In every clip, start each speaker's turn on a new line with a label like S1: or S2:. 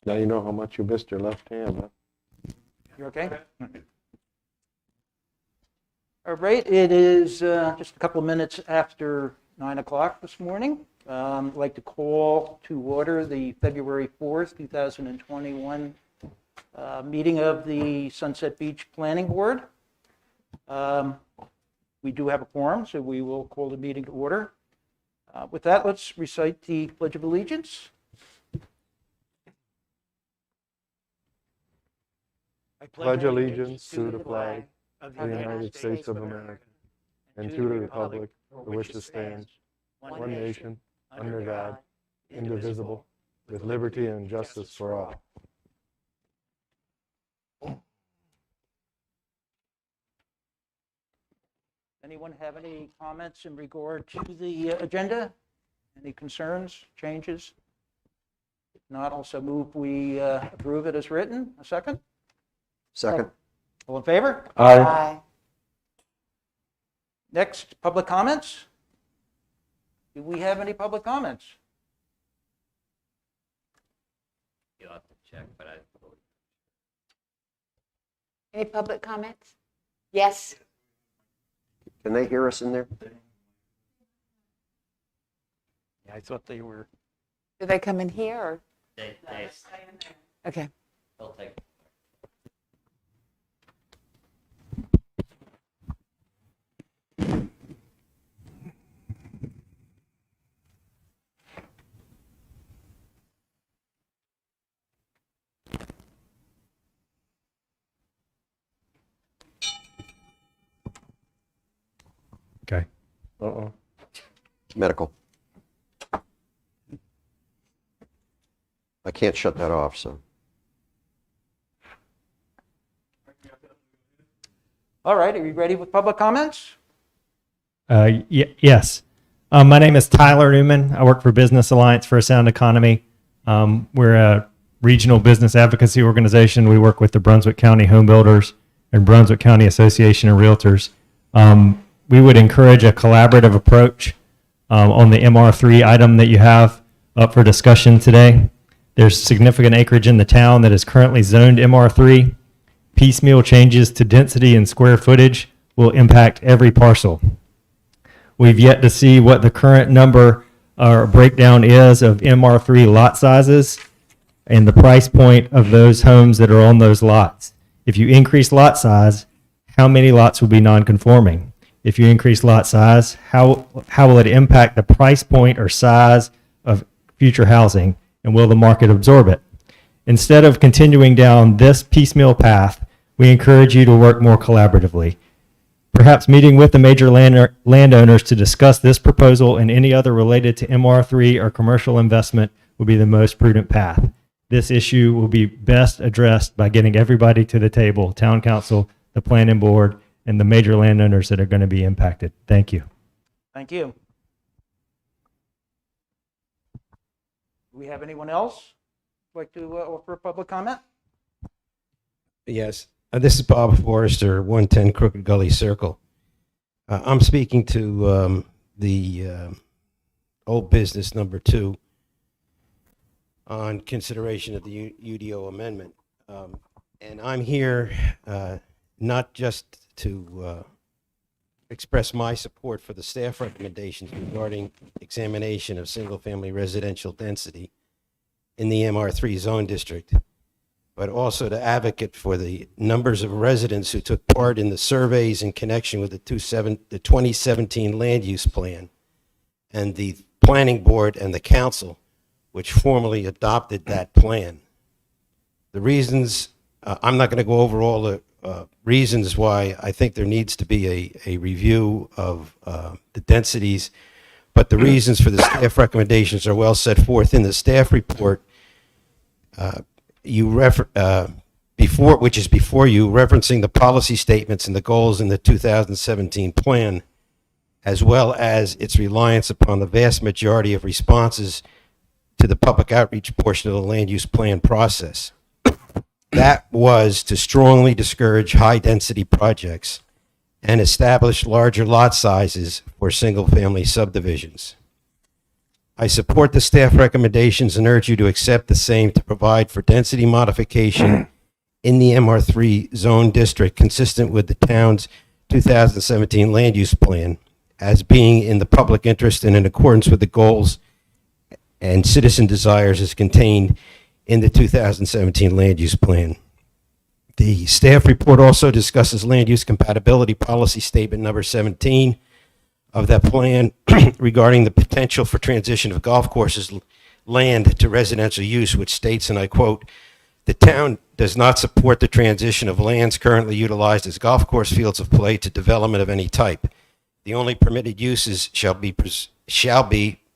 S1: Now you know how much you missed your left hand, huh?
S2: You okay? All right, it is just a couple of minutes after 9 o'clock this morning. I'd like to call to order the February 4th, 2021 meeting of the Sunset Beach Planning Board. We do have a quorum, so we will call the meeting to order. With that, let's recite the Pledge of Allegiance.
S1: I pledge allegiance to the flag of the United States of America and to the republic for which it stands, one nation, under God, indivisible, with liberty and justice for all.
S2: Anyone have any comments in regard to the agenda? Any concerns, changes? If not, also move we approve it as written. A second?
S3: Second.
S2: All in favor?
S1: Aye.
S2: Next, public comments. Do we have any public comments?
S4: You'll have to check, but I believe.
S5: Any public comments? Yes.
S3: Can they hear us in there?
S2: Yeah, I thought they were.
S5: Do they come in here or?
S4: They,
S5: Okay.
S4: they'll take.
S1: Okay. Uh-oh.
S3: Medical. I can't shut that off, so.
S2: All right, are you ready with public comments?
S6: Yes. My name is Tyler Newman. I work for Business Alliance for a Sound Economy. We're a regional business advocacy organization. We work with the Brunswick County Home Builders and Brunswick County Association of Realtors. We would encourage a collaborative approach on the MR3 item that you have up for discussion today. There's significant acreage in the town that is currently zoned MR3. Piecemeal changes to density and square footage will impact every parcel. We've yet to see what the current number or breakdown is of MR3 lot sizes and the price point of those homes that are on those lots. If you increase lot size, how many lots will be non-conforming? If you increase lot size, how will it impact the price point or size of future housing, and will the market absorb it? Instead of continuing down this piecemeal path, we encourage you to work more collaboratively. Perhaps meeting with the major landowners to discuss this proposal and any other related to MR3 or commercial investment would be the most prudent path. This issue will be best addressed by getting everybody to the table, town council, the planning board, and the major landowners that are going to be impacted. Thank you.
S2: Thank you. Do we have anyone else like to offer a public comment?
S7: Yes, this is Bob Forrester, 110 Crooked Gully Circle. I'm speaking to the old business number 2 on consideration of the UDO amendment. And I'm here not just to express my support for the staff recommendations regarding examination of single-family residential density in the MR3 zone district, but also to advocate for the numbers of residents who took part in the surveys in connection with the 2017 land use plan and the planning board and the council, which formally adopted that plan. The reasons, I'm not going to go over all the reasons why I think there needs to be a review of the densities, but the reasons for the staff recommendations are well set forth in the staff report. Which is before you, referencing the policy statements and the goals in the 2017 plan, as well as its reliance upon the vast majority of responses to the public outreach portion of the land use plan process. That was to strongly discourage high-density projects and establish larger lot sizes for single-family subdivisions. I support the staff recommendations and urge you to accept the same to provide for density modification in the MR3 zone district consistent with the town's 2017 land use plan as being in the public interest and in accordance with the goals and citizen desires as contained in the 2017 land use plan. The staff report also discusses land use compatibility policy statement number 17 of that plan regarding the potential for transition of golf courses land to residential use, which states, and I quote, "The town does not support the transition of lands currently utilized as golf course fields of play to development of any type. The only permitted uses shall be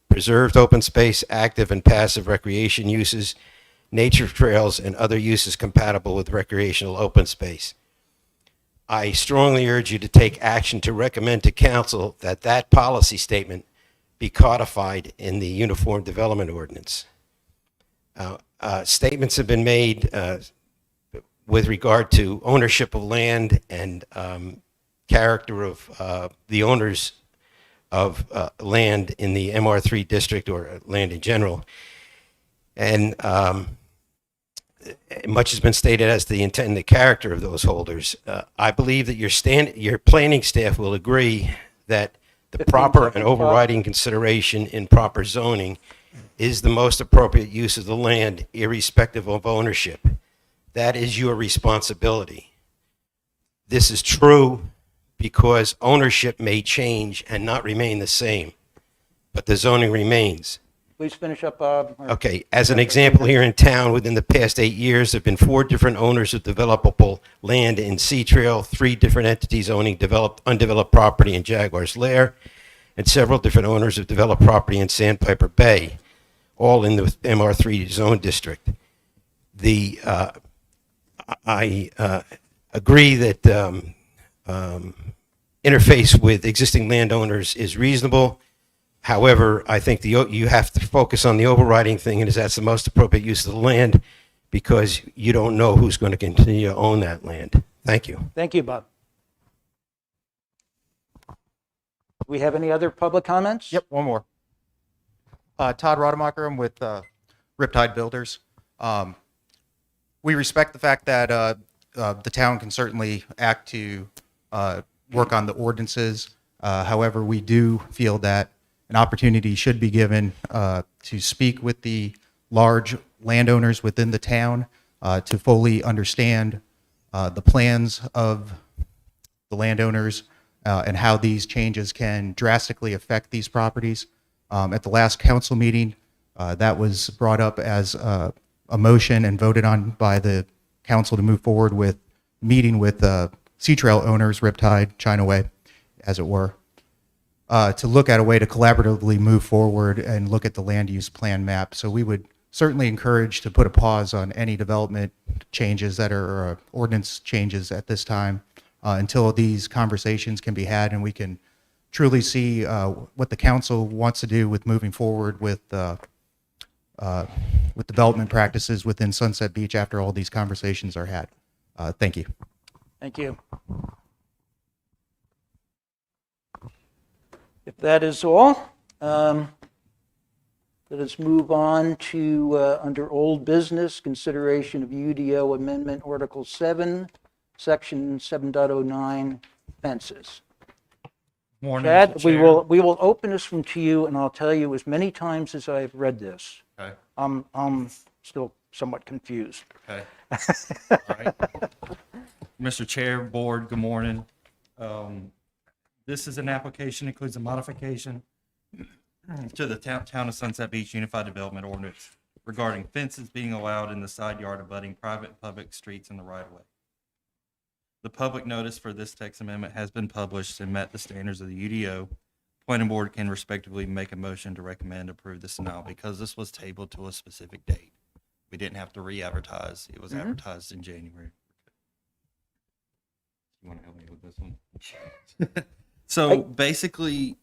S7: preserved open space, active and passive recreation uses, nature trails, and other uses compatible with recreational open space." I strongly urge you to take action to recommend to council that that policy statement be codified in the Uniform Development Ordinance. Statements have been made with regard to ownership of land and character of the owners of land in the MR3 district or land in general. And much has been stated as the intent and the character of those holders. I believe that your planning staff will agree that the
S2: 15
S7: proper
S2: seconds,
S7: and
S2: Bob.
S7: overriding consideration in proper zoning is the most appropriate use of the land, irrespective of ownership. That is your responsibility. This is true because ownership may change and not remain the same, but the zoning remains.
S2: Please finish up, Bob.
S7: Okay, as an example, here in town, within the past 8 years, there have been 4 different owners of developable land in Sea Trail, 3 different entities owning undeveloped property in Jaguar's Lair, and several different owners of developed property in Sandpiper Bay, all in the MR3 zone district. I agree that interface with existing landowners is reasonable. However, I think you have to focus on the overriding thing, and that's the most appropriate use of the land, because you don't know who's going to continue to own that land. Thank you.
S2: Thank you, Bob. Do we have any other public comments?
S8: Yep, one more. Todd Rodemacher, I'm with Riptide Builders. We respect the fact that the town can certainly act to work on the ordinances. However, we do feel that an opportunity should be given to speak with the large landowners within the town to fully understand the plans of the landowners and how these changes can drastically affect these properties. At the last council meeting, that was brought up as a motion and voted on by the council to move forward with meeting with Sea Trail owners, Riptide, China Way, as it were, to look at a way to collaboratively move forward and look at the land use plan map. So we would certainly encourage to put a pause on any development changes that are ordinance changes at this time until these conversations can be had and we can truly see what the council wants to do with moving forward with development practices within Sunset Beach after all these conversations are had. Thank you.
S2: Thank you. If that is all, let us move on to, under old business, consideration of UDO Amendment Article 7, Section 7.09, fences.
S9: Morning,
S2: Chad,
S9: Mr.
S2: we
S9: Chair.
S2: will open this one to you, and I'll tell you as many times as I've read this.
S9: Okay.
S2: I'm still somewhat confused.
S9: Okay. All right. Mr. Chair, Board, good morning. This is an application, includes a modification to the Town of Sunset Beach Unified Development Ordinance regarding fences being allowed in the side yard abutting private and public streets in the right-of-way. The public notice for this text amendment has been published and met the standards of the UDO. Planning Board can respectively make a motion to recommend approve this now because this was tabled to a specific date. We didn't have to re-advertise. It was advertised in January. You want to help me with this one? So basically,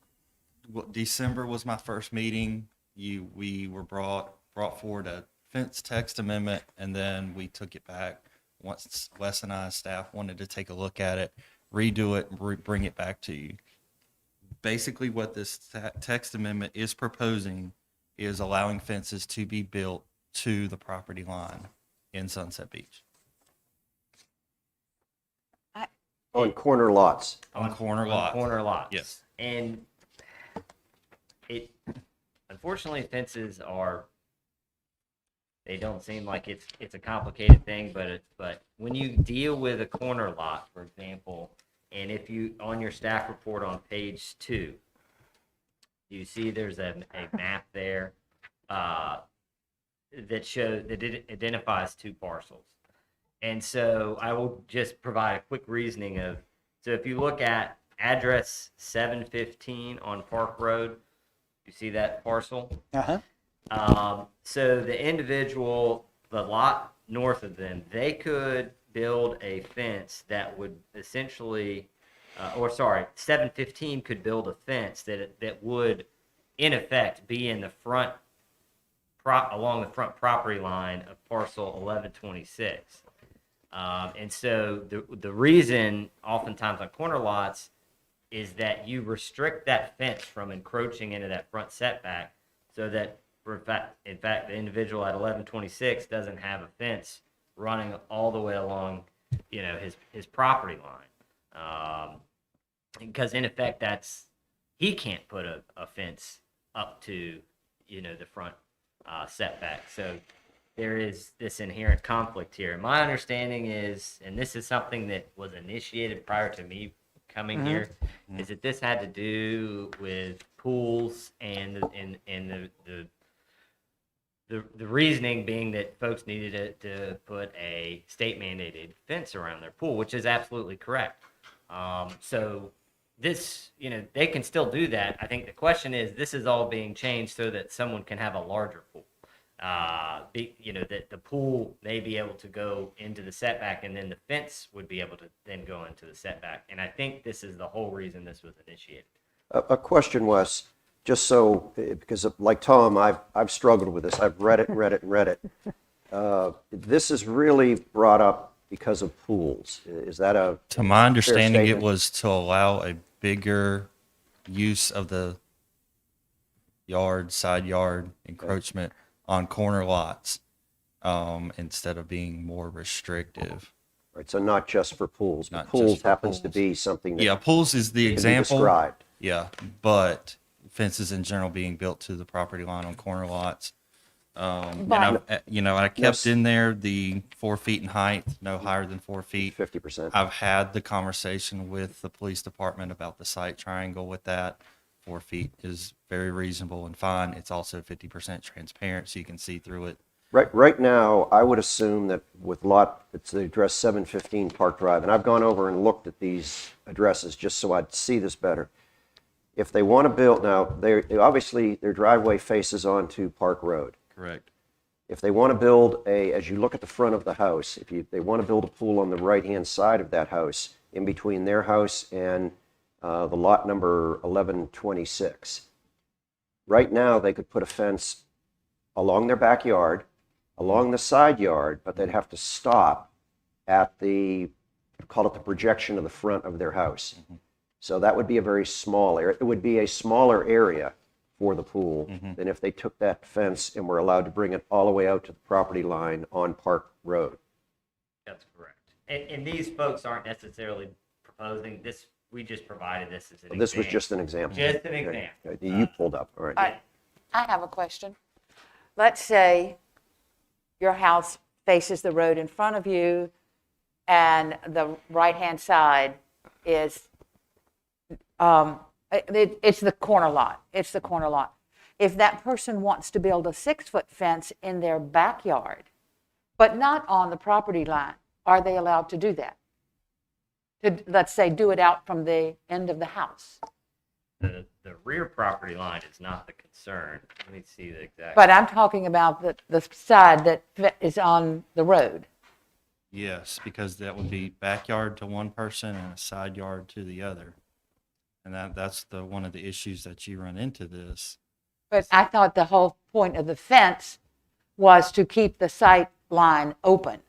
S9: December was my first meeting. We were brought forward a fence text amendment, and then we took it back once Wes and I, staff, wanted to take a look at it, redo it, and bring it back to you. Basically, what this text amendment is proposing is allowing fences to be built to the property line in Sunset Beach
S3: On corner lots.
S9: on corner lots.
S4: Corner lots.
S9: Yes.
S4: And it, unfortunately, fences are, they don't seem like it's a complicated thing, but when you deal with a corner lot, for example, and if you, on your staff report on page 2, you see there's a map there that shows, that it identifies 2 parcels. And so I will just provide a quick reasoning of, so if you look at address 715 on Park Road, you see that parcel?
S2: Uh-huh.
S4: So the individual, the lot north of them, they could build a fence that would essentially, 715 could build a fence that would, in effect, be in the front, along the front property line of parcel 1126. And so the reason, oftentimes on corner lots, is that you restrict that fence from encroaching into that front setback, so that, in fact, the individual at 1126 doesn't have a fence running all the way along, his property line. Because in effect, he can't put a fence up to, the front setback. So there is this inherent conflict here. My understanding is, and this is something that was initiated prior to me coming here, is that this had to do with pools and the reasoning being that folks needed to put a state mandated fence around their pool, which is absolutely correct. So this, they can still do that. I think the question is, this is all being changed so that someone can have a larger pool. That the pool may be able to go into the setback, and then the fence would be able to then go into the setback. And I think this is the whole reason this was initiated.
S3: A question, Wes, just so, because like Tom, I've struggled with this. I've read it. This is really brought up because of pools. Is that a
S9: To my understanding, it
S3: statement?
S9: was to allow a bigger use of the side yard encroachment on corner lots, instead of being more restrictive.
S3: Right, so not just for pools, but
S9: Not just
S3: pools
S9: for
S3: happens to
S9: pools.
S3: be something that
S9: Yeah, pools is the
S3: can be
S9: example.
S3: described.
S9: Yeah, but fences in general being built to the property line on corner lots. And I kept
S3: Yes.
S9: in there the 4 feet in height, no higher than 4 feet.
S3: 50%.
S9: I've had the conversation with the police department about the site triangle with that. 4 feet is very reasonable and fine. It's also 50% transparent, so you can see through it.
S3: Right now, I would assume that with it's the address 715 Park Drive, and I've gone over and looked at these addresses just so I'd see this better. If they want to build, now, obviously, their driveway faces onto Park Road.
S9: Correct.
S3: If they want to build as you look at the front of the house, they want to build a pool on the right-hand side of that house, in between their house and the lot number 1126. Right now, they could put a fence along their backyard, along the side yard, but they'd have to stop at call it the projection of the front of their house. So that would be a very small area. It would be a smaller area for the pool than if they took that fence and were allowed to bring it all the way out to the property line on Park Road.
S4: That's correct. And these folks aren't necessarily proposing this. We just provided this as an
S3: This was
S4: example.
S3: just an example.
S4: Just an
S3: Okay.
S4: example.
S3: You pulled up, all right.
S5: I have a question. Let's say your house faces the road in front of you, and the right-hand side is, it's the corner lot. It's the corner lot. If that person wants to build a 6-foot fence in their backyard, but not on the property line, are they allowed to do that? Let's say, do it out from the end of the house.
S4: The rear property line is not the concern. Let me see the exact.
S5: But I'm talking about the side that is on the road.
S9: Yes, because that would be backyard to one person and a side yard to the other. And that's one of the issues that you run into this.
S5: But I thought the whole point of the fence was to keep the sight line open.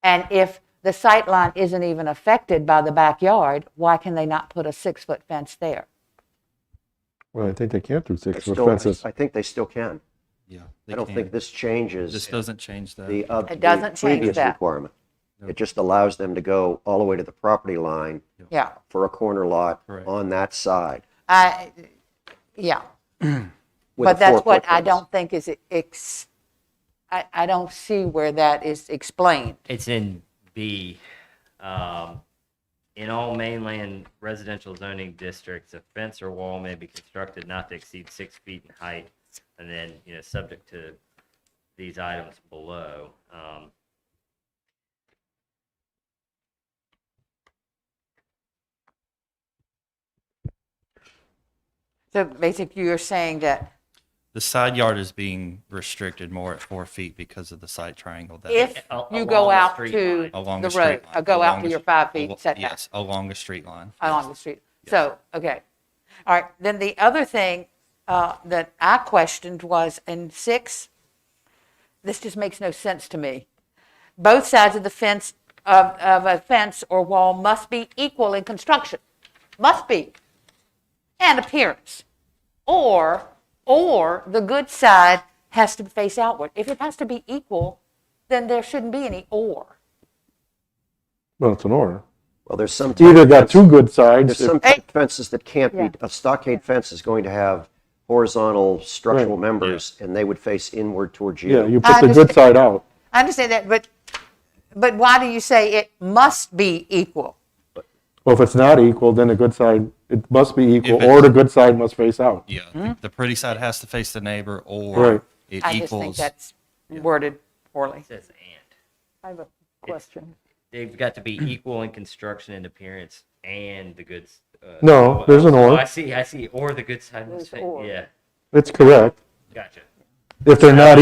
S5: And if the sight line isn't even affected by the backyard, why can they not put a 6-foot fence there?
S1: Well, I think they can't do
S3: They
S1: 6-foot
S3: still-
S1: fences.
S3: I think they still can.
S9: Yeah.
S3: I don't think this changes
S9: This doesn't change that.
S3: the
S5: It doesn't change
S3: previous
S5: that.
S3: requirement.
S9: No.
S3: It just allows them to go all the way to the property line
S5: Yeah,
S3: for a corner lot
S9: Correct.
S3: on that side.
S5: yeah.
S3: with
S5: But
S3: a
S5: that's what
S3: 4-foot
S5: I
S3: fence.
S5: don't think is, I don't see where that is explained.
S4: It's in B. In all mainland residential zoning districts, a fence or wall may be constructed not to exceed 6 feet in height, and then, subject to these items below.
S5: So basically, you're saying that
S9: The side yard is being restricted more at 4 feet because of the side triangle. That
S5: if
S4: Al-
S5: you
S4: along
S5: go
S4: the
S5: out
S4: street
S5: to
S4: line.
S9: along
S5: the
S9: the street
S5: road,
S9: line,
S5: or go out
S9: along
S5: to
S9: the
S5: your
S9: s-
S5: 5 feet setback
S9: Yes, along a street line.
S5: along the street. So, okay. All right, then the other thing that I questioned was in 6, this just makes no sense to me. Both sides of the fence, of a fence or wall must be equal in construction. Must be. And appearance. Or the good side has to face outward. If it has to be equal, then there shouldn't be any or.
S1: Well, it's an or.
S3: Well, there's some.
S1: You either
S3: type
S1: got
S3: of
S1: two
S3: fence-
S1: good sides.
S3: There's some
S1: if-
S3: type of fences that can't
S5: Yeah.
S3: be, a stockade fence is going to have horizontal structural
S1: Right.
S3: members, and they would face inward towards you.
S1: Yeah, you
S5: I
S1: put the good
S5: understand.
S1: side out.
S5: I understand that, but why do you say it must be equal?
S1: Well, if it's not equal, then the good side, it must be equal,
S9: If
S1: or
S9: it's-
S1: the good side must face out.
S9: Yeah, the pretty side has to face the neighbor, or
S1: Right.
S9: it
S5: I just think
S9: equals.
S5: that's worded poorly.
S4: It says and.
S5: I have a question.
S4: They've got to be equal in construction and appearance and the goods.
S1: No, there's an or.
S4: I see, or the good side must
S5: There's
S4: fit.
S5: or.
S4: Yeah,
S1: It's correct.
S4: gotcha.
S1: If they're not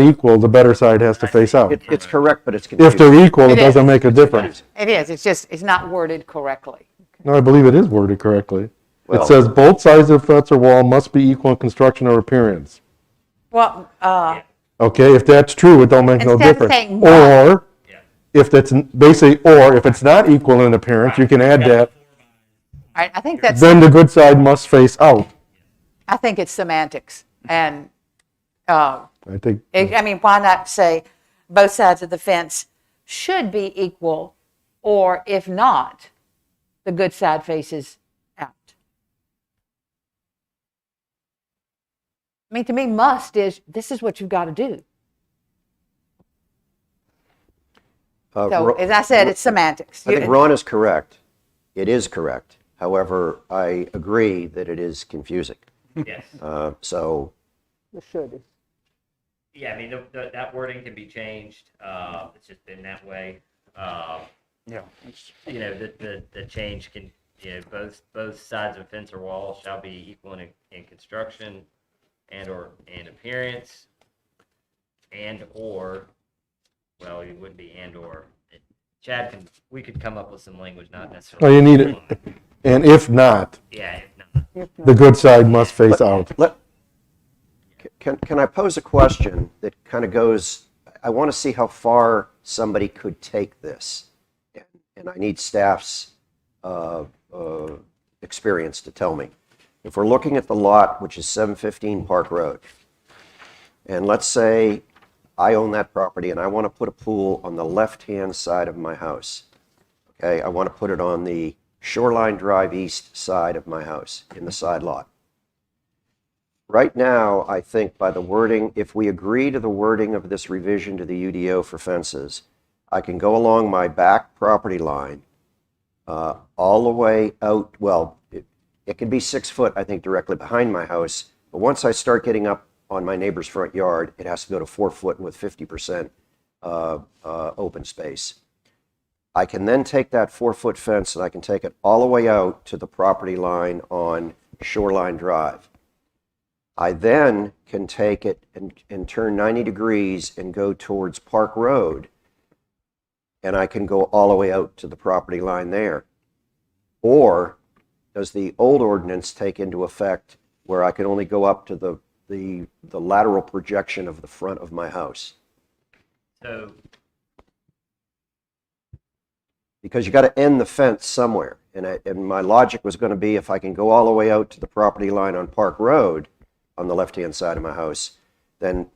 S1: equal, the better side has to face out.
S3: It's correct, but it's
S1: If
S3: confusing.
S1: they're equal, it
S5: It is.
S1: doesn't make a difference.
S5: It is, it's not worded correctly.
S1: No, I believe it is worded correctly.
S3: Well-
S1: It says both sides of the fence or wall must be equal in construction or appearance.
S5: Well,
S1: Okay, if that's true, it don't make no
S5: Instead of
S1: difference.
S5: saying
S1: Or,
S4: Yeah.
S1: if that's, basically, or if it's not equal in appearance, you can add that,
S5: I think that's,
S1: then the good side must face out.
S5: I think it's semantics. And,
S1: I think,
S5: I mean, why not say both sides of the fence should be equal, or if not, the good side faces out? I mean, to me, must is, this is what you've got to do. So,
S3: Ro-
S5: as I said, it's semantics.
S3: I think Ron is correct. It is correct. However, I agree that it is confusing.
S4: Yes.
S3: So
S5: The should is.
S4: Yeah, I mean, that wording can be changed. It's just been that way.
S2: Yeah.
S4: The change can, both sides of a fence or wall shall be equal in construction and/or in appearance, and/or, well, it wouldn't be and/or. Chad, we could come up with some language, not necessarily.
S1: oh, you need it. And if not,
S4: Yeah, if not.
S1: the good side must face out.
S3: can I pose a question that kind of goes, I want to see how far somebody could take this. And I need staff's experience to tell me. If we're looking at the lot, which is 715 Park Road, and let's say I own that property and I want to put a pool on the left-hand side of my house. Okay, I want to put it on the Shoreline Drive East side of my house in the side lot. Right now, I think by the wording, if we agree to the wording of this revision to the UDO for fences, I can go along my back property line all the way out. Well, it can be 6 foot, I think, directly behind my house. But once I start getting up on my neighbor's front yard, it has to go to 4 foot with 50% open space. I can then take that 4-foot fence and I can take it all the way out to the property line on Shoreline Drive. I then can take it and turn 90 degrees and go towards Park Road, and I can go all the way out to the property line there. Or does the old ordinance take into effect where I can only go up to the lateral projection of the front of my house?
S4: So,
S3: Because you got to end the fence somewhere. and my logic was going to be if I can go all the way out to the property line on Park Road on the left-hand side of my house, then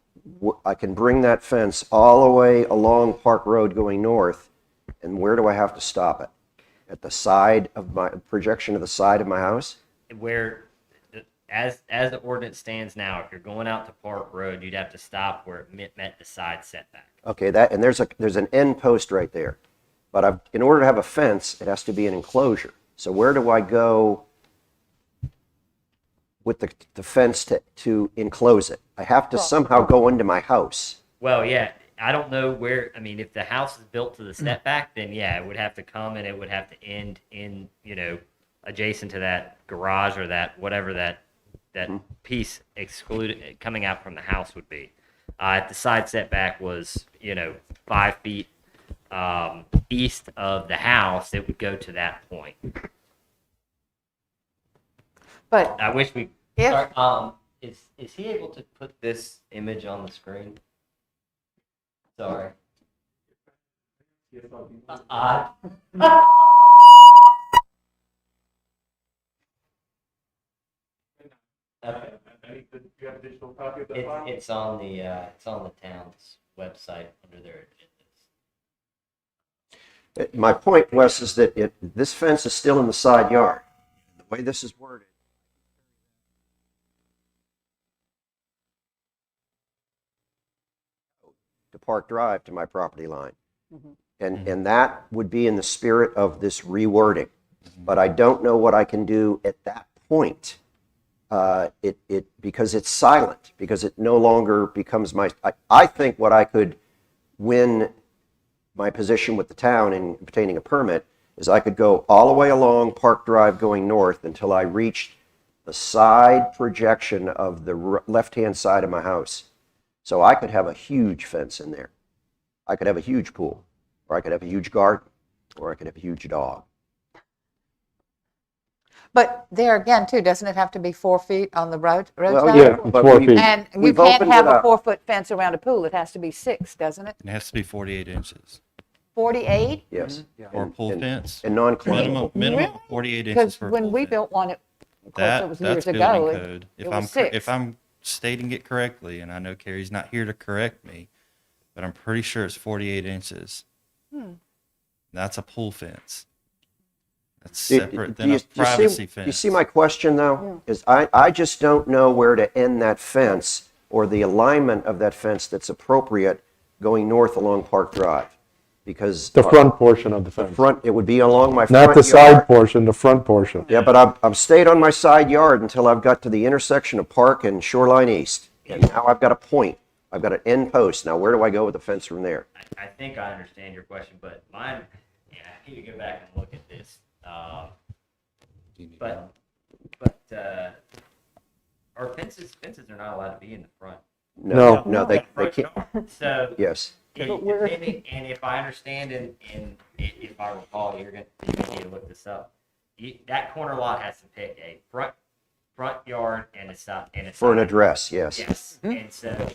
S3: I can bring that fence all the way along Park Road going north, and where do I have to stop it? At the side of my projection of the side of my house?
S4: Where, as the ordinance stands now, if you're going out to Park Road, you'd have to stop where it met the side setback.
S3: Okay, and there's an end post right there. But in order to have a fence, it has to be an enclosure. So where do I go with the fence to enclose it? I have to somehow go into my house.
S4: Well, yeah, I don't know where, I mean, if the house is built to the setback, then yeah, it would have to come and it would have to end in, adjacent to that garage or that, whatever that piece excluded, coming out from the house would be. If the side setback was, 5 feet east of the house, it would go to that point.
S5: But
S4: I wish we.
S5: If-
S4: Sorry, is he able to put this image on the screen? Sorry. It's on the town's website under their agendas.
S3: My point, Wes, is that this fence is still in the side yard. The way this is worded. To Park Drive to my property line. And that would be in the spirit of this rewording. But I don't know what I can do at that point. Because it's silent, because it no longer becomes I think what I could win my position with the town in obtaining a permit is I could go all the way along Park Drive going north until I reached the side projection of the left-hand side of my house. So I could have a huge fence in there. I could have a huge pool, or I could have a huge garden, or I could have a huge dog.
S5: But there again, too, doesn't it have to be 4 feet on the roadside?
S3: Well, yeah,
S1: It's
S3: but
S1: 4
S3: we-
S1: feet.
S5: And you
S3: We've
S5: can't
S3: opened
S5: have
S3: it
S5: a
S3: up.
S5: 4-foot fence around a pool. It has to be 6, doesn't it?
S9: It has to be 48 inches.
S5: 48?
S3: Yes.
S9: Or a pool
S3: And-
S9: fence.
S3: And non-climbable.
S9: Minimum
S5: Really?
S9: 48 inches
S5: Because
S9: for a
S5: when
S9: pool
S5: we
S9: fence.
S5: built one, of course, it
S9: That,
S5: was
S9: that's
S5: years
S9: building
S5: ago.
S9: code.
S5: It was 6.
S9: If I'm stating it correctly, and I know Carrie's not here to correct me, but I'm pretty sure it's 48 inches. That's a pool fence. That's separate than a privacy fence.
S3: You see my question, though? Is I just don't know where to end that fence or the alignment of that fence that's appropriate going north along Park Drive. Because
S1: The front portion of the fence.
S3: it would be along my front
S1: Not the
S3: yard.
S1: side portion, the front portion.
S3: Yeah, but I've stayed on my side yard until I've got to the intersection of Park and Shoreline East. And now I've got a point. I've got an end post. Now, where do I go with the fence from there?
S4: I think I understand your question, but mine, I need to go back and look at this. Our fences are not allowed to be in the front.
S3: No, they can't.
S4: So,
S3: Yes.
S4: and if I understand and if I recall, you're gonna need to look this up. That corner lot has to pick a front yard and a side.
S3: For an address, yes.
S4: Yes, and so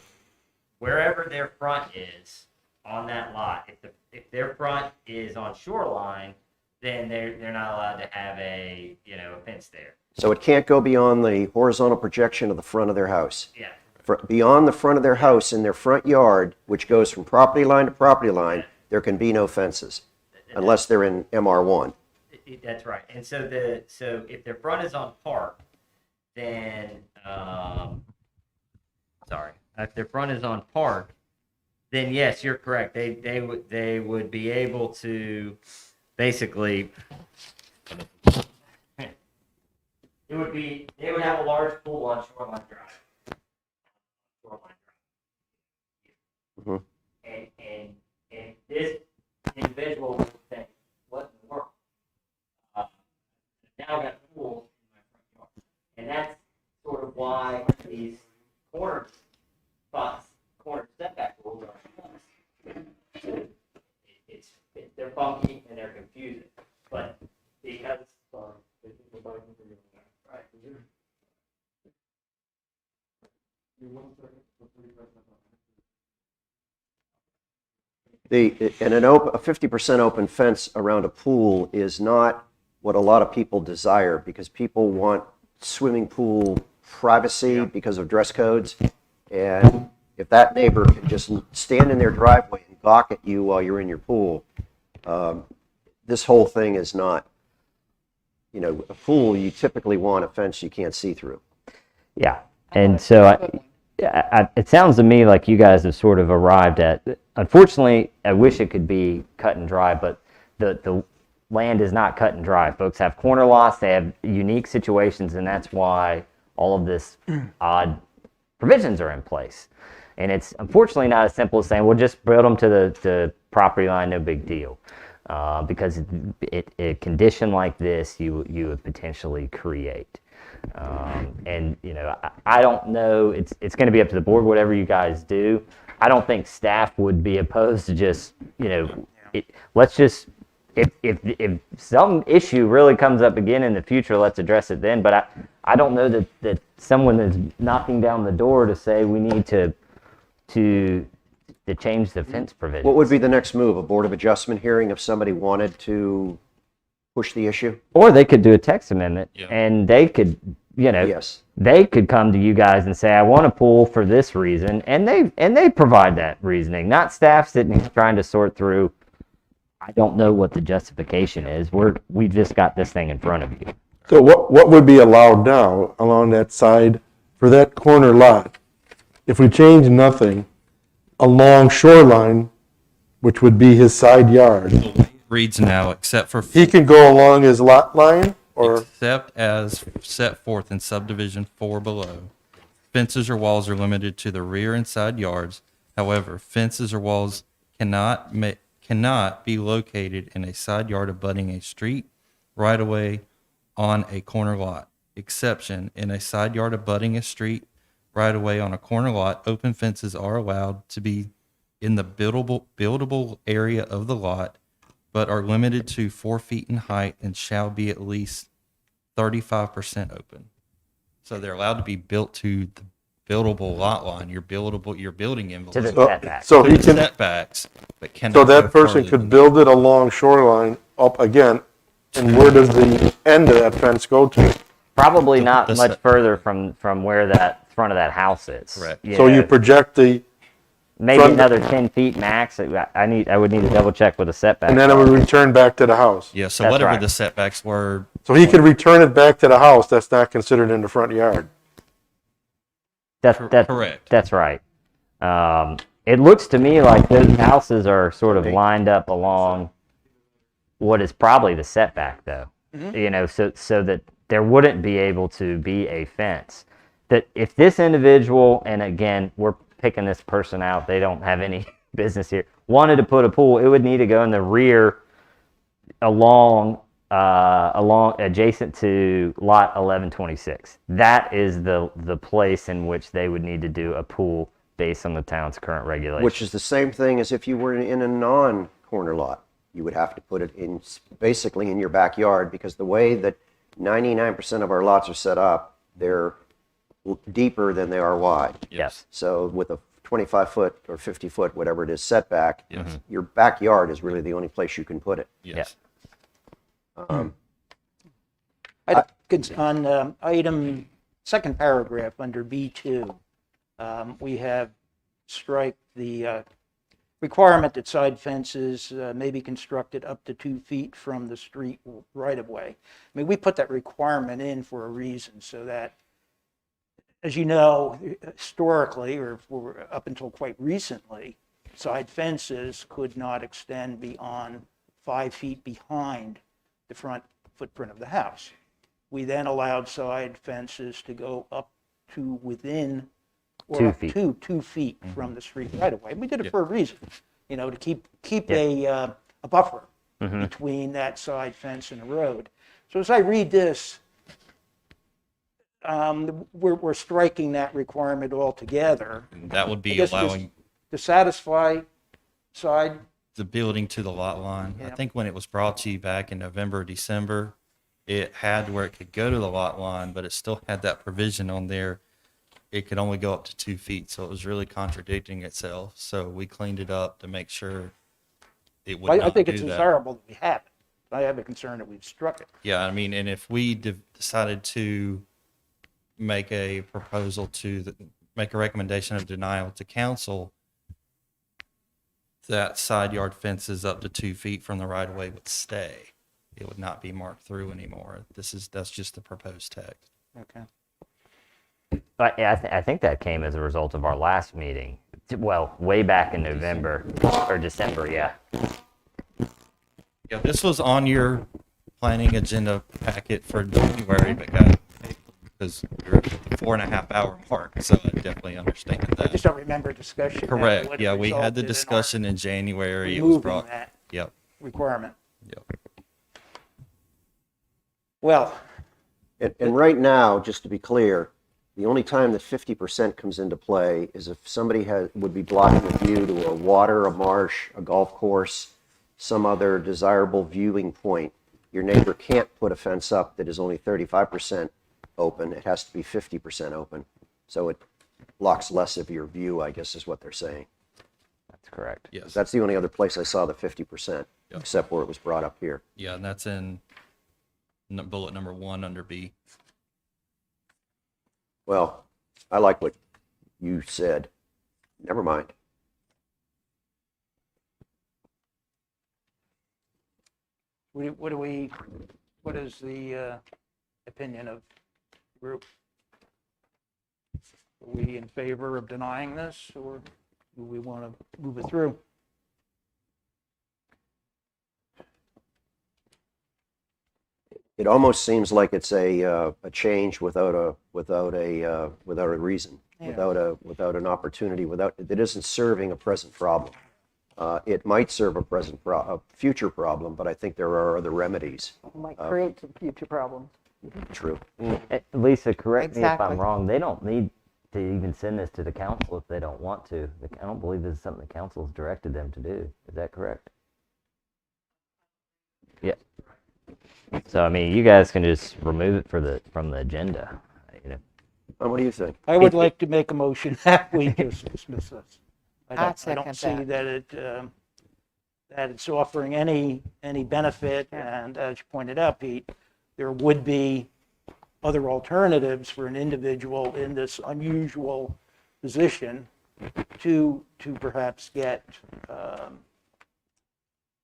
S4: wherever their front is on that lot, if their front is on Shoreline, then they're not allowed to have a fence there.
S3: So it can't go beyond the horizontal projection of the front of their house.
S4: Yeah,
S3: Beyond the front of their house in their front yard, which goes from property line to property line, there can be no fences unless they're in MR1.
S4: that's right. And so if their front is on Park, then if their front is on Park, then yes, you're correct. They would be able to basically. They would have a large pool on Shoreline Drive.
S3: Mhm.
S4: And this individual would think, what in the world? Now I've got pools in my front yard. And that's sort of why these corner setback rules are. They're funky and they're confusing, but because. A 50% open fence around a pool is not
S3: what a lot of people desire, because people want swimming pool privacy because of dress codes. And if that neighbor can just stand in their driveway and gawk at you while you're in your pool, this whole thing is not, a pool, you typically want a fence you can't see through.
S4: Yeah, and so it sounds to me like you guys have sort of arrived at. Unfortunately, I wish it could be cut and dry, but the land is not cut and dry. Folks have corner lots; they have unique situations, and that's why all of this odd provisions are in place. And it's unfortunately not as simple as saying, "We'll just build them to the property line, no big deal." Because a condition like this, you would potentially create. And I don't know. It's going to be up to the board. Whatever you guys do, I don't think staff would be opposed to just let's just if some issue really comes up again in the future, let's address it then. But I don't know that someone is knocking down the door to say we need to change the fence provisions.
S3: What would be the next move? A Board of Adjustment hearing if somebody wanted to push the issue?
S4: Or they could do a text amendment,
S9: Yeah.
S4: and they could,
S3: Yes.
S4: they could come to you guys and say, "I want a pool for this reason," and they provide that reasoning. Not staff sitting here trying to sort through. I don't know what the justification is. We've just got this thing in front of you.
S1: So what would be allowed now along that side for that corner lot? If we change nothing, along shoreline, which would be his side yard,
S9: The way it reads now, except for
S1: he can go along his lot line, or
S9: except as set forth in subdivision 4 below. Fences or walls are limited to the rear and side yards. However, fences or walls cannot be located in a side yard abutting a street, right of way on a corner lot. Exception, in a side yard abutting a street, right of way on a corner lot, open fences are allowed to be in the buildable area of the lot, but are limited to 4 feet in height and shall be at least 35% open. So they're allowed to be built to the buildable lot line, your building
S4: To the
S9: envelope.
S4: setback.
S1: so he
S9: To the
S1: can,
S9: setbacks, but cannot
S1: so that
S9: go
S1: person
S9: farther
S1: could
S9: than
S1: build it along shoreline up again, and where does the end of that fence go to?
S4: Probably not
S9: the
S4: much
S9: set-
S4: further from where that front of that house is.
S9: Correct.
S1: So you project
S4: maybe
S1: front-
S4: another 10 feet max. I would need to double check with a setback.
S1: and then it would return back to the house.
S9: Yeah, so
S4: That's
S9: whatever
S4: right.
S9: the setbacks were,
S1: So he could return it back to the house, that's not considered in the front yard.
S9: correct.
S4: That's right. It looks to me like those houses are sort of lined up along what is probably the setback, though. So that there wouldn't be able to be a fence. That if this individual, and again, we're picking this person out, they don't have any business here, wanted to put a pool, it would need to go in the rear along adjacent to lot 1126. That is the place in which they would need to do a pool based on the town's current regulations.
S3: Which is the same thing as if you were in a non-corner lot. You would have to put it in, basically in your backyard, because the way that 99% of our lots are set up, they're deeper than they are wide.
S4: Yes.
S3: So with a 25-foot or 50-foot, whatever it is, setback,
S9: Yes.
S3: your backyard is really the only place you can put it.
S9: Yes.
S3: Um,
S2: On item, second paragraph under B2, we have strike the requirement that side fences may be constructed up to 2 feet from the street right of way. I mean, we put that requirement in for a reason, so that, as you know, historically, or up until quite recently, side fences could not extend beyond 5 feet behind the front footprint of the house. We then allowed side fences to go up to within, or
S4: 2
S2: up
S4: feet.
S2: to 2 feet from the street right away. We did it for a reason, to keep a buffer between that side fence and the road. So as I read this, we're striking that requirement altogether
S9: That would
S2: I
S9: be
S2: guess just-
S9: allowing
S2: to satisfy side.
S9: the building to the lot line. I
S2: Yeah.
S9: think when it was brought to you back in November, December, it had where it could go to the lot line, but it still had that provision on there. It could only go up to 2 feet, so it was really contradicting itself. So we cleaned it up to make sure it would
S2: I
S9: not
S2: think
S9: do
S2: it's
S9: that.
S2: desirable that we have it. I have a concern that we've struck it.
S9: Yeah, I mean, and if we decided to make a proposal make a recommendation of denial to council, that side yard fence is up to 2 feet from the right of way would stay. It would not be marked through anymore. That's just the proposed text.
S2: Okay.
S4: But yeah, I think that came as a result of our last meeting. Well, way back in November or December, yeah.
S9: Yeah, this was on your planning agenda packet for January, but got because we're at the 4.5 hour mark, so I definitely understand
S2: I just
S9: that.
S2: don't remember discussion. and
S9: Correct.
S2: what
S9: Yeah, we had
S2: resulted
S9: the
S2: in our
S9: discussion in January. It was
S2: Removing
S9: brought.
S2: that
S9: Yep.
S2: requirement.
S9: Yep.
S2: Well,
S3: And right now, just to be clear, the only time that 50% comes into play is if somebody would be blocking a view to a water, a marsh, a golf course, some other desirable viewing point. Your neighbor can't put a fence up that is only 35% open. It has to be 50% open. So it blocks less of your view, I guess is what they're saying.
S4: That's correct.
S9: Yes.
S3: That's the only other place I saw the 50%,
S9: Yep.
S3: except where it was brought up here.
S9: Yeah, and that's in bullet number 1 under B.
S3: Well, I like what you said. Never mind.
S2: what is the opinion of the group? Are we in favor of denying this, or do we want to move it through?
S3: It almost seems like it's a change without a reason,
S2: Yeah.
S3: without an opportunity, it isn't serving a present problem. It might serve a future problem, but I think there are other remedies.
S5: Might create some future problems.
S3: True.
S4: Lisa, correct me if
S5: Exactly.
S4: I'm wrong. They don't need to even send this to the council if they don't want to. I don't believe this is something the council's directed them to do. Is that correct? Yeah. So I mean, you guys can just remove it from the agenda. You know.
S3: What do you think?
S2: I would like to make a motion that we just dismiss this. I
S5: I'd
S2: don't
S5: second
S2: see that it's offering any benefit, and as you pointed out, Pete, there would be other alternatives for an individual in this unusual position to perhaps get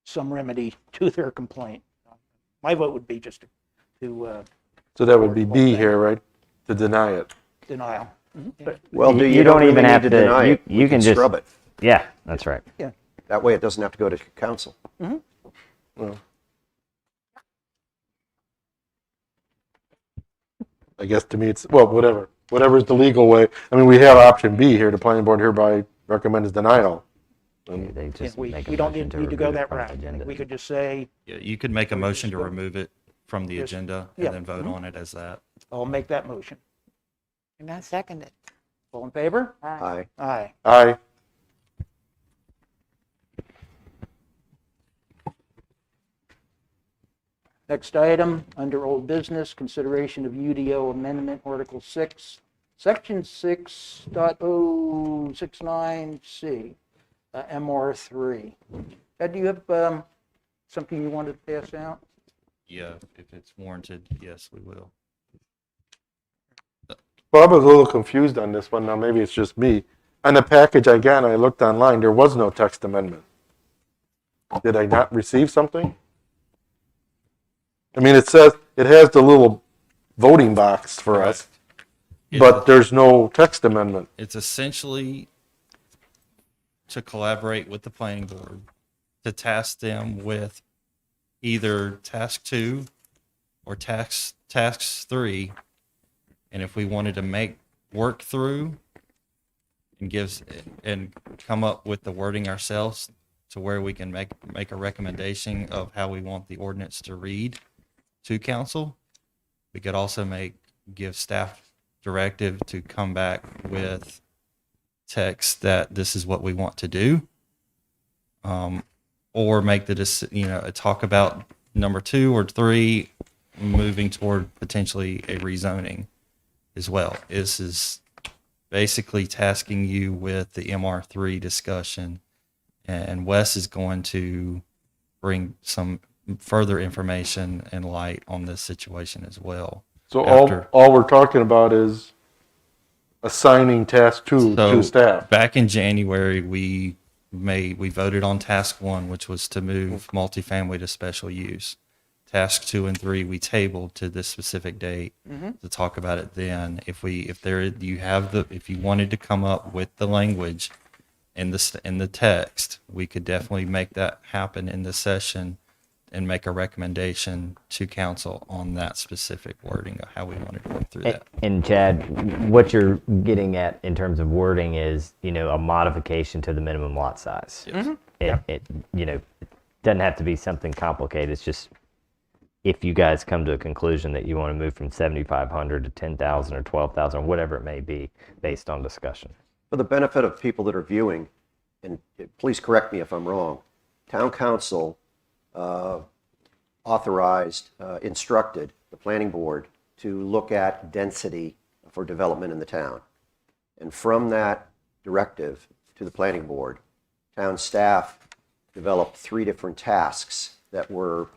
S2: some remedy to their complaint. My vote would be just to
S1: So that would be B here, right? To deny it.
S2: denial. But
S3: Well,
S4: You don't even
S3: really
S4: have
S3: need
S4: to-
S3: deny
S4: you-
S3: it. We
S4: you can just-
S3: scrub it.
S4: Yeah, that's right.
S3: That way it doesn't have to go to council.
S1: Well, I guess to me it's, well, whatever's the legal way. I mean, we have option B here. The planning board hereby recommends denial. And
S4: They just
S2: we
S4: make a
S2: don't
S4: motion
S2: need to go
S4: remove it
S2: that
S4: from the
S2: route.
S4: agenda.
S2: We could just say,
S9: Yeah, you could make a motion to
S2: go-
S9: remove it from the
S2: Just-
S9: agenda
S2: yeah.
S9: and then vote on it as that.
S2: I'll make that motion.
S5: And I second it.
S2: All in favor?
S3: Aye.
S2: Aye.
S1: aye.
S2: Next item, under old business, consideration of UDO amendment, Article 6, Section 6.069C, MR3. Ed, do you have something you wanted to pass out?
S9: Yeah, if it's warranted, yes, we will.
S1: Well, I was a little confused on this one. Now, maybe it's just me. On the package I got, I looked online, there was no text amendment. Did I not receive something? I mean, it says, it has the little voting box for us, but there's no text amendment.
S9: It's essentially to collaborate with the planning board, to task them with either task 2 or tasks 3. And if we wanted to work through and come up with the wording ourselves to where we can make a recommendation of how we want the ordinance to read to council, we could also give staff directive to come back with text that this is what we want to do, or make talk about number 2 or 3 moving toward potentially a rezoning as well. This is basically tasking you with the MR3 discussion, and Wes is going to bring some further information and light on this situation as well.
S1: So
S9: After-
S1: all we're talking about is assigning task two
S9: So
S1: to staff.
S9: back in January, we voted on task 1, which was to move multifamily to special use. Task 2 and 3 we tabled to this specific date to talk about it then. If you wanted to come up with the language in the text, we could definitely make that happen in this session and make a recommendation to council on that specific wording of how we wanted to work through that.
S4: And Chad, what you're getting at in terms of wording is, a modification to the minimum lot size.
S9: Yes.
S4: It doesn't have to be something complicated. It's just if you guys come to a conclusion that you want to move from 7,500 to 10,000 or 12,000 or whatever it may be based on discussion.
S3: For the benefit of people that are viewing, and please correct me if I'm wrong, town council instructed the planning board to look at density for development in the town. And from that directive to the planning board, town staff developed 3 different tasks that were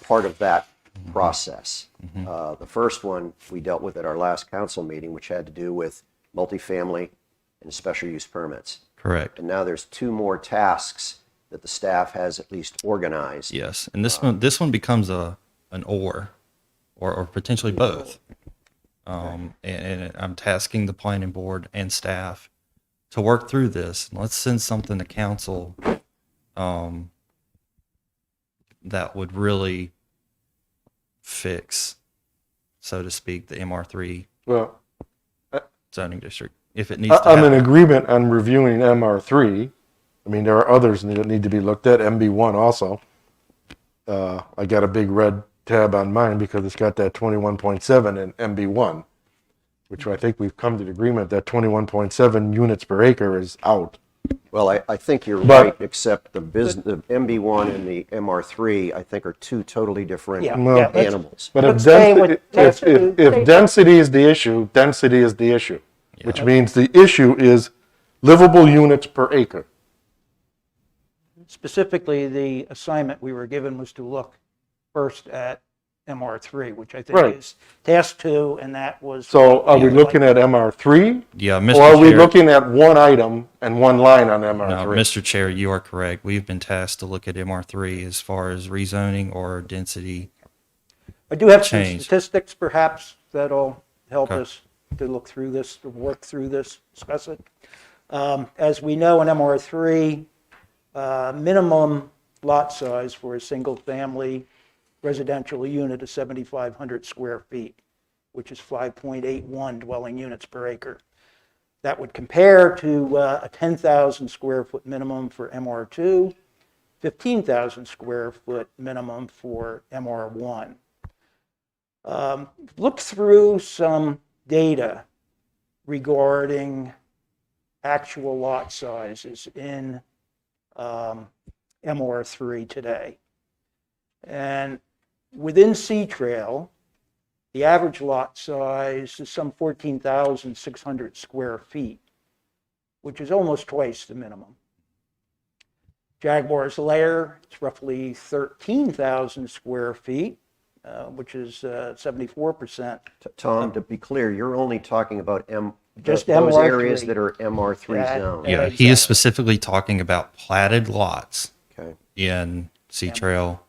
S3: part of that process. The first one we dealt with at our last council meeting, which had to do with multifamily and special use permits.
S9: Correct.
S3: And now there's 2 more tasks that the staff has at least organized.
S9: Yes, and this one becomes an or potentially both. And I'm tasking the planning board and staff to work through this. Let's send something to council that would really fix, so to speak, the MR3
S1: Well,
S9: zoning district if it needs to
S1: I'm in
S9: happen.
S1: agreement on reviewing MR3. I mean, there are others that need to be looked at, MB1 also. I got a big red tab on mine because it's got that 21.7 in MB1, which I think we've come to the agreement that 21.7 units per acre is out.
S3: Well, I think you're
S1: But-
S3: right, except the MB1 and the MR3, I think, are 2 totally different
S2: Yeah,
S1: Well,
S2: yeah, let's-
S3: animals.
S1: But
S2: Let's
S1: if
S2: stay
S1: density,
S2: with density.
S1: if density is the issue, density is the issue, which means the issue is livable units per acre.
S2: Specifically, the assignment we were given was to look first at MR3, which I think
S1: Right.
S2: is task 2, and that was.
S1: So are we looking at MR3?
S9: Yeah,
S1: Or
S9: Mr.
S1: are we
S9: Chair.
S1: looking at one item and one line on
S9: No,
S1: MR3?
S9: Mr. Chair, you are correct. We've been tasked to look at MR3 as far as rezoning or density.
S2: I do have some
S9: change.
S2: statistics perhaps that'll help
S9: Okay.
S2: us to look through this, to work through this, discuss it. As we know in MR3, minimum lot size for a single-family residential unit is 7,500 square feet, which is 5.81 dwelling units per acre. That would compare to a 10,000 square foot minimum for MR2, 15,000 square foot minimum for MR1. Looked through some data regarding actual lot sizes in MR3 today. And within Sea Trail, the average lot size is some 14,600 square feet, which is almost twice the minimum. Jaguar's Lair, it's roughly 13,000 square feet, which is 74%.
S3: Tom, to be clear, you're only talking about
S2: Just
S3: those
S2: MR3.
S3: areas that are MR3
S2: Yeah,
S3: zoned.
S9: Yeah, he is specifically talking about platted lots
S3: Okay,
S9: in Sea Trail,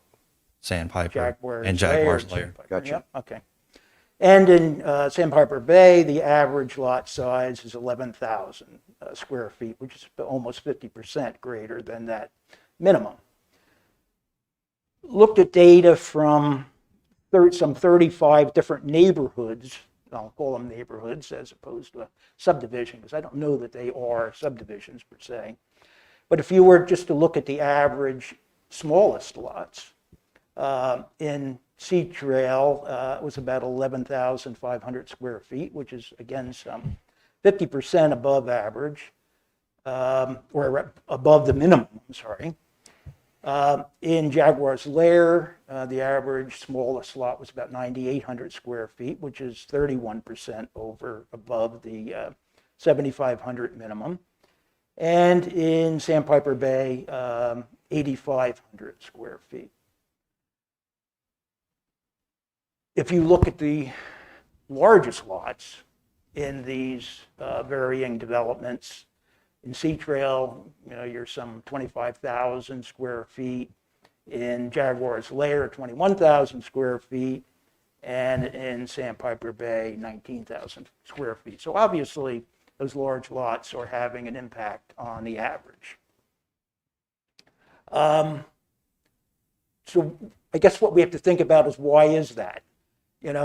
S9: Sandpiper,
S2: Jaguar's
S9: and Jaguar's
S2: Lair.
S9: Lair.
S3: Gotcha.
S2: Yep, okay. And in Sandpiper Bay, the average lot size is 11,000 square feet, which is almost 50% greater than that minimum. Looked at data from some 35 different neighborhoods. I'll call them neighborhoods as opposed to a subdivision, because I don't know that they are subdivisions per se. But if you were just to look at the average smallest lots, in Sea Trail, it was about 11,500 square feet, which is, again, some 50% above average, or above the minimum, I'm sorry. In Jaguar's Lair, the average smallest lot was about 9,800 square feet, which is 31% above the 7,500 minimum. And in Sandpiper Bay, 8,500 square feet. if you look at the largest lots in these varying developments, in Sea Trail, you're some 25,000 square feet. In Jaguar's Lair, 21,000 square feet. And in Sandpiper Bay, 19,000 square feet. So obviously, those large lots are having an impact on the average. So I guess what we have to think about is, why is that? In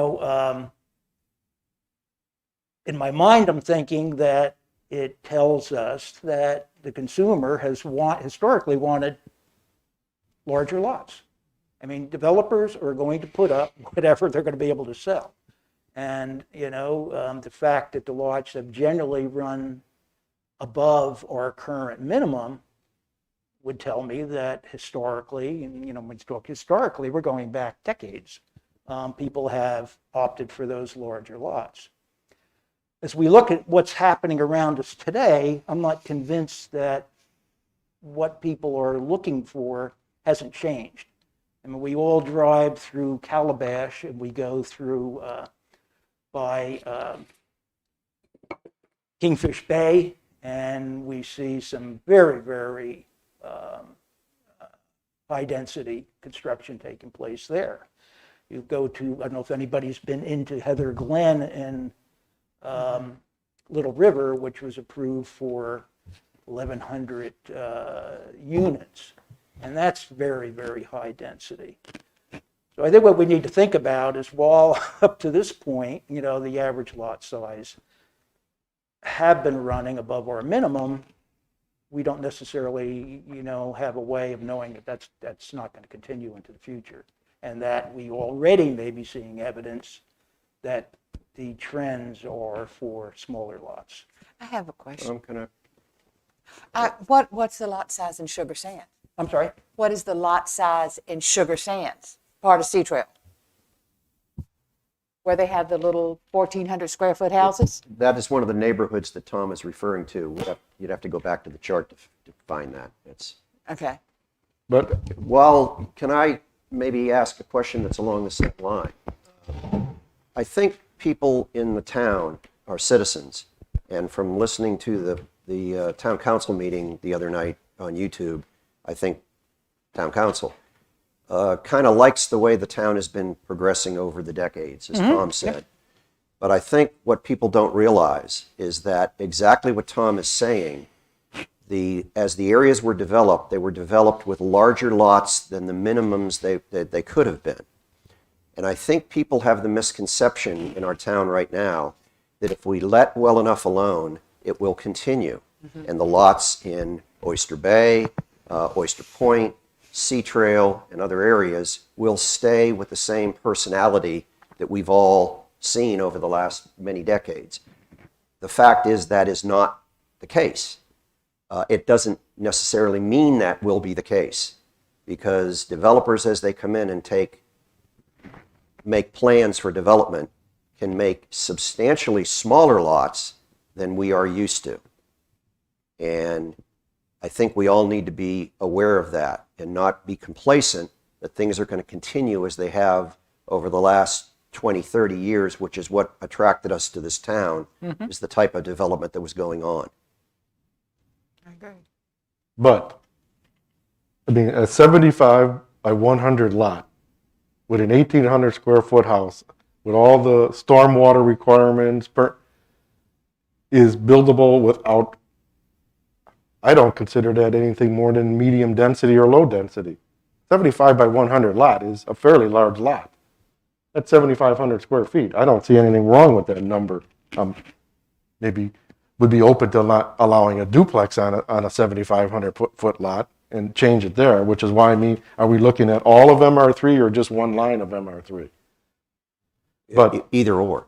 S2: my mind, I'm thinking that it tells us that the consumer has historically wanted larger lots. I mean, developers are going to put up whatever they're going to be able to sell. And, the fact that the lots have generally run above our current minimum would tell me that historically, and, when we talk historically, we're going back decades, people have opted for those larger lots. As we look at what's happening around us today, I'm not convinced that what people are looking for hasn't changed. I mean, we all drive through Calabash, and we go through by Kingfish Bay, and we see some very, very high-density construction taking place there. You go to, I don't know if anybody's been into Heather Glen in Little River, which was approved for 1,100 units. And that's very, very high density. So I think what we need to think about is, while up to this point, the average lot size have been running above our minimum, we don't necessarily, have a way of knowing that that's not going to continue into the future. And that we already may be seeing evidence that the trends are for smaller lots.
S5: I have a question.
S3: Can
S5: What's the lot size in Sugar Sands?
S2: I'm sorry?
S5: What is the lot size in Sugar Sands, part of Sea Trail? Where they have the little 1,400 square foot houses?
S3: That is one of the neighborhoods that Tom is referring to. You'd have to go back to the chart to find that.
S5: Okay.
S1: But
S3: Well, can I maybe ask a question that's along the same line? I think people in the town are citizens, and from listening to the town council meeting the other night on YouTube, I think town council kind of likes the way the town has been progressing over the decades, as Tom said. But I think what people don't realize is that exactly what Tom is saying, as the areas were developed, they were developed with larger lots than the minimums they could have been. And I think people have the misconception in our town right now that if we let well enough alone, it will continue. And the lots in Oyster Bay, Oyster Point, Sea Trail, and other areas will stay with the same personality that we've all seen over the last many decades. The fact is that is not the case. It doesn't necessarily mean that will be the case, because developers, as they come in and make plans for development, can make substantially smaller lots than we are used to. And I think we all need to be aware of that and not be complacent that things are going to continue as they have over the last 20, 30 years, which is what attracted us to this town, is the type of development that was going on.
S5: I agree.
S1: But, I mean, a 75 by 100 lot with an 1,800 square foot house with all the stormwater requirements is buildable without, I don't consider that anything more than medium density or low density. 75 by 100 lot is a fairly large lot. That's 7,500 square feet. I don't see anything wrong with that number. Maybe would be open to not allowing a duplex on a 7,500 foot lot and change it there, which is why I mean, are we looking at all of MR3 or just one line of MR3? But
S3: Either or.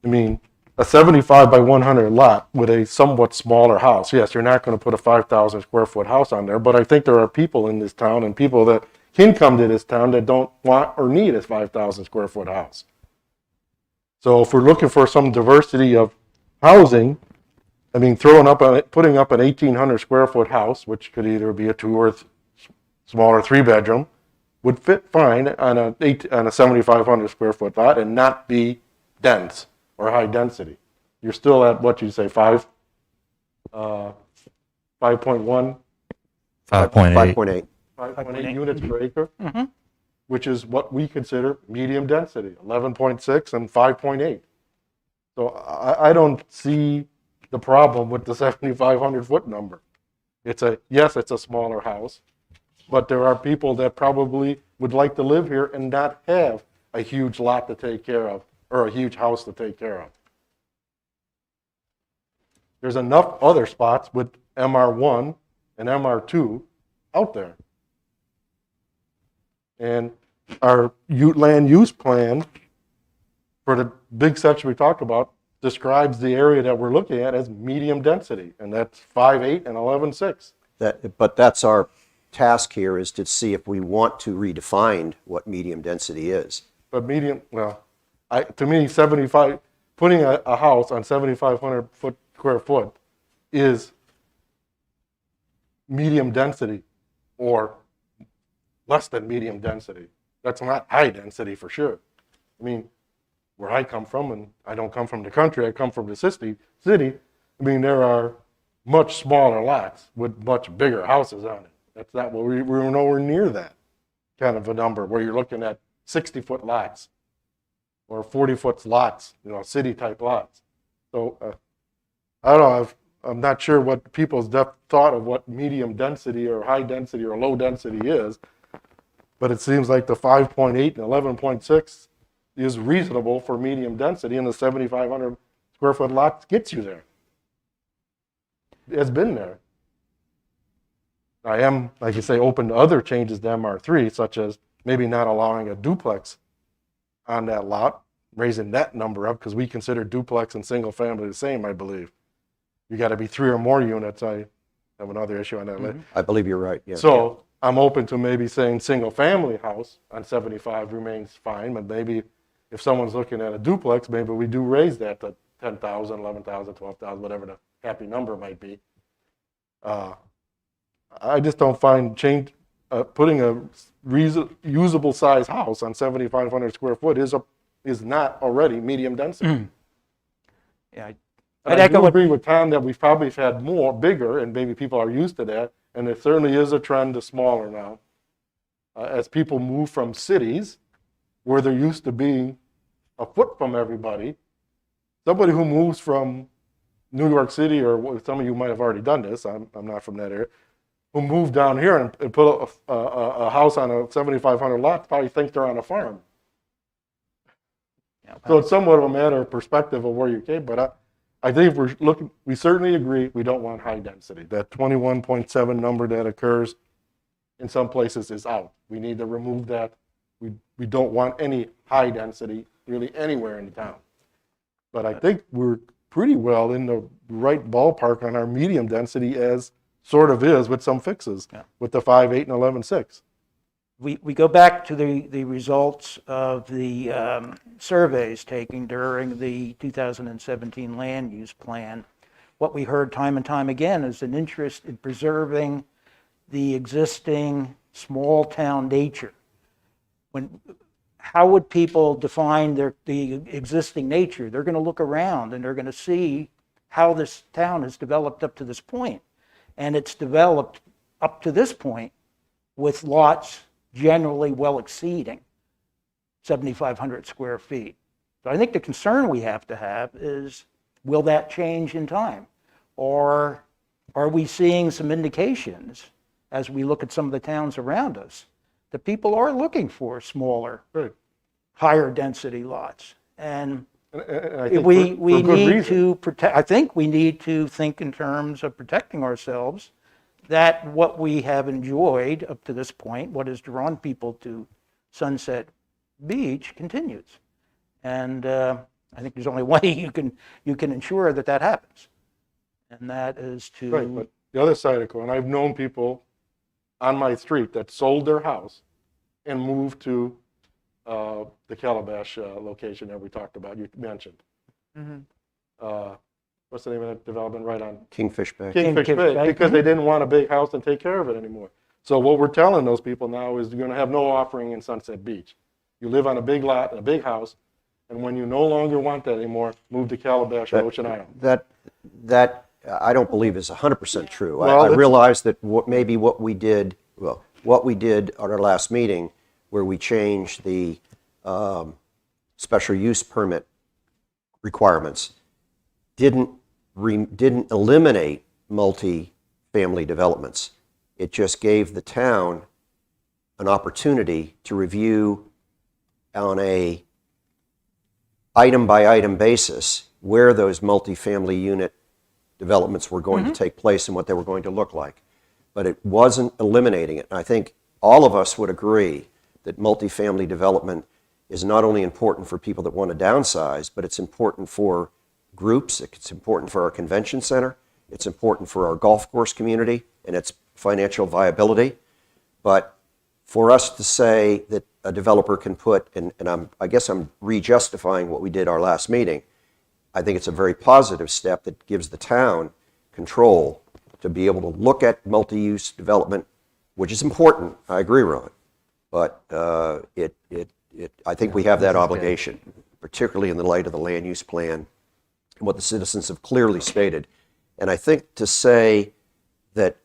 S1: I mean, a 75 by 100 lot with a somewhat smaller house. Yes, you're not going to put a 5,000 square foot house on there, but I think there are people in this town and people that can come to this town that don't want or need a 5,000 square foot house. So if we're looking for some diversity of housing, I mean, putting up an 1,800 square foot house, which could either be a 2 or smaller 3 bedroom, would fit fine on a 7,500 square foot lot and not be dense or high density. You're still at what you say, 5.1,
S9: 5.8.
S3: 5.8.
S1: 5.8 units per acre, which is what we consider medium density, 11.6 and 5.8. So I don't see the problem with the 7,500 foot number. Yes, it's a smaller house, but there are people that probably would like to live here and not have a huge lot to take care of or a huge house to take care of. There's enough other spots with MR1 and MR2 out there. And our land use plan for the big section we talked about describes the area that we're looking at as medium density, and that's 5.8 and 11.6.
S3: But that's our task here, is to see if we want to redefine what medium density is.
S1: But medium, well, to me, 75, putting a house on 7,500 square foot is medium density or less than medium density. That's not high density for sure. I mean, where I come from, and I don't come from the country, I come from the city, I mean, there are much smaller lots with much bigger houses on it. That's not what we're nowhere near that kind of a number where you're looking at 60-foot lots or 40-foot lots, city type lots. So I don't know, I'm not sure what people's thought of what medium density or high density or low density is, but it seems like the 5.8 and 11.6 is reasonable for medium density, and the 7,500 square foot lot gets you there. It's been there. I am, like you say, open to other changes to MR3, such as maybe not allowing a duplex on that lot, raising that number up, because we consider duplex and single family the same, I believe. You got to be 3 or more units. I have another issue on that.
S3: I believe you're right, yeah.
S1: So I'm open to maybe saying single family house on 75 remains fine, but maybe if someone's looking at a duplex, maybe we do raise that to 10,000, 11,000, 12,000, whatever the happy number might be. I just don't find putting a usable size house on 7,500 square foot is not already medium density.
S2: Yeah,
S1: And I do agree with Tom that we've probably had bigger, and maybe people are used to that, and it certainly is a trend to smaller now. As people move from cities, where they're used to being a foot from everybody, somebody who moves from New York City, or some of you might have already done this, I'm not from that area, who moved down here and put a house on a 7,500 lot, probably think they're on a farm.
S2: yeah,
S1: So it's somewhat of a matter of perspective of where you came, but I think we certainly agree we don't want high density. That 21.7 number that occurs in some places is out. We need to remove that. We don't want any high density really anywhere in the town. But I think we're pretty well in the right ballpark on our medium density, as sort of is with some fixes, with the 5.8 and 11.6.
S2: We go back to the results of the surveys taken during the 2017 land use plan. What we heard time and time again is an interest in preserving the existing small town nature. How would people define the existing nature? They're going to look around and they're going to see how this town has developed up to this point. And it's developed up to this point with lots generally well exceeding 7,500 square feet. So I think the concern we have to have is, will that change in time? Or are we seeing some indications, as we look at some of the towns around us, that people are looking for smaller,
S1: Right.
S2: higher density lots? And
S1: And I think
S2: we
S1: for good
S2: need
S1: reason.
S2: to protect, I think we need to think in terms of protecting ourselves, that what we have enjoyed up to this point, what has drawn people to Sunset Beach, continues. And I think there's only one way you can ensure that that happens. And that is to...
S1: Right, but the other side of the coin, I've known people on my street that sold their house and moved to the Calabash location that we talked about, you mentioned. What's the name of that development right on
S3: Kingfish Bay.
S1: Kingfish
S2: Kingfish
S1: Bay?
S2: Bay.
S1: Because they didn't want a big house and take care of it anymore. So what we're telling those people now is you're going to have no offering in Sunset Beach. You live on a big lot, a big house, and when you no longer want that anymore, move to Calabash or Ocean Island.
S3: That I don't believe is 100% true.
S1: Well,
S3: I
S1: it's-
S3: realize that maybe what we did at our last meeting, where we changed the special use permit requirements, didn't eliminate multi-family developments. It just gave the town an opportunity to review on a item-by-item basis where those multi-family unit developments were going to take place and what they were going to look like. But it wasn't eliminating it. And I think all of us would agree that multi-family development is not only important for people that want to downsize, but it's important for groups, it's important for our convention center, it's important for our golf course community and its financial viability. But for us to say that a developer can put, and I guess I'm re-justifying what we did our last meeting, I think it's a very positive step that gives the town control to be able to look at multi-use development, which is important. I agree, Ron. But I think we have that obligation, particularly in the light of the land use plan and what the citizens have clearly stated. And I think to say that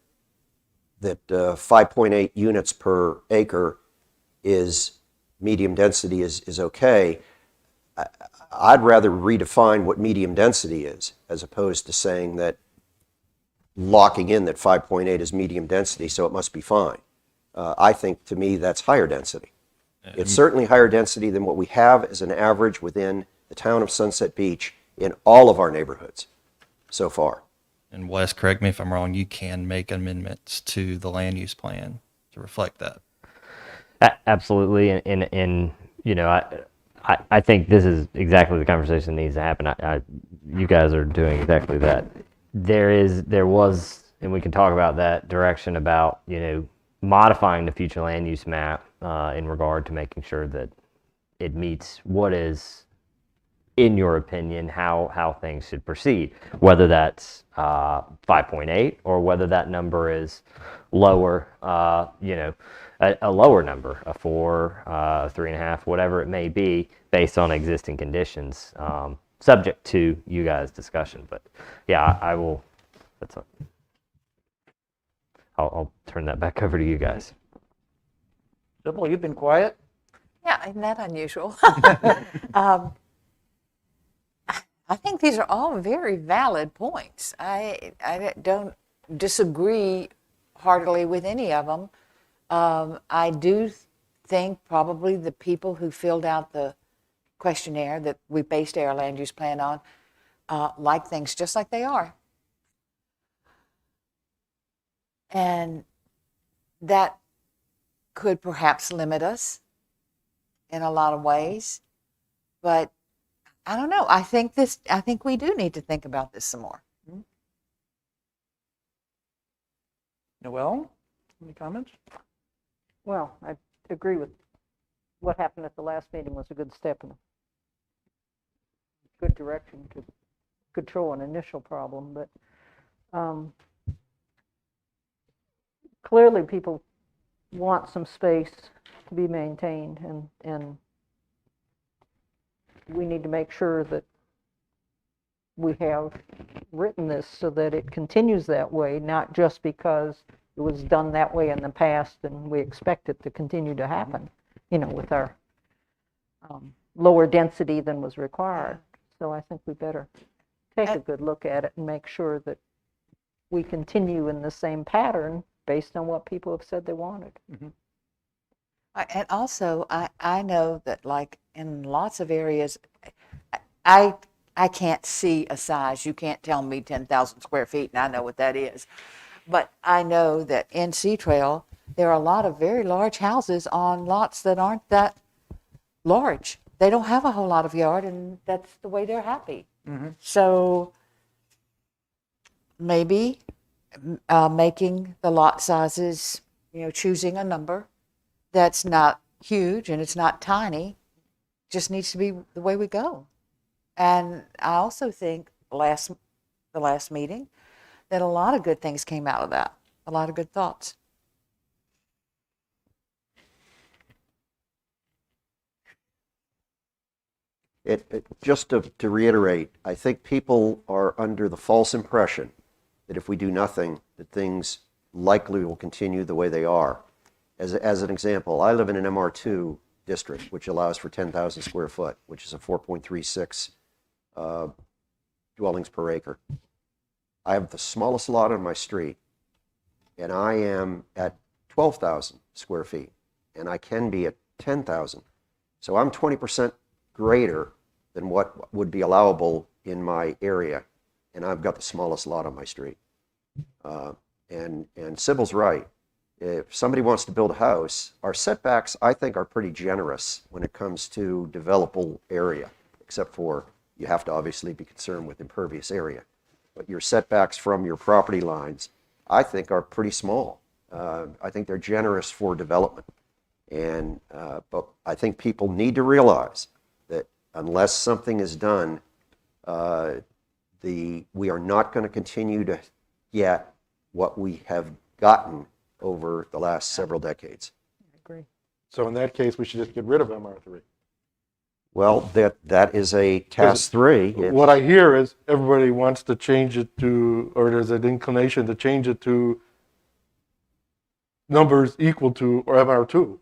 S3: 5.8 units per acre is medium density is okay, I'd rather redefine what medium density is as opposed to saying that locking in that 5.8 is medium density, so it must be fine. I think, to me, that's higher density. It's certainly higher density than what we have as an average within the town of Sunset Beach in all of our neighborhoods so far.
S9: And Wes, correct me if I'm wrong, you can make amendments to the land use plan to reflect that.
S4: Absolutely, and you know, I think this is exactly the conversation that needs to happen. You guys are doing exactly that. There was, and we can talk about that direction about, you know, modifying the future land use map in regard to making sure that it meets what is, in your opinion, how things should proceed, whether that's 5.8 or whether that number is lower, you know, a lower number, a 4, 3.5, whatever it may be, based on existing conditions, subject to you guys' discussion. But yeah, I will. I'll turn that back over to you guys.
S2: Sybil, you've been quiet.
S5: Yeah, isn't that unusual? I think these are all very valid points. I don't disagree heartily with any of them. I do think probably the people who filled out the questionnaire that we based our land use plan on like things just like they are. And that could perhaps limit us in a lot of ways. But I don't know. I think we do need to think about this some more.
S2: Noel, any comments?
S10: Well, I agree with what happened at the last meeting was a good step in a good direction to control an initial problem, but clearly people want some space to be maintained, and we need to make sure that we have written this so that it continues that way, not just because it was done that way in the past and we expect it to continue to happen, you know, with our lower density than was required. So I think we better take a good look at it and make sure that we continue in the same pattern based on what people have said they wanted.
S5: And also, I know that, like, in lots of areas, I can't see a size. You can't tell me 10,000 square feet, and I know what that is. But I know that in Sea Trail, there are a lot of very large houses on lots that aren't that large. They don't have a whole lot of yard, and that's the way they're happy. So maybe making the lot sizes, you know, choosing a number that's not huge and it's not tiny, just needs to be the way we go. And I also think the last meeting that a lot of good things came out of that, a lot of good thoughts.
S3: Just to reiterate, I think people are under the false impression that if we do nothing, that things likely will continue the way they are. As an example, I live in an MR2 district, which allows for 10,000 square foot, which is a 4.36 dwellings per acre. I have the smallest lot on my street, and I am at 12,000 square feet, and I can be at 10,000. So I'm 20% greater than what would be allowable in my area, and I've got the smallest lot on my street. And Sybil's right. If somebody wants to build a house, our setbacks, I think, are pretty generous when it comes to developable area, except for you have to obviously be concerned with impervious area. But your setbacks from your property lines, I think, are pretty small. I think they're generous for development. And but I think people need to realize that unless something is done, we are not going to continue to get what we have gotten over the last several decades.
S10: I agree.
S1: So in that case, we should just get rid of MR3.
S3: Well, that is a task 3.
S1: What I hear is everybody wants to change it to, or there's an inclination to change it to numbers equal to or MR2.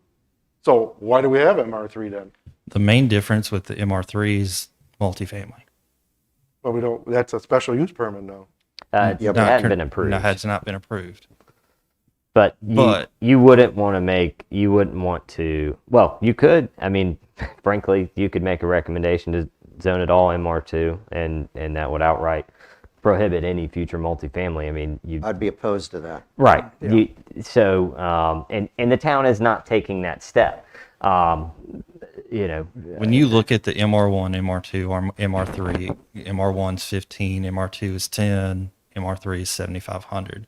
S1: So why do we have MR3 then?
S9: The main difference with the MR3 is multifamily.
S1: Well, we don't, that's a special use permit now.
S3: Yeah,
S4: It
S3: but
S4: hadn't been approved.
S9: No, has not been approved.
S4: But
S9: But-
S4: you wouldn't want to, well, you could, I mean, frankly, you could make a recommendation to zone it all MR2 and that would outright prohibit any future multifamily. I mean,
S3: I'd be opposed to that.
S4: right. And the town is not taking that step.
S9: When you look at the MR1, MR2, or MR3, MR1's 15, MR2 is 10, MR3 is 7,500.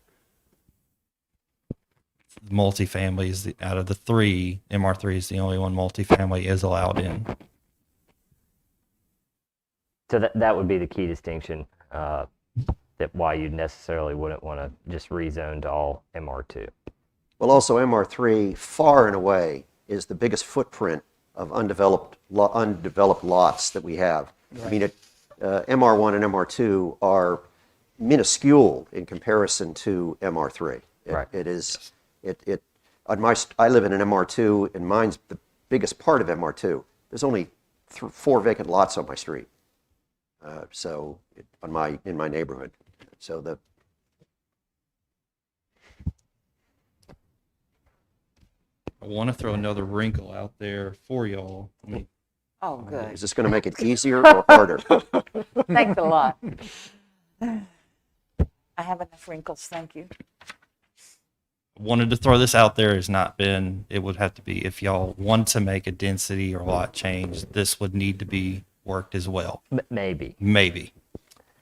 S9: Multifamily is out of the 3, MR3 is the only one multifamily is allowed in.
S4: So that would be the key distinction, that why you necessarily wouldn't want to just rezone to all MR2.
S3: Well, also MR3, far and away, is the biggest footprint of undeveloped lots that we have. I mean, MR1 and MR2 are minuscule in comparison to MR3.
S4: Right.
S3: It is. I live in an MR2, and mine's the biggest part of MR2. There's only 4 vacant lots on my street. In my neighborhood. So
S9: I want to throw another wrinkle out there for y'all. I mean,
S5: Oh, good.
S3: is this going to make it easier or harder?
S5: Thanks a lot. I have enough wrinkles, thank you.
S9: wanted to throw this out there has not been, it would have to be, if y'all want to make a density or lot change, this would need to be worked as well.
S4: Maybe.
S9: Maybe.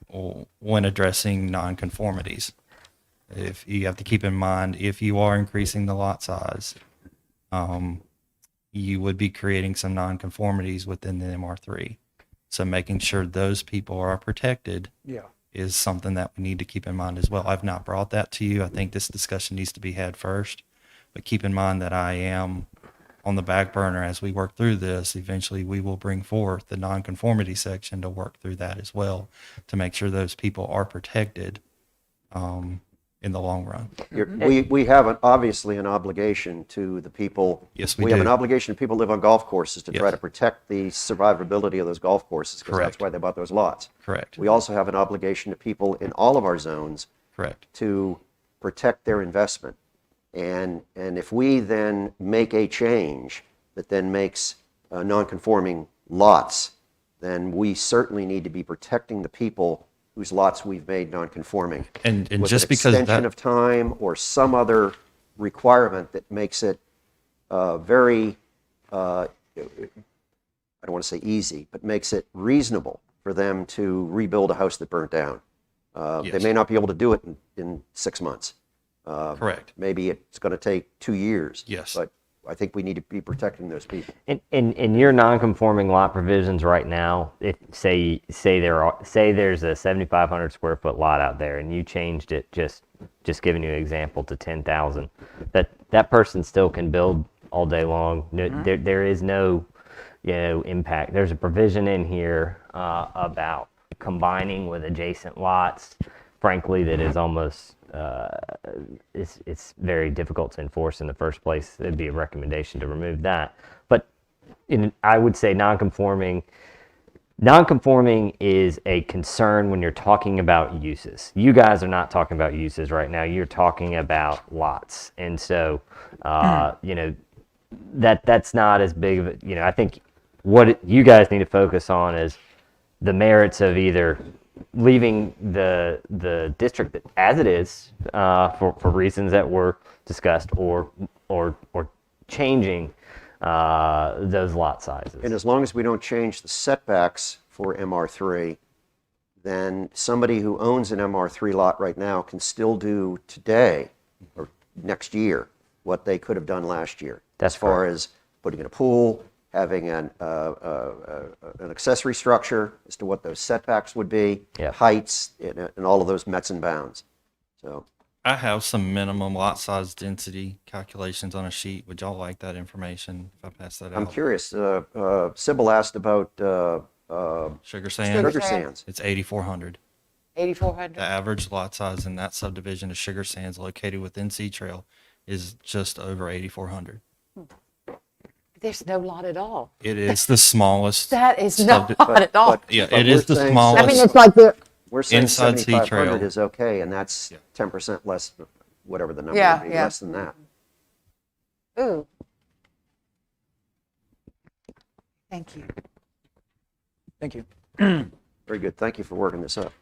S9: Or when addressing nonconformities. If you have to keep in mind, if you are increasing the lot size, you would be creating some nonconformities within the MR3. So making sure those people are protected
S2: Yeah.
S9: is something that we need to keep in mind as well. I've not brought that to you. I think this discussion needs to be had first, but keep in mind that I am on the back burner as we work through this. Eventually we will bring forth the nonconformity section to work through that as well, to make sure those people are protected in the long run.
S3: We have obviously an obligation to the people.
S9: Yes, we
S3: We have
S9: do.
S3: an obligation to people who live on golf courses to try
S9: Yes.
S3: to protect the survivability of those golf courses, because that's
S9: Correct.
S3: why they bought those lots.
S9: Correct.
S3: We also have an obligation to people in all of our zones
S9: Correct.
S3: to protect their investment. And if we then make a change that then makes non-conforming lots, then we certainly need to be protecting the people whose lots we've made non-conforming.
S9: And
S3: With
S9: just
S3: an
S9: because
S3: extension
S9: that,
S3: of time or some other requirement that makes it very, I don't want to say easy, but makes it reasonable for them to rebuild a house that burnt down. They
S9: Yes.
S3: may not be able to do it in 6 months.
S9: correct.
S3: Maybe it's going to take 2 years.
S9: Yes.
S3: But I think we need to be protecting those people.
S4: In your non-conforming lot provisions right now, if say there's a 7,500 square foot lot out there, and you changed it, just giving you an example, to 10,000, that person still can build all day long. There is no, impact. There's a provision in here about combining with adjacent lots. Frankly, that is almost it's very difficult to enforce in the first place. It'd be a recommendation to remove that. But I would say non-conforming is a concern when you're talking about uses. You guys are not talking about uses right now. You're talking about lots, and so that's not as big of a, I think what you guys need to focus on is the merits of either leaving the district as it is for reasons that were discussed, or changing those lot sizes.
S3: And as long as we don't change the setbacks for MR3, then somebody who owns an MR3 lot right now can still do today or next year what they could have done last year.
S4: That's
S3: as far
S4: correct.
S3: as putting in a pool, having an accessory structure as to what those setbacks would be,
S4: Yeah.
S3: heights, and all of those mets and bounds. So
S9: I have some minimum lot size density calculations on a sheet. Would y'all like that information if I pass that out?
S3: I'm curious. Sybil asked about
S9: Sugar Sands,
S3: Sugar Sands.
S9: it's 8,400.
S5: 8,400?
S9: The average lot size in that subdivision of Sugar Sands located within Sea Trail is just over 8,400.
S5: There's no lot at all.
S9: It is the smallest.
S5: That is not
S9: Subdi-
S5: at all.
S9: Yeah,
S3: But
S9: it is
S3: we're
S9: the
S3: saying
S9: smallest.
S5: I mean, it's like they're,
S3: We're saying
S9: Inside Sea
S3: 7,500
S9: Trail.
S3: is okay, and that's
S9: Yeah.
S3: 10% less, whatever the number
S5: Yeah,
S3: would be,
S5: yeah.
S3: less than that.
S5: ooh. Thank you.
S2: Thank you.
S3: Very good. Thank you for working this up.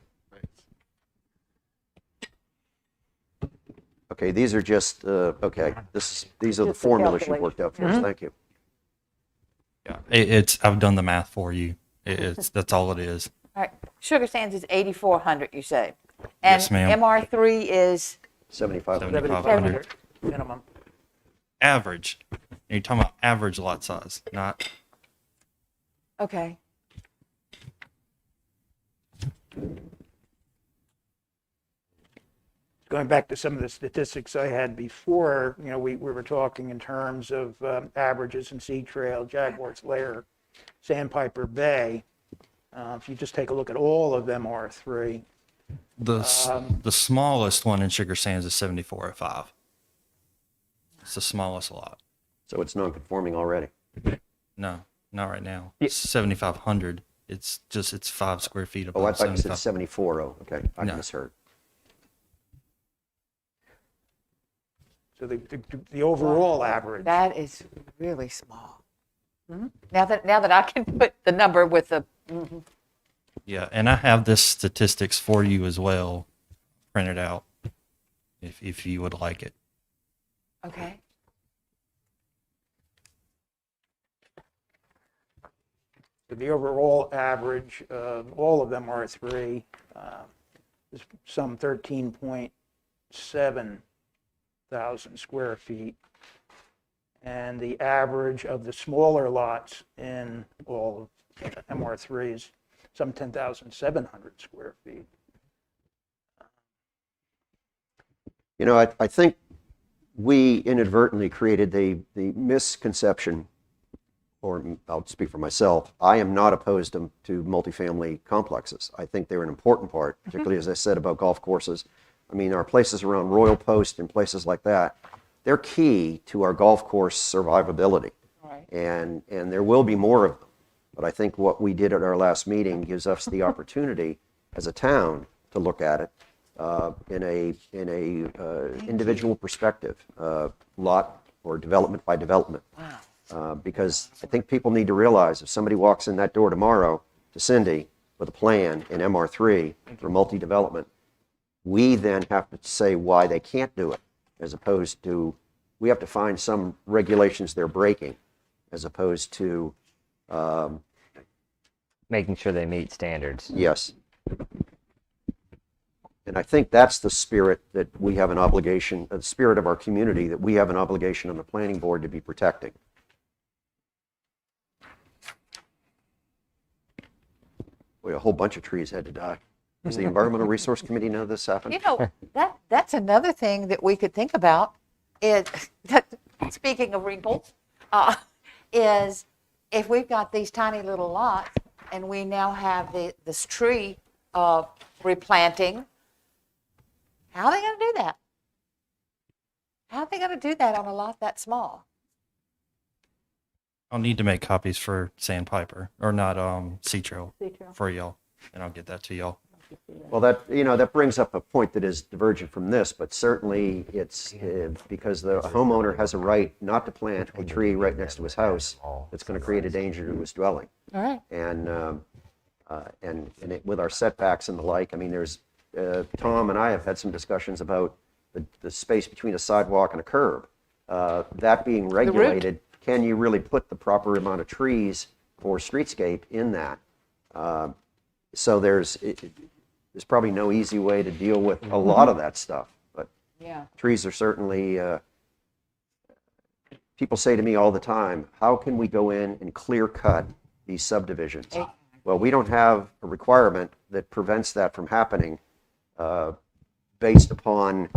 S3: Okay, these are just, okay, these are the
S10: Just the
S3: formulas you worked out for us. Thank you.
S9: Yeah, I've done the math for you. That's all it is.
S5: All right. Sugar Sands is 8,400, you say?
S9: Yes, ma'am.
S5: And MR3 is,
S3: 7,500.
S9: 7,500.
S2: Minimum.
S9: Average. You're talking about average lot size, not
S5: okay.
S2: Going back to some of the statistics I had before, we were talking in terms of averages in Sea Trail, Jaguar's Lair, Sandpiper Bay. If you just take a look at all of them, R3,
S9: the smallest one in Sugar Sands is 7405. It's the smallest lot.
S3: So it's non-conforming already.
S9: No, not right now. It's 7,500. It's 5 square feet above
S3: Oh, I thought you said
S9: 75.
S3: 74. Oh, okay. I
S9: No.
S3: misheard.
S2: so the overall average.
S5: That is really small. Now that I can put the number with the,
S9: Yeah, and I have this statistics for you as well, printed out, if you would like it.
S5: okay.
S2: The overall average, all of them are 3, is some 13.7 thousand square feet. And the average of the smaller lots in all of MR3 is some 10,700 square feet.
S3: You know, I think we inadvertently created the misconception, or I'll speak for myself, I am not opposed to multifamily complexes. I think they're an important part, particularly as I said about golf courses. I mean, our places around Royal Post and places like that, they're key to our golf course survivability.
S5: Right.
S3: And there will be more of them. But I think what we did at our last meeting gives us the opportunity as a town to look at it in a individual perspective, lot or development by development. Because I think people need to realize if somebody walks in that door tomorrow to Cindy with a plan in MR3 for multi-development, we then have to say why they can't do it, as opposed to, we have to find some regulations they're breaking, as opposed to,
S4: Making sure they meet standards.
S3: yes. And I think that's the spirit that we have an obligation, the spirit of our community that we have an obligation on the planning board to be protecting. Boy, a whole bunch of trees had to die. Does the Environmental Resource Committee know this happened?
S5: You know, that's another thing that we could think about is, speaking of wrinkles, is if we've got these tiny little lots and we now have this tree replanting, how are they going to do that? How are they going to do that on a lot that small?
S9: I'll need to make copies for Sandpiper, or not, Sea-Trail
S10: Sea-Trail.
S9: for y'all, and I'll get that to y'all.
S3: Well, that brings up a point that is divergent from this, but certainly it's because the homeowner has a right not to plant a tree right next to his house that's going to create a danger to his dwelling.
S5: All right.
S3: And with our setbacks and the like, I mean, there's Tom and I have had some discussions about the space between a sidewalk and a curb. That being regulated, can you really put the proper amount of trees for streetscape in that? So there's probably no easy way to deal with a lot of that stuff, but
S5: Yeah.
S3: trees are certainly, people say to me all the time, how can we go in and clear cut these subdivisions? Well, we don't have a requirement that prevents that from happening based upon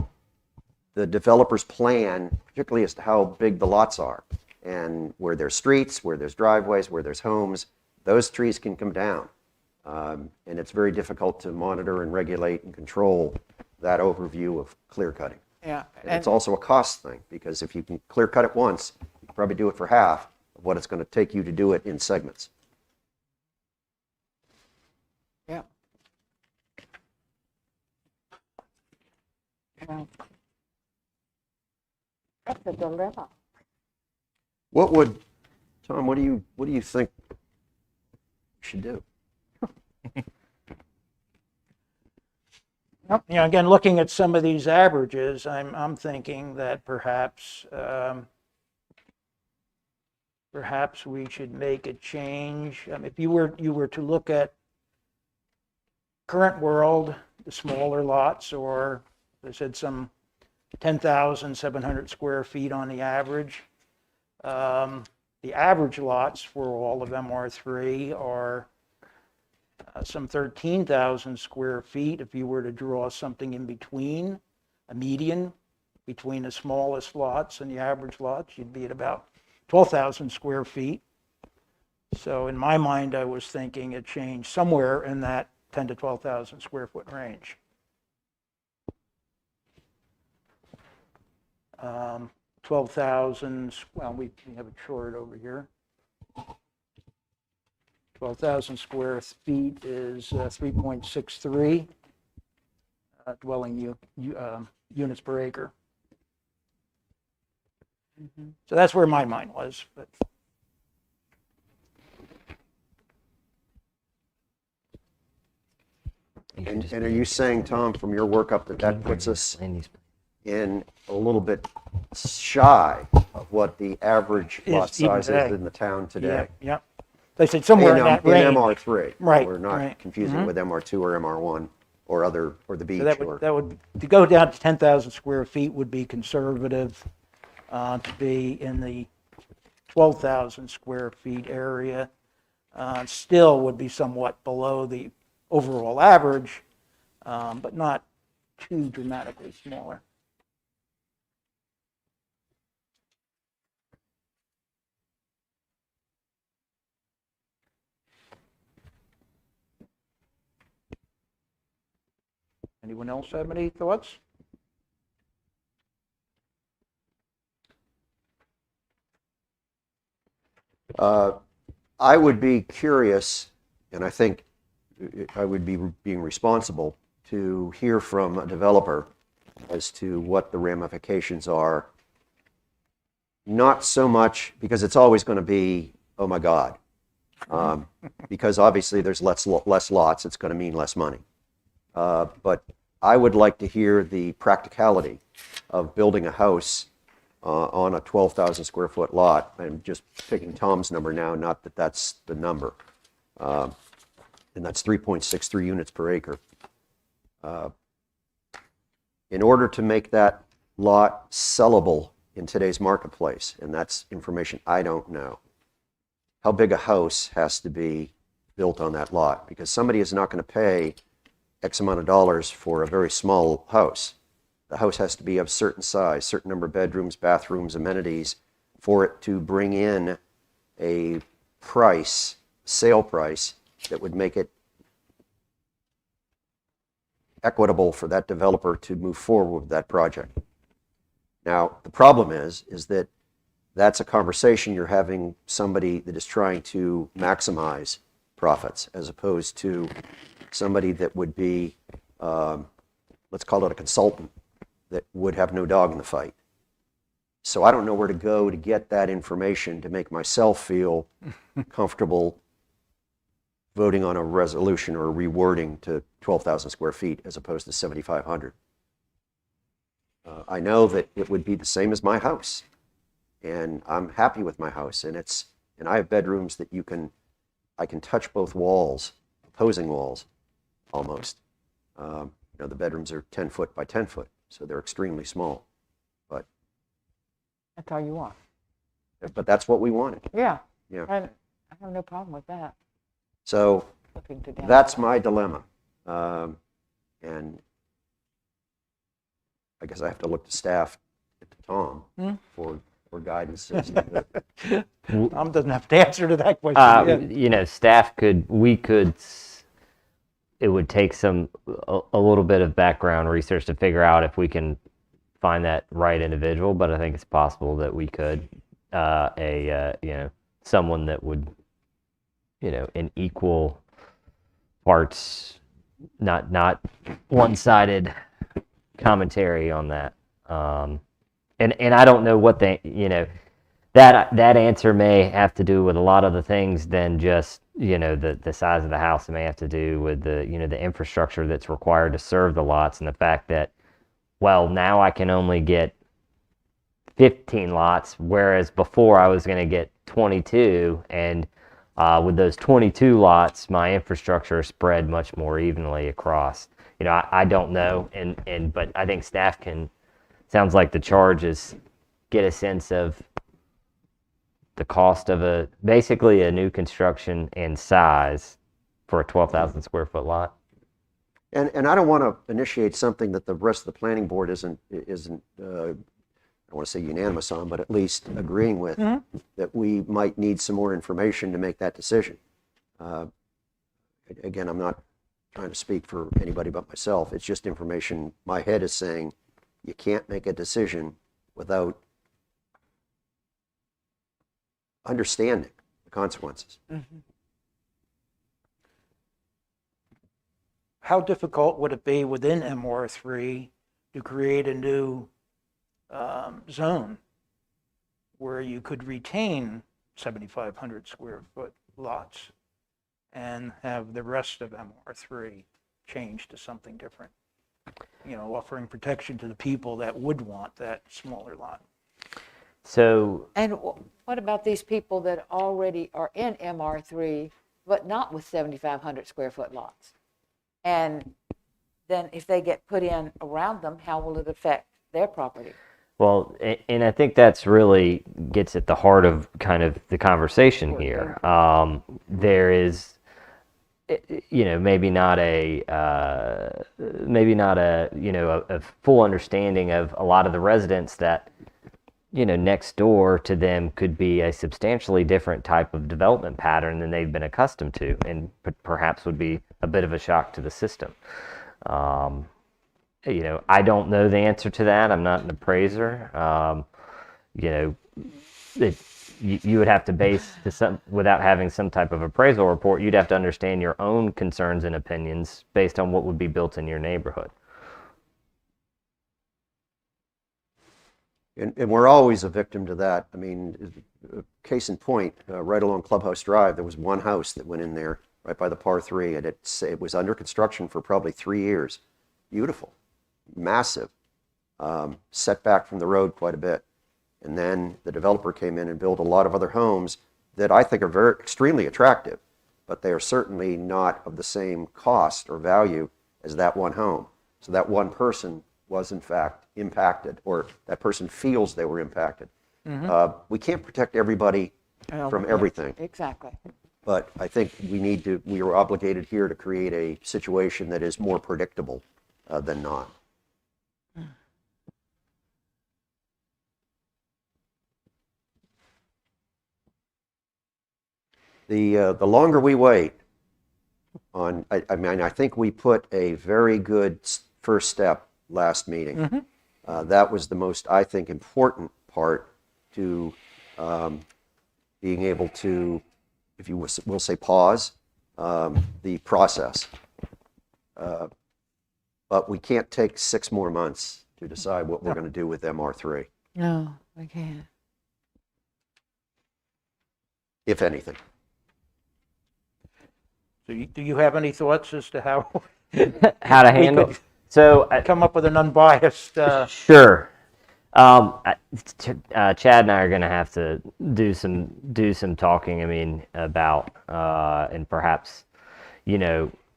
S3: the developer's plan, particularly as to how big the lots are. And where there's streets, where there's driveways, where there's homes, those trees can come down. And it's very difficult to monitor and regulate and control that overview of clear cutting.
S5: Yeah.
S3: And it's also a cost thing, because if you can clear cut it once, you can probably do it for half of what it's going to take you to do it in segments.
S5: Yeah. Well, that's a dilemma.
S3: What would, Tom, what do you think we should do?
S2: Again, looking at some of these averages, I'm thinking that perhaps we should make a change. If you were to look at current world, the smaller lots, or I said some 10,700 square feet on the average. The average lots for all of MR3 are some 13,000 square feet. If you were to draw something in between, a median between the smallest lots and the average lots, you'd be at about 12,000 square feet. So in my mind, I was thinking a change somewhere in that 10 to 12,000 square foot range. 12,000, well, we have a chart over here. 12,000 square feet is 3.63 dwelling units per acre. So that's where my mind was. But
S3: And are you saying, Tom, from your workup, that puts us in a little bit shy of what the average lot
S2: even
S3: size
S2: today.
S3: is in the town today?
S2: Yep. They said somewhere in that
S3: in
S2: range.
S3: MR3.
S2: Right,
S3: We're not
S2: right.
S3: confusing with MR2 or MR1 or the beach.
S2: So that would to go down to 10,000 square feet would be conservative. To be in the 12,000 square feet area, still would be somewhat below the overall average, but not too dramatically smaller. Anyone else have any thoughts?
S3: I would be curious, and I think I would be being responsible to hear from a developer as to what the ramifications are. Not so much because it's always going to be, oh my God, because obviously there's less lots, it's going to mean less money. But I would like to hear the practicality of building a house on a 12,000 square foot lot. I'm just picking Tom's number now, not that that's the number. And that's 3.63 units per acre. In order to make that lot sellable in today's marketplace, and that's information I don't know, how big a house has to be built on that lot? Because somebody is not going to pay X amount of dollars for a very small house. The house has to be of certain size, certain number of bedrooms, bathrooms, amenities, for it to bring in a price, sale price, that would make it equitable for that developer to move forward with that project. Now, the problem is that that's a conversation you're having somebody that is trying to maximize profits, as opposed to somebody that would be, let's call it a consultant, that would have no dog in the fight. So I don't know where to go to get that information to make myself feel comfortable voting on a resolution or rewording to 12,000 square feet as opposed to 7,500. I know that it would be the same as my house, and I'm happy with my house, and I have bedrooms that I can touch both walls, opposing walls, almost. The bedrooms are 10 foot by 10 foot, so they're extremely small.
S5: That's all you want.
S3: But that's what we wanted.
S5: Yeah.
S3: Yeah.
S5: I have no problem with that.
S3: So
S5: Looking to downsize.
S3: that's my dilemma. And I guess I have to look to staff, to Tom, for guidance. As to
S2: Tom doesn't have to answer to that question.
S4: Staff it would take a little bit of background research to figure out if we can find that right individual, but I think it's possible that we could, someone that would, in equal parts, not one-sided commentary on that. And I don't know what that answer may have to do with a lot of the things than just, the size of the house. It may have to do with the infrastructure that's required to serve the lots, and the fact that, well, now I can only get 15 lots, whereas before I was going to get 22, and with those 22 lots, my infrastructure is spread much more evenly across. I don't know, but I think staff sounds like the charge is get a sense of the cost of basically a new construction and size for a 12,000 square foot lot.
S3: And I don't want to initiate something that the rest of the planning board isn't I don't want to say unanimous on, but at least agreeing with, that we might need some more information to make that decision. Again, I'm not trying to speak for anybody but myself. It's just information. My head is saying you can't make a decision without understanding the consequences.
S2: How difficult would it be within MR3 to create a new zone where you could retain 7,500 square foot lots and have the rest of MR3 changed to something different? Offering protection to the people that would want that smaller lot.
S4: So,
S5: And what about these people that already are in MR3, but not with 7,500 square foot lots? And then if they get put in around them, how will it affect their property?
S4: well, and I think that's really gets at the heart of kind of the conversation here. There is, maybe not a a full understanding of a lot of the residents that, next door to them could be a substantially different type of development pattern than they've been accustomed to, and perhaps would be a bit of a shock to the system. I don't know the answer to that. I'm not an appraiser. You would have to base without having some type of appraisal report, you'd have to understand your own concerns and opinions based on what would be built in your neighborhood.
S3: And we're always a victim to that. I mean, case in point, right along Clubhouse Drive, there was one house that went in there right by the par 3, and it was under construction for probably 3 years. Beautiful, massive, set back from the road quite a bit. And then the developer came in and built a lot of other homes that I think are extremely attractive, but they are certainly not of the same cost or value as that one home. So that one person was in fact impacted, or that person feels they were impacted. We can't protect everybody from everything,
S5: Exactly.
S3: but I think we are obligated here to create a situation that is more predictable than not. The longer we wait on, I mean, I think we put a very good first step last meeting. That was the most, I think, important part to being able to, if you will say, pause the process. But we can't take 6 more months to decide what we're going to do with MR3,
S5: No, I can't.
S3: if anything.
S2: So do you have any thoughts as to how
S11: How to
S2: we
S11: handle?
S2: could
S11: So
S2: come up with an unbiased,
S11: sure. Chad and I are going to have to do some talking. I mean, about and perhaps,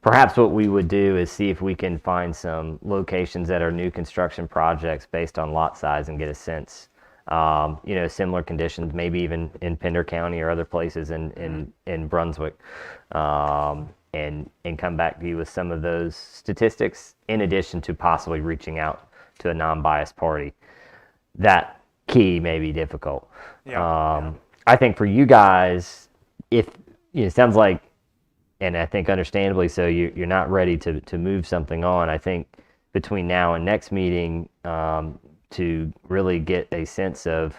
S11: perhaps what we would do is see if we can find some locations that are new construction projects based on lot size and get a sense. Similar conditions, maybe even in Pender County or other places in Brunswick, and come back to you with some of those statistics in addition to possibly reaching out to a non-biased party. That key may be difficult. I think for you guys, if it sounds like, and I think understandably so, you're not ready to move something on. I think between now and next meeting, to really get a sense of,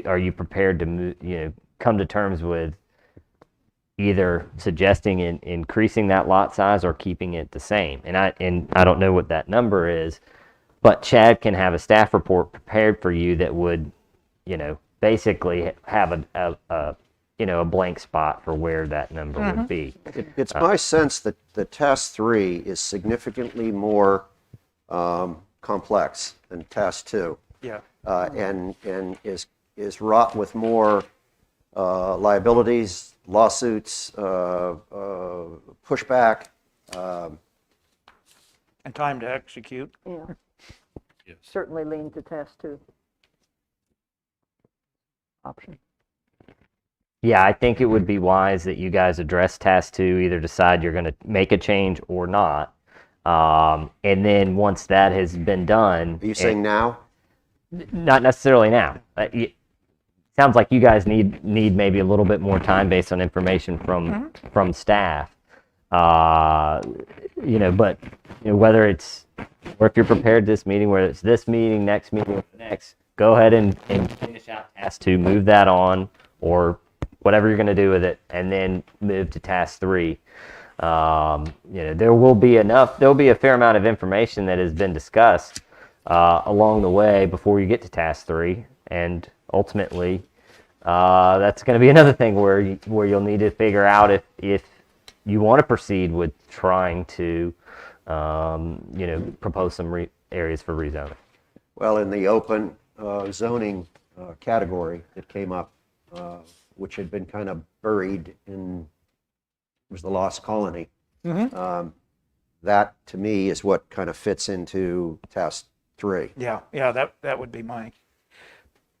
S11: are you prepared to move, come to terms with either suggesting increasing that lot size or keeping it the same. And I don't know what that number is, but Chad can have a staff report prepared for you that would, basically have a blank spot for where that number would be.
S3: It's my sense that the task 3 is significantly more complex than task 2.
S2: yeah.
S3: And is wrought with more liabilities, lawsuits, pushback.
S2: And time to execute.
S10: Yeah.
S9: Yes.
S10: Certainly lean to task 2 option.
S11: Yeah, I think it would be wise that you guys address task 2, either decide you're going to make a change or not. And then once that has been done,
S3: Are you saying now?
S11: not necessarily now. Sounds like you guys need maybe a little bit more time based on information from staff. But whether it's, or if you're prepared this meeting, whether it's this meeting, next meeting, or the next, go ahead and finish out task 2, move that on, or whatever you're going to do with it, and then move to task 3. There'll be a fair amount of information that has been discussed along the way before you get to task 3, and ultimately, that's going to be another thing where you'll need to figure out if you want to proceed with trying to, propose some areas for rezoning.
S3: Well, in the open zoning category that came up, which had been kind of buried in, was the lost colony. That, to me, is what kind of fits into task 3.
S2: Yeah, that would be my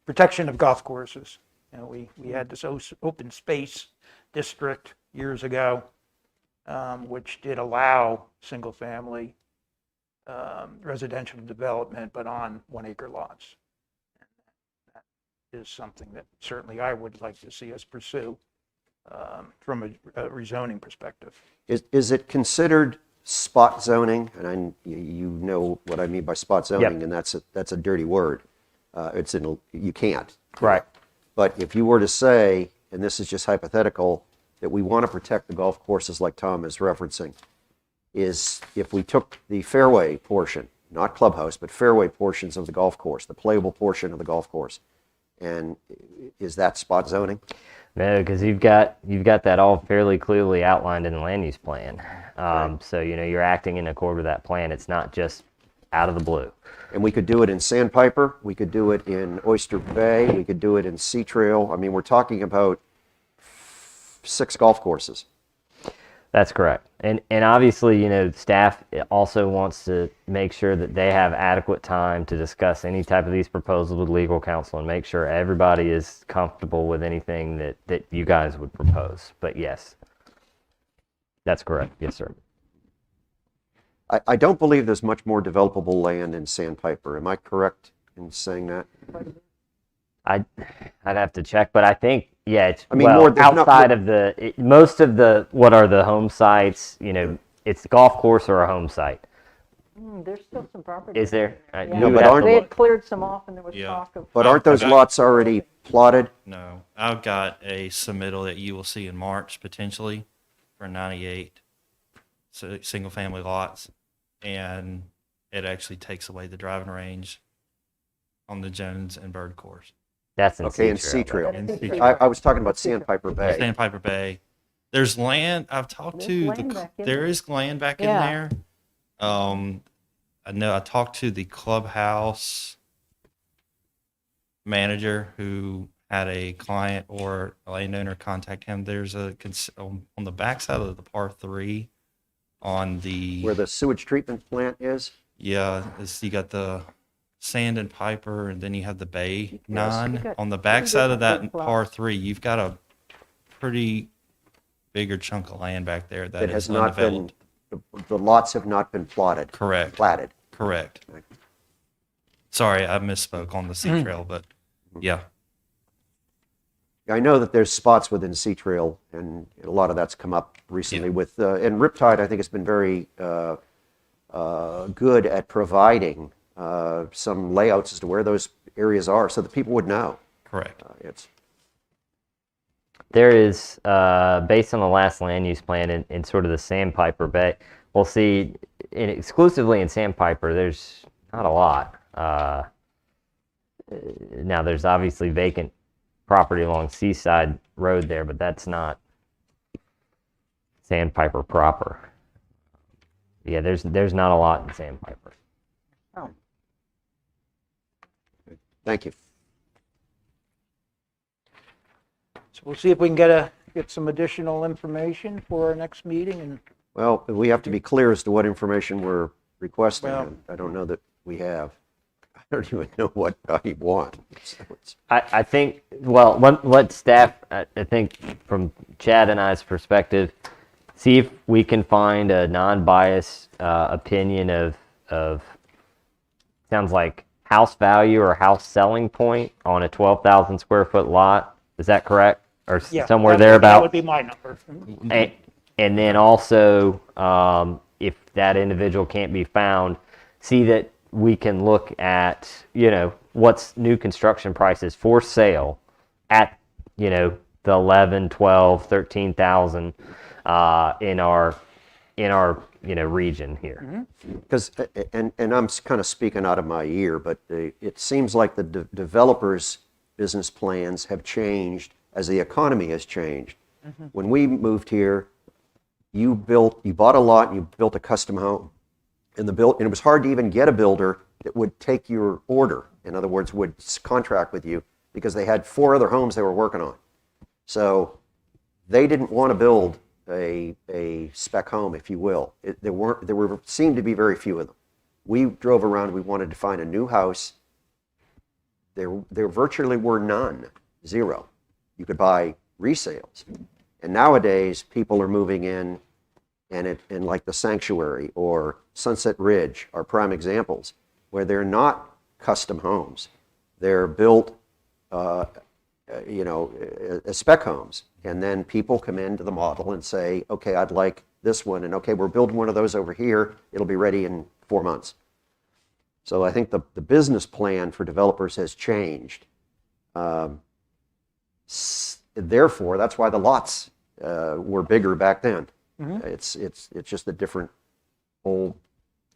S2: protection of golf courses. We had this open space district years ago, which did allow single-family residential development, but on 1-acre lots. That is something that certainly I would like to see us pursue from a rezoning perspective.
S3: Is it considered spot zoning? And you know what I mean by spot zoning,
S11: Yep.
S3: and that's a dirty word. You can't.
S11: Right.
S3: But if you were to say, and this is just hypothetical, that we want to protect the golf courses like Tom is referencing, is if we took the fairway portion, not clubhouse, but fairway portions of the golf course, the playable portion of the golf course, and is that spot zoning?
S11: No, because you've got that all fairly clearly outlined in the land use plan. So you're acting in accord with that plan. It's not just out of the blue.
S3: And we could do it in Sandpiper, we could do it in Oyster Bay, we could do it in Sea Trail. I mean, we're talking about 6 golf courses.
S11: That's correct. And obviously, staff also wants to make sure that they have adequate time to discuss any type of these proposals with legal counsel and make sure everybody is comfortable with anything that you guys would propose. But yes, that's correct. Yes, sir.
S3: I don't believe there's much more developable land in Sandpiper. Am I correct in saying that?
S11: I'd have to check, but I think Yeah, it's
S3: I mean,
S11: well
S3: more- there's not-
S11: outside of most of the what are the home sites. You know, it's the golf course or a home site.
S10: There's still some property.
S11: Is there?
S10: Yeah.
S11: You
S3: No,
S11: would
S3: but
S11: have
S3: aren't-
S11: to
S10: They
S11: look.
S10: had cleared some off and there was
S9: Yeah.
S10: talk of.
S3: But aren't those
S9: I've-
S3: lots already plotted?
S9: No, I've got a submittal that you will see in March potentially for 98 single-family lots, and it actually takes away the driving range on the Jones and Bird course.
S11: That's in
S3: Okay, in
S11: Sea
S3: Sea
S11: Trail.
S3: Trail.
S10: That's in Sea
S3: I was talking about Sandpiper Bay.
S9: Sandpiper Bay. There's land. I've talked
S10: There's
S9: to
S10: land back in
S9: there
S10: there.
S9: is land back in
S5: Yeah.
S9: there. I know I talked to the clubhouse manager who had a client or a landowner contact him. There's on the backside of the par 3 on the
S3: Where the sewage treatment plant is?
S9: yeah, you got the Sand and Piper, and then you have the Bay
S10: You
S9: 9.
S10: got
S9: On the
S10: two
S9: backside of
S10: different
S9: that
S10: big
S9: par
S10: plots.
S9: 3, you've got a pretty bigger chunk of land back there that
S3: That
S9: is
S3: has not been,
S9: undeveloped.
S3: the lots have not been plotted,
S9: Correct.
S3: platted.
S9: Correct. Sorry, I misspoke on the Sea Trail, but yeah.
S3: I know that there's spots within Sea Trail, and a lot of that's come up recently with, and Riptide, I think, has been very good at providing some layouts as to where those areas are, so that people would know.
S9: Correct.
S3: It's
S11: There is, based on the last land use plan in sort of the Sandpiper Bay, we'll see exclusively in Sandpiper, there's not a lot. Now, there's obviously vacant property along Seaside Road there, but that's not Sandpiper proper. Yeah, there's not a lot in Sandpiper.
S3: Thank you.
S2: So we'll see if we can get some additional information for our next meeting, and
S3: Well, we have to be clear as to what information we're requesting.
S2: Well-
S3: and I don't know that we have. I don't even know what I want. So it's-
S11: I think, well, let staff, I think from Chad and I's perspective, see if we can find a non-biased opinion of, sounds like house value or house selling point on a 12,000 square foot lot. Is that correct? Or
S2: yeah.
S11: somewhere
S2: That
S11: thereabout?
S2: would be my number.
S11: And then also, if that individual can't be found, see that we can look at, what's new construction prices for sale at, the 11, 12, 13,000 in our region here.
S3: Because, and I'm kind of speaking out of my ear, but it seems like the developers' business plans have changed as the economy has changed. When we moved here, you bought a lot and you built a custom home. And it was hard to even get a builder that would take your order. In other words, would contract with you because they had 4 other homes they were working on. So they didn't want to build a spec home, if you will. There seemed to be very few of them. We drove around. We wanted to find a new house. There virtually were none, 0. You could buy resales, and nowadays people are moving in, and like the Sanctuary or Sunset Ridge are prime examples where they're not custom homes. They're built, as spec homes. And then people come into the model and say, okay, I'd like this one. And okay, we're building one of those over here. It'll be ready in 4 months. So I think the business plan for developers has changed. Therefore, that's why the lots were bigger back then. It's just a different whole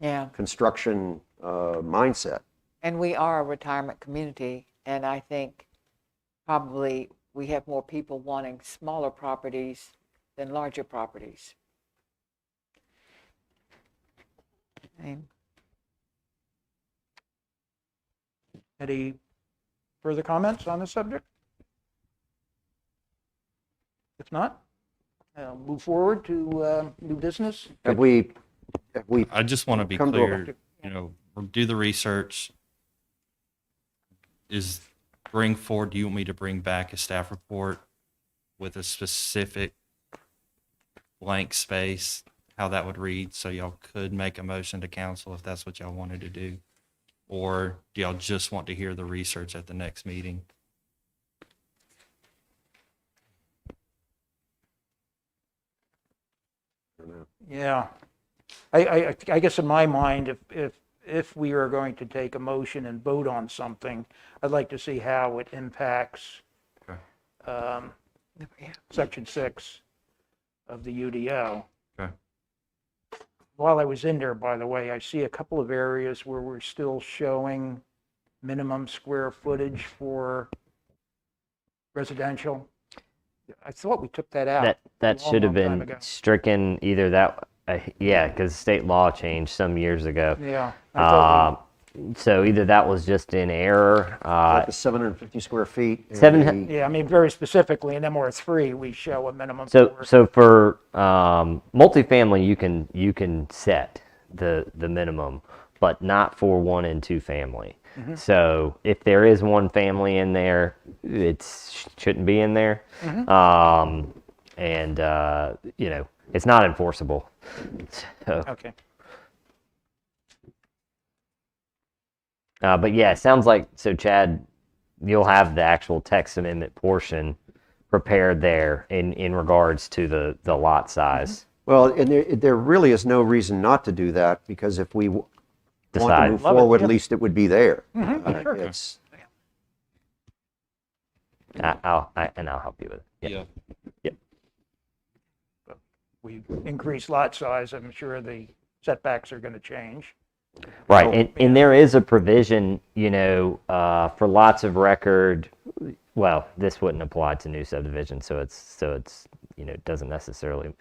S5: Yeah.
S3: construction mindset.
S5: And we are a retirement community, and I think probably we have more people wanting smaller properties than larger properties. Okay.
S2: Any further comments on the subject? If not, I'll move forward to new business.
S3: Have we
S9: I just want to be
S3: come to a-
S9: clear, do the research. Do you want me to bring back a staff report with a specific blank space, how that would read, so y'all could make a motion to council if that's what y'all wanted to do? Or do y'all just want to hear the research at the next meeting?
S3: for now.
S2: Yeah. I guess in my mind, if we are going to take a motion and vote on something, I'd like to see how it impacts Section 6 of the UDO.
S9: Okay.
S2: While I was in there, by the way, I see a couple of areas where we're still showing minimum square footage for residential. I thought we took that out.
S11: That
S2: a long,
S11: should have
S2: long time
S11: been
S2: ago.
S11: stricken either that, yeah, because state law changed some years ago.
S2: Yeah. I thought
S11: So either that was just in error.
S3: Like the 750 square feet. and
S11: Seven-
S3: the-
S2: yeah, I mean, very specifically in MR3, we show a minimum.
S11: So
S2: for-
S11: so for multifamily, you can set the minimum, but not for 1 and 2 family. So if there is 1 family in there, it shouldn't be in there, and you know, it's not enforceable. So,
S2: Okay.
S11: but yeah, it sounds like, so Chad, you'll have the actual text amendment portion prepared there in regards to the lot size.
S3: Well, and there really is no reason not to do that, because if we want to
S11: Decide.
S3: move
S2: Love it,
S3: forward,
S2: yeah.
S3: at least it would be there.
S2: Sure.
S3: It's,
S11: I'll help you with it. Yeah.
S2: We increase lot size, I'm sure the setbacks are going to change.
S11: Right, and there is a provision, you know, for lots of record. Well, this wouldn't apply to new subdivisions, so it's you know, it doesn't necessarily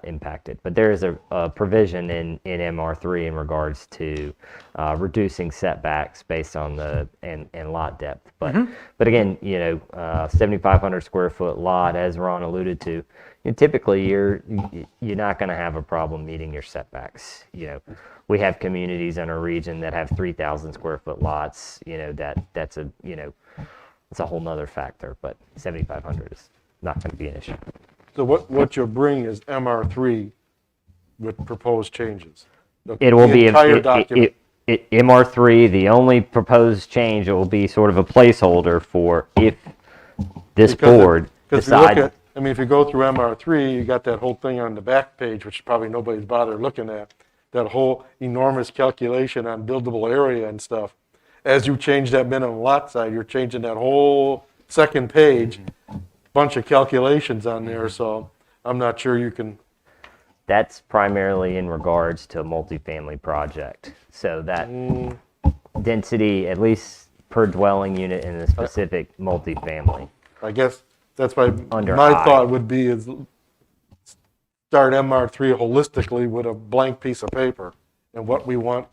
S11: impact it. But there is a provision in MR3 in regards to reducing setbacks based on the and lot depth. But again, you know, 7,500 square foot lot, as Ron alluded to, typically you're not going to have a problem meeting your setbacks. You know, we have communities in our region that have 3,000 square foot lots. You know, that's a, you know, it's a whole nother factor. But 7,500 is not going to be an issue.
S1: So what you'll bring is MR3 with proposed changes.
S11: It will
S1: The
S11: be
S1: entire document.
S11: MR3. The only proposed change, it will be sort of a placeholder for if this board
S1: Because if you look
S11: decides.
S1: at, I mean, if you go through MR3, you got that whole thing on the back page, which probably nobody's bothered looking at, that whole enormous calculation on buildable area and stuff. As you change that minimum lot size, you're changing that whole second page, bunch of calculations on there, so I'm not sure you can,
S11: That's primarily in regards to a multifamily project. So that density, at least per dwelling unit in a specific multifamily.
S1: I guess that's why
S11: Under
S1: my
S11: I.
S1: thought would be is start MR3 holistically with a blank piece of paper and what we want,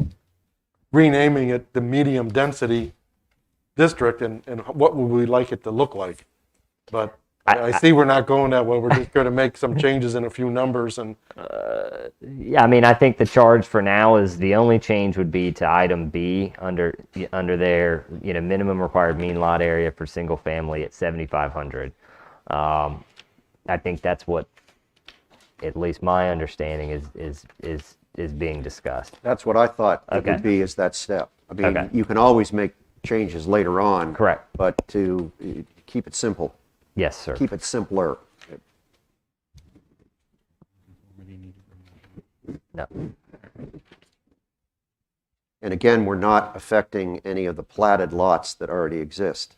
S1: renaming it the medium density district and what would we like it to look like. But I see we're not going that way. We're just going to make some changes in a few numbers and
S11: Yeah, I mean, I think the charge for now is the only change would be to item B under their, you know, minimum required mean lot area for single family at 7,500. I think that's what, at least my understanding is being discussed.
S3: that's what I thought it
S11: Okay.
S3: would be, is that step. I mean,
S11: Okay.
S3: you can always make changes later on.
S11: Correct.
S3: But to keep it simple,
S11: Yes, sir.
S3: keep it simpler.
S11: No.
S3: And again, we're not affecting any of the platted lots that already exist.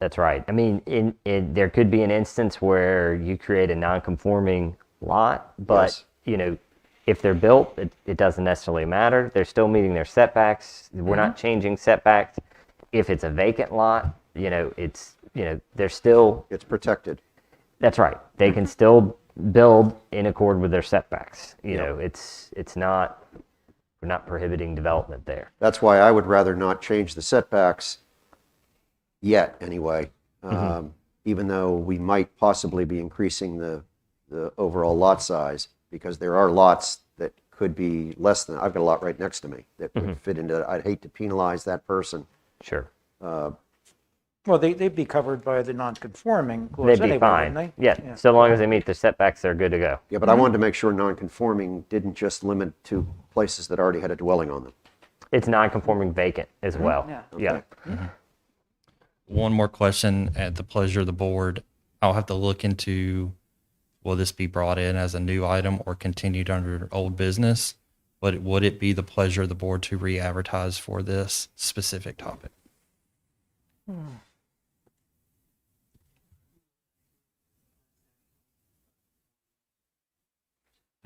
S11: That's right. I mean, there could be an instance where you create a non-conforming lot, but
S3: Yes.
S11: you know, if they're built, it doesn't necessarily matter. They're still meeting their setbacks. We're not changing setbacks. If it's a vacant lot, you know, it's, you know, they're still.
S3: It's protected.
S11: That's right. They can still build in accord with their setbacks. You know, it's not. We're not prohibiting development there.
S3: That's why I would rather not change the setbacks yet, anyway. Even though we might possibly be increasing the overall lot size, because there are lots that could be less than, I've got a lot right next to me that would fit into that. I'd hate to penalize that person.
S11: Sure.
S2: Well, they'd be covered by the non-conforming clause
S11: They'd be
S2: anyway,
S11: fine.
S2: wouldn't they?
S11: Yeah. So long as they meet the setbacks, they're good to go.
S3: Yeah, but I wanted to make sure non-conforming didn't just limit to places that already had a dwelling on them.
S11: It's non-conforming vacant as well.
S2: Yeah.
S11: Yeah.
S9: One more question at the pleasure of the board. I'll have to look into will this be brought in as a new item or continued under old business? Would it be the pleasure of the board to re-advertise for this specific topic?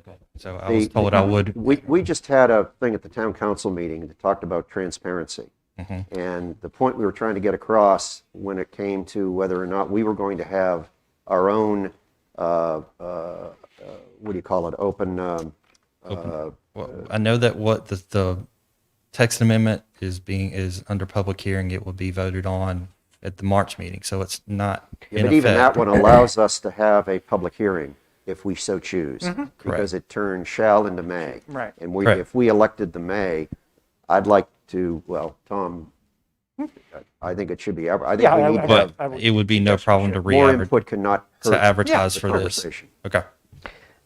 S9: Okay. So I was told I would.
S3: We just had a thing at the town council meeting that talked about transparency.
S9: Mhm.
S3: And the point we were trying to get across when it came to whether or not we were going to have our own, what do you call it, open,
S9: Well, I know that what the text amendment is under public hearing. It will be voted on at the March meeting, so it's not in
S3: but even that
S9: effect.
S3: one allows us to have a public hearing if we so choose. Because it turns shall into may.
S2: Right.
S3: And
S9: Correct.
S3: if we elected the may, I'd like to, well, Tom, I think it should be, I think
S2: Yeah,
S3: we need to
S9: But
S3: have
S9: it would be no problem to
S3: more input cannot hurt
S9: advertise
S3: the
S9: for this.
S3: conversation.
S9: Okay.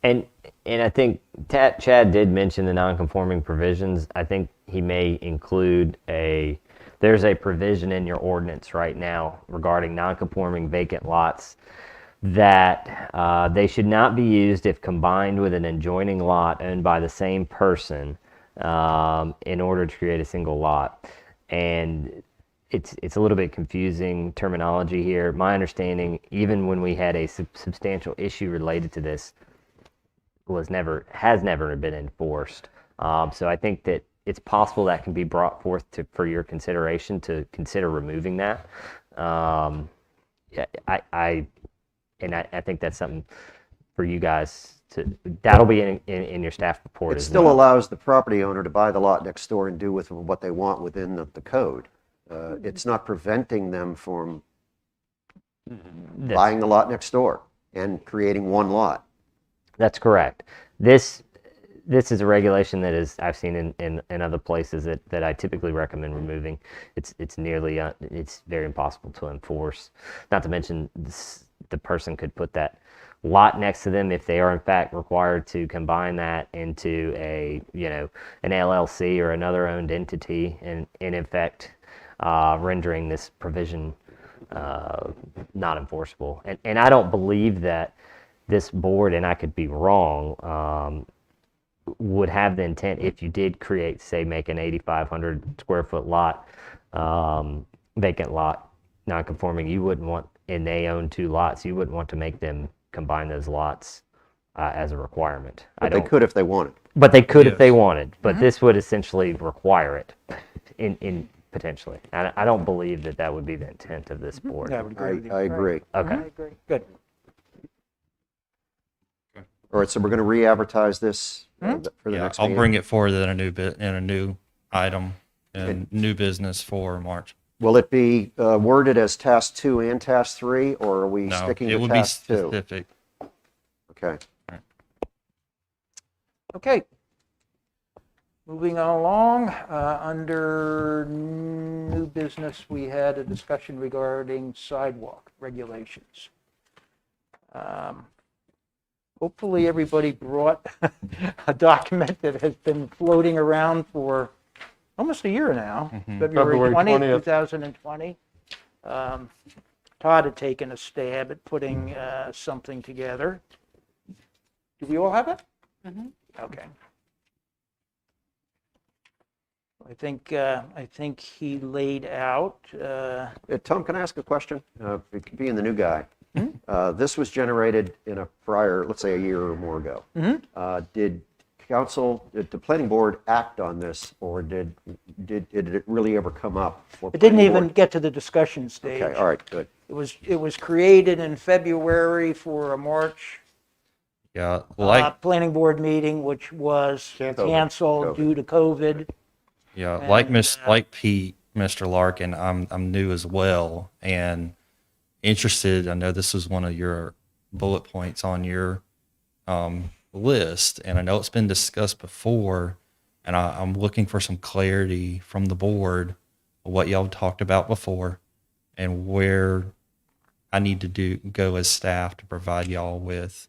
S11: And I think Chad did mention the non-conforming provisions. I think he may include there's a provision in your ordinance right now regarding non-conforming vacant lots that they should not be used if combined with an adjoining lot owned by the same person in order to create a single lot. And it's a little bit confusing terminology here. My understanding, even when we had a substantial issue related to this, has never been enforced. So I think that it's possible that can be brought forth for your consideration to consider removing that. I think that's something for you guys that'll be in your staff report
S3: It
S11: as
S3: still
S11: well.
S3: allows the property owner to buy the lot next door and do with what they want within the code. It's not preventing them from buying the lot next door and creating one lot.
S11: That's correct. This is a regulation that I've seen in other places that I typically recommend removing. It's it's very impossible to enforce. Not to mention the person could put that lot next to them if they are in fact required to combine that into an LLC or another owned entity, and in effect rendering this provision not enforceable. And I don't believe that this board, and I could be wrong, would have the intent, if you did create, say, make an 8,500 square foot lot, vacant lot, non-conforming, you wouldn't want, and they own two lots, you wouldn't want to make them combine those lots as a requirement.
S3: But they could if they wanted.
S11: But they could if they wanted. But this would essentially require it in potentially. And I don't believe that would be the intent of this board.
S2: Yeah, I would agree with you.
S3: I agree.
S11: Okay.
S2: I agree. Good.
S3: All right, so we're going to re-advertise this for the
S9: Yeah,
S3: next
S9: I'll
S3: meeting?
S9: bring it forward in a new item and new business for March.
S3: Will it be worded as task 2 and task 3, or are we
S9: No,
S3: sticking
S9: it
S3: to
S9: would be
S3: task 2?
S9: specific.
S3: Okay.
S2: Okay. Moving on along, under new business, we had a discussion regarding sidewalk regulations. Hopefully, everybody brought a document that has been floating around for almost a year now, February
S1: February
S2: 20th,
S1: 20th.
S2: 2020. Todd had taken a stab at putting something together. Do we all have it? Okay. I think he laid out.
S3: Tom, can I ask a question? Being the new guy, this was generated in a prior, let's say a year or more ago. Did the planning board act on this, or did it really ever come up? for
S2: It didn't
S3: planning
S2: even
S3: board?
S2: get to the discussion stage.
S3: Okay, all right, good.
S2: It was created in February for a March
S9: Yeah, like
S2: planning board meeting, which was canceled due to COVID.
S9: like Pete, Mr. Larkin, I'm new as well and interested. I know this was one of your bullet points on your list, and I know it's been discussed before, and I'm looking for some clarity from the board of what y'all talked about before and where I need to go as staff to provide y'all with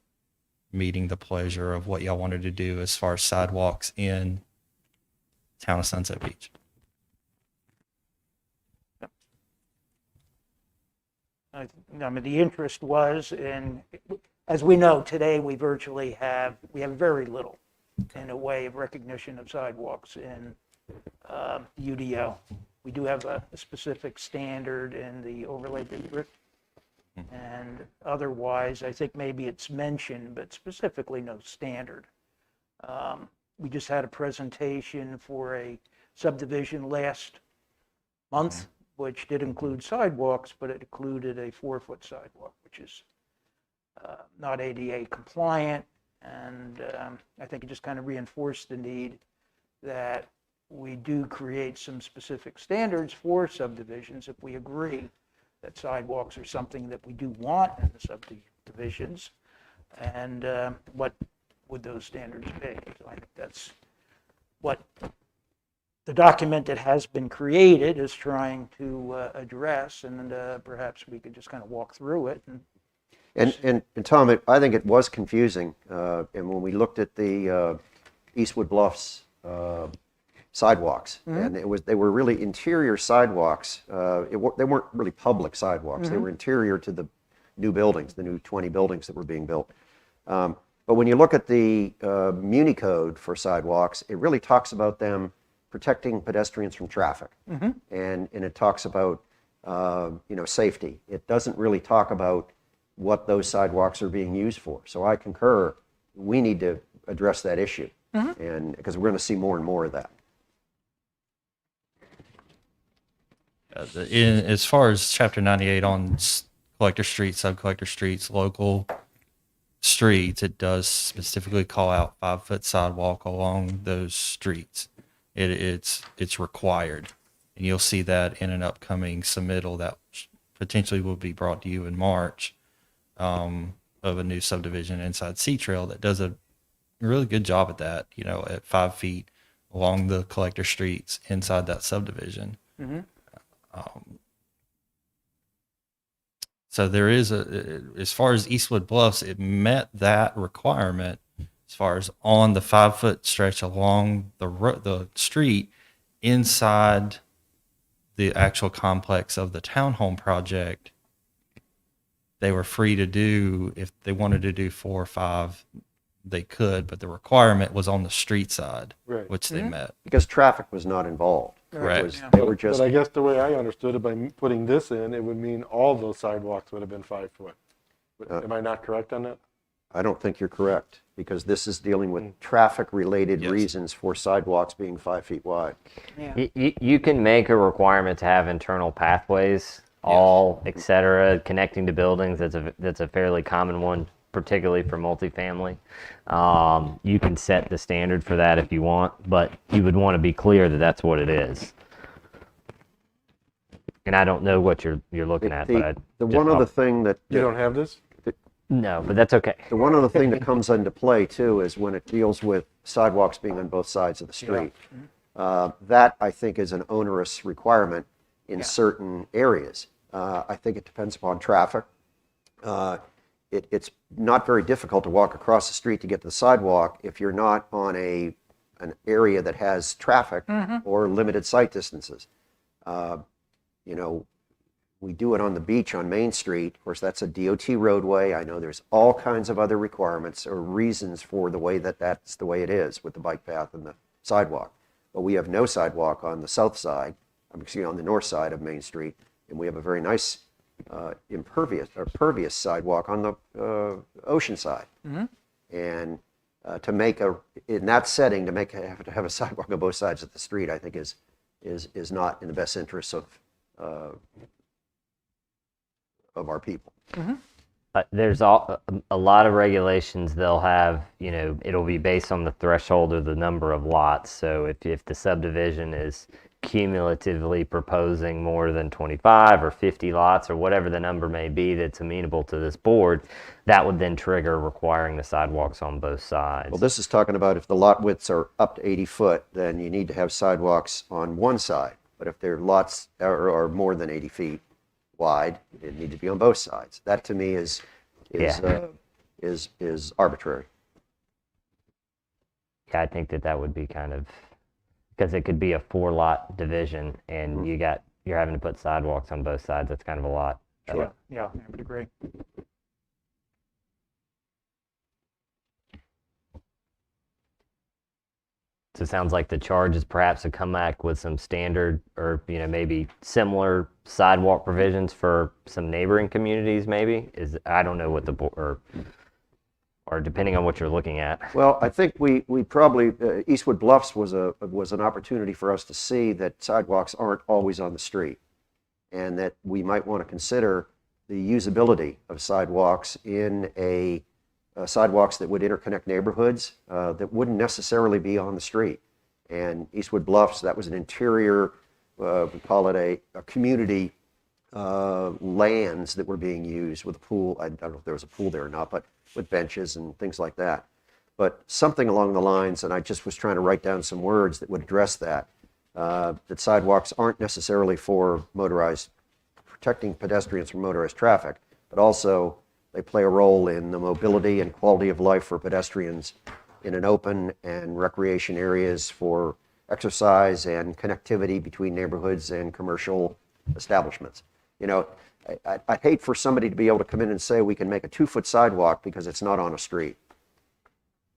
S9: meeting the pleasure of what y'all wanted to do as far as sidewalks in town of Sunset Beach.
S2: I mean, the interest was, and as we know, today we virtually have very little in a way of recognition of sidewalks in UDO. We do have a specific standard in the overlay district. And otherwise, I think maybe it's mentioned, but specifically no standard. We just had a presentation for a subdivision last month, which did include sidewalks, but it included a 4-foot sidewalk, which is not ADA compliant. And I think it just kind of reinforced the need that we do create some specific standards for subdivisions if we agree that sidewalks are something that we do want in the subdivisions. And what would those standards be? So I think that's what the document that has been created is trying to address, and perhaps we could just kind of walk through it.
S3: And Tom, I think it was confusing, and when we looked at the Eastwood Bluffs sidewalks, and they were really interior sidewalks. They weren't really public sidewalks. They were interior to the new buildings, the new 20 buildings that were being built. But when you look at the Muni Code for sidewalks, it really talks about them protecting pedestrians from traffic, and it talks about safety. It doesn't really talk about what those sidewalks are being used for. So I concur. We need to address that issue, and because we're going to see more and more of that.
S9: As far as Chapter 98 on collector streets, sub-collector streets, local streets, it does specifically call out 5-foot sidewalk along those streets. It's required, and you'll see that in an upcoming submittal that potentially will be brought to you in March of a new subdivision inside Sea Trail that does a really good job at that. At 5 feet along the collector streets inside that subdivision. So there is as far as Eastwood Bluffs, it met that requirement as far as on the 5-foot stretch along the street inside the actual complex of the townhome project. They were free to do, if they wanted to do 4 or 5, they could, but the requirement was on the street side,
S1: Right.
S9: which they met.
S3: Because traffic was not involved.
S9: Correct.
S3: They were just.
S1: But I guess the way I understood it, by putting this in, it would mean all those sidewalks would have been 5 foot. Am I not correct on that?
S3: I don't think you're correct, because this is dealing with traffic-related
S9: Yes.
S3: reasons for sidewalks being 5 feet wide.
S11: You can make a requirement to have internal pathways, all, et cetera, connecting to buildings. That's a fairly common one, particularly for multifamily. You can set the standard for that if you want, but you would want to be clear that that's what it is. And I don't know what you're looking at, but
S3: The one other thing that
S1: You don't have this?
S11: no, but that's okay.
S3: the one other thing that comes into play too is when it deals with sidewalks being on both sides of the street. That I think is an onerous requirement in certain areas. I think it depends upon traffic. It's not very difficult to walk across the street to get to the sidewalk if you're not on an area that has traffic or limited sight distances. We do it on the beach on Main Street. Of course, that's a DOT roadway. I know there's all kinds of other requirements or reasons for the way that's the way it is with the bike path and the sidewalk. But we have no sidewalk on the south side, on the north side of Main Street, and we have a very nice pervious sidewalk on the ocean side. And to make in that setting, have to have a sidewalk on both sides of the street, I think is not in the best interest of our people.
S11: There's a lot of regulations they'll have, it'll be based on the threshold or the number of lots. So if the subdivision is cumulatively proposing more than 25 or 50 lots or whatever the number may be that's amenable to this board, that would then trigger requiring the sidewalks on both sides.
S3: Well, this is talking about if the lot widths are up to 80 foot, then you need to have sidewalks on one side. But if their lots are more than 80 feet wide, it need to be on both sides. That to me is arbitrary.
S11: Yeah, I think that would be kind of, because it could be a 4-lot division and you're having to put sidewalks on both sides. That's kind of a lot.
S2: Yeah, I would agree.
S11: So it sounds like the charge is perhaps to come back with some standard or, maybe similar sidewalk provisions for some neighboring communities, maybe? I don't know what or depending on what you're looking at.
S3: Well, I think we probably, Eastwood Bluffs was an opportunity for us to see that sidewalks aren't always on the street, and that we might want to consider the usability of sidewalks in sidewalks that would interconnect neighborhoods that wouldn't necessarily be on the street. And Eastwood Bluffs, that was an interior, we call it a community lands that were being used with a pool. I don't know if there was a pool there or not, but with benches and things like that. But something along the lines, and I just was trying to write down some words that would address that sidewalks aren't necessarily for protecting pedestrians from motorized traffic, but also they play a role in the mobility and quality of life for pedestrians in an open and recreation areas for exercise and connectivity between neighborhoods and commercial establishments. I'd hate for somebody to be able to come in and say we can make a 2-foot sidewalk because it's not on a street.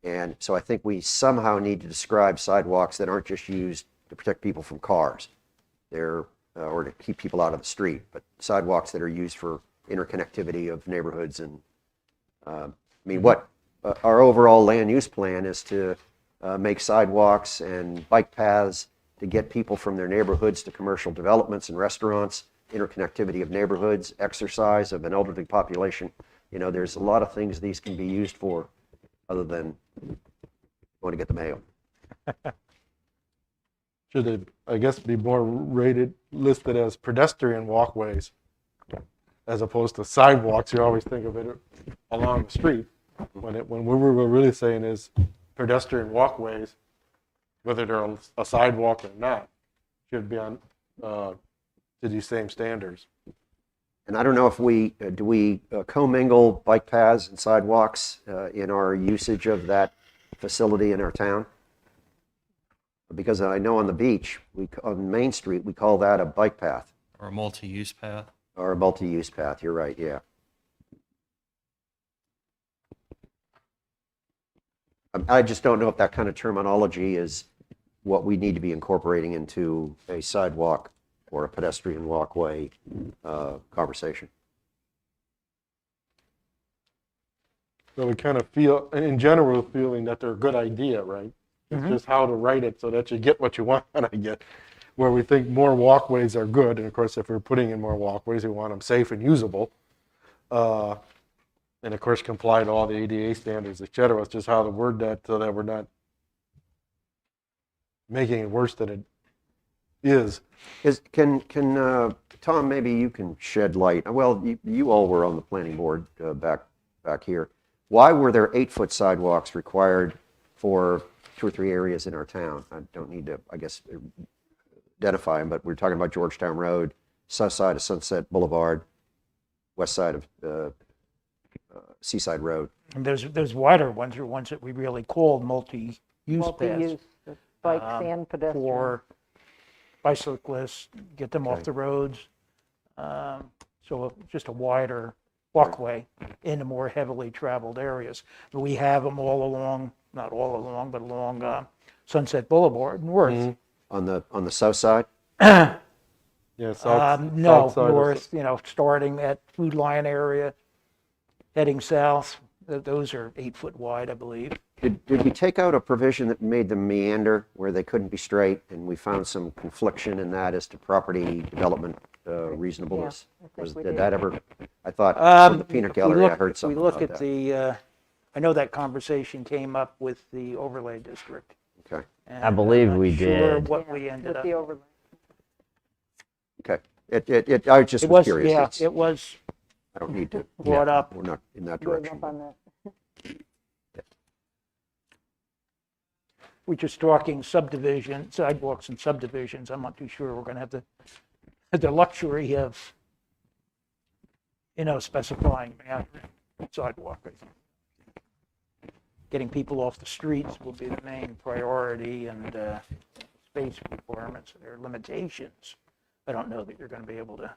S3: And so I think we somehow need to describe sidewalks that aren't just used to protect people from cars, or to keep people out of the street, but sidewalks that are used for interconnectivity of neighborhoods. And what our overall land use plan is to make sidewalks and bike paths to get people from their neighborhoods to commercial developments and restaurants, interconnectivity of neighborhoods, exercise of an elderly population. There's a lot of things these can be used for other than going to get the mail.
S1: Should they, I guess, be more listed as pedestrian walkways as opposed to sidewalks? You always think of it along the street. When we were really saying is pedestrian walkways, whether they're a sidewalk or not, should be on to these same standards.
S3: And I don't know if we commingle bike paths and sidewalks in our usage of that facility in our town? Because I know on the beach, on Main Street, we call that a bike path.
S9: Or a multi-use path.
S3: Or a multi-use path, you're right, yeah. I just don't know if that kind of terminology is what we need to be incorporating into a sidewalk or a pedestrian walkway conversation.
S1: So we kind of feel, in general, feeling that they're a good idea, right? It's just how to write it so that you get what you want, I get. Where we think more walkways are good, and of course, if we're putting in more walkways, we want them safe and usable. And of course, comply to all the ADA standards, et cetera. It's just how to word that so that we're not making it worse than it is.
S3: Can Tom, maybe you can shed light. Well, you all were on the planning board back here. Why were there 8-foot sidewalks required for 2 or 3 areas in our town? I don't need to, I guess, identify them, but we're talking about Georgetown Road, south side of Sunset Boulevard, west side of Seaside Road.
S2: And those wider ones are ones that we really call multi-use paths.
S10: Multi-use, bikes and pedestrians.
S2: For bicyclists, get them off the roads. So just a wider walkway into more heavily traveled areas. We have them all along, not all along, but along Sunset Boulevard north.
S3: On the south side?
S1: Yeah, south side
S2: north, starting at Food Lion area, heading south. Those are 8-foot wide, I believe.
S3: Did we take out a provision that made them meander where they couldn't be straight, and we found some confliction in that as to property development reasonableness? Did that ever? I thought from the peanut gallery I heard something about that.
S2: We look at the. I know that conversation came up with the overlay district.
S3: Okay.
S11: I believe
S2: I'm
S11: we
S2: not sure
S11: did.
S2: what we ended up.
S10: The overlay.
S3: Okay. I just was curious.
S2: Yeah, it was
S3: I don't need to.
S2: brought up.
S3: We're not in that
S10: Good
S3: direction.
S10: enough on that.
S2: We're just talking sidewalks and subdivisions. I'm not too sure we're going to have the luxury of, specifying sidewalk. I think. Getting people off the streets will be the main priority, and space requirements, there are limitations. I don't know that you're going to be able to.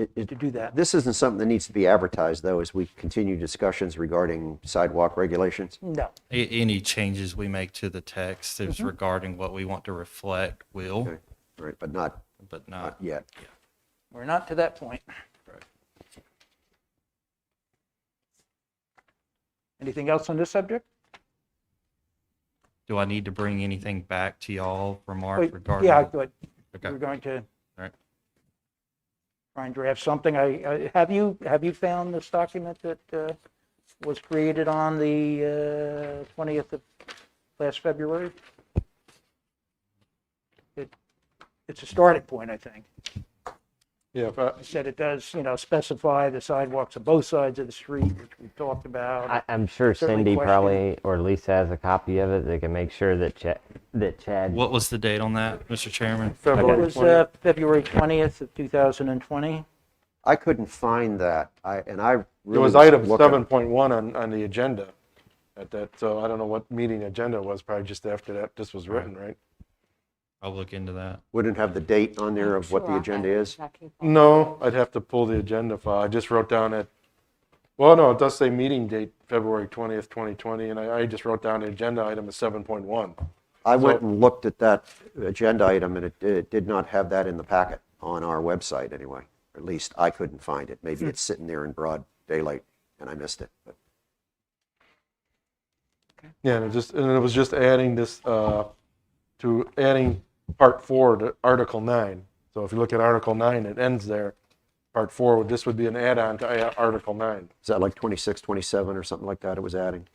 S3: to
S2: do that.
S3: This isn't something that needs to be advertised, though, as we continue discussions regarding sidewalk regulations.
S2: No.
S9: Any changes we make to the text is regarding what we want to reflect will,
S3: Okay. All right, but not
S9: but
S3: not
S9: not.
S3: yet.
S2: We're not to that point.
S9: Right.
S2: Anything else on this subject?
S9: Do I need to bring anything back to y'all from Mark
S2: Wait,
S9: regarding?
S2: Yeah, good.
S9: Okay.
S2: We're going to
S9: Right.
S2: try and draft something. Have you found this document that was created on the 20th of last February? It's a starting point, I think.
S1: Yeah, if I,
S2: It said it does, specify the sidewalks on both sides of the street, which we talked about.
S11: I'm sure
S2: Certainly
S11: Cindy
S2: question.
S11: probably, or Lisa has a copy of it. They can make sure that Chad.
S9: What was the date on that, Mr. Chairman?
S2: It
S1: February
S2: was
S1: 20th.
S2: February 20th of 2020.
S3: I couldn't find that. I
S1: It
S3: really
S1: was item
S3: looking.
S1: 7.1 on the agenda at that, so I don't know what meeting agenda was, probably just after that this was written, right?
S9: I'll look into that.
S3: Wouldn't have the date on there of what the agenda is.
S1: No, I'd have to pull the agenda file. I just wrote down it. Well, no, it does say meeting date, February 20th, 2020, and I just wrote down the agenda item as 7.1.
S3: I went and looked at that agenda item, and it did not have that in the packet on our website anyway. At least I couldn't find it. Maybe it's sitting there in broad daylight and I missed it. But
S1: Yeah, and it was just adding this, to adding part 4 to Article 9. So if you look at Article 9, it ends there. Part 4, this would be an add-on to Article 9.
S3: is that like 26, 27 or something like that it was adding?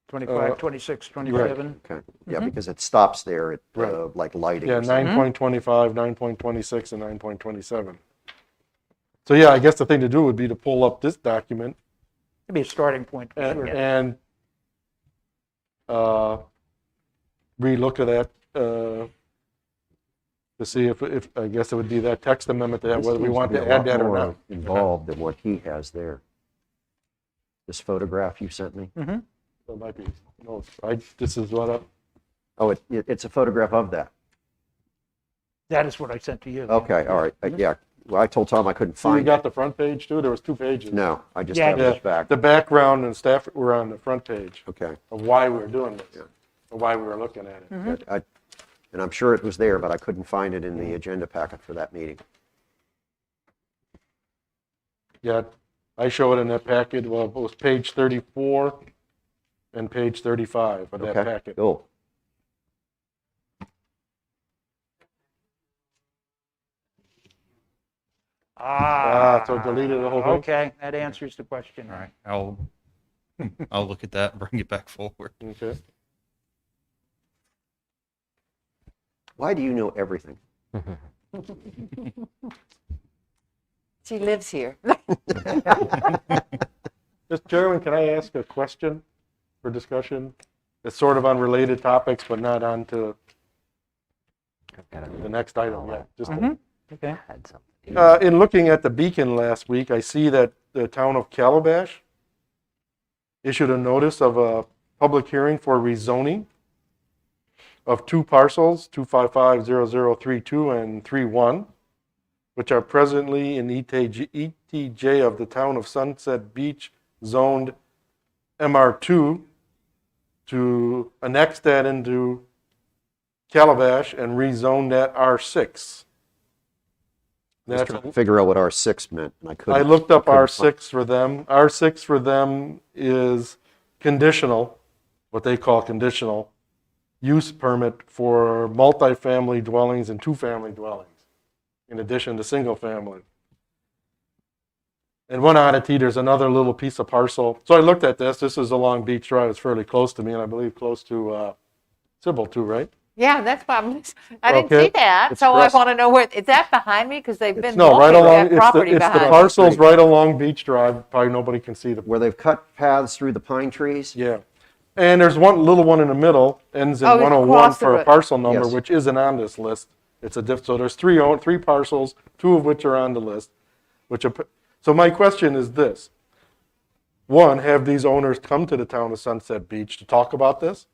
S2: 25, 26, 27.
S3: Okay. Yeah, because it stops there at
S1: Right.
S3: like lighting.
S1: Yeah,
S3: or something.
S1: 9.25, 9.26, and 9.27. So yeah, I guess the thing to do would be to pull up this document
S2: It'd be a starting point, for sure.
S1: and relook at that to see if I guess it would be that text amendment that
S3: This
S1: whether we
S3: seems
S1: want
S3: be
S1: to
S3: a
S1: add
S3: lot
S1: that or
S3: more
S1: not.
S3: involved than what he has there. This photograph you sent me?
S1: So it might be, no, this is what I,
S3: Oh, it's a photograph of that.
S2: That is what I sent to you.
S3: Okay, all right. Yeah. Well, I told Tom I couldn't
S1: so you
S3: find it.
S1: got the front page too? There was 2 pages.
S3: No, I just
S2: Yeah,
S3: have
S1: Yeah,
S3: this back.
S1: the background and staff were on the front page
S3: Okay.
S1: of why we were doing this, or why we were looking at it.
S3: Good. And I'm sure it was there, but I couldn't find it in the agenda packet for that meeting.
S1: Yeah, I show it in that packet, well, it was page 34 and page 35 of that
S3: Okay,
S1: packet.
S3: cool.
S1: So deleted the whole thing?
S2: Okay, that answers the question.
S9: All right. I'll look at that and bring it back forward.
S1: Okay.
S3: Why do you know everything?
S5: She lives here.
S1: Mr. Chairman, can I ask a question for discussion? It's sort of on related topics, but not on to the next item yet. Just
S2: Okay.
S11: Had something.
S1: in looking at the beacon last week, I see that the town of Calabash issued a notice of a public hearing for rezoning of 2 parcels, 2550032 and 31, which are presently in ETJ of the town of Sunset Beach zoned MR2, to annex that into Calabash and rezone that R6.
S3: I was
S1: That's
S3: trying to figure out what R6 meant, and I couldn't.
S1: I looked up
S3: couldn't find-
S1: R6 for them. R6 for them is conditional, what they call conditional use permit for multifamily dwellings and 2-family dwellings, in addition to single-family. And one oddity, there's another little piece of parcel. So I looked at this. This is along Beach Drive. It's fairly close to me, and I believe close to Sybil too, right?
S5: Yeah, that's why I didn't
S1: Okay.
S5: see that,
S3: It's
S5: so I
S3: cross-
S5: want to know where, is that behind me? Because they've been
S1: No, right
S5: walking
S1: along,
S5: that
S1: it's
S5: property
S1: the
S5: behind me.
S1: parcels right along Beach Drive. Probably nobody can see the
S3: Where they've cut paths through the pine trees?
S1: Yeah. And there's one little one in the middle, ends in
S5: Oh, it's
S1: 101
S5: across the
S1: for a
S5: road.
S1: parcel number,
S3: Yes.
S1: which isn't on this list. It's a so there's three parcels, 2 of which are on the list. So my question is this. 1, have these owners come to the town of Sunset Beach to talk about this?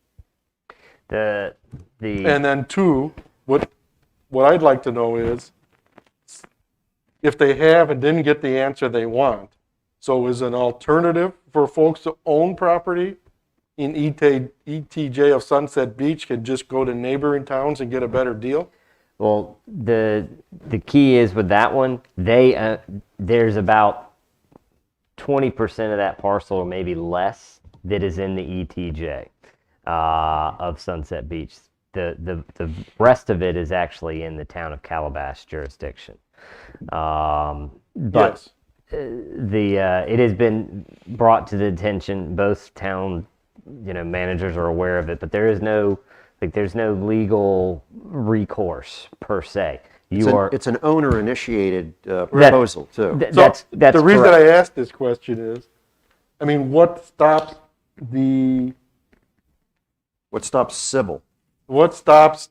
S11: The
S1: And then 2, what I'd like to know is, if they have and didn't get the answer they want. So is an alternative for folks to own property in ETJ of Sunset Beach can just go to neighboring towns and get a better deal?
S11: Well, the key is with that one, there's about 20% of that parcel or maybe less that is in the ETJ of Sunset Beach. The rest of it is actually in the town of Calabash jurisdiction. But
S1: Yes.
S11: it has been brought to the attention, both town managers are aware of it, but there's no legal recourse per se.
S3: It's an owner-initiated proposal, too.
S11: That's
S1: The reason
S11: correct.
S1: I asked this question is, I mean, what stops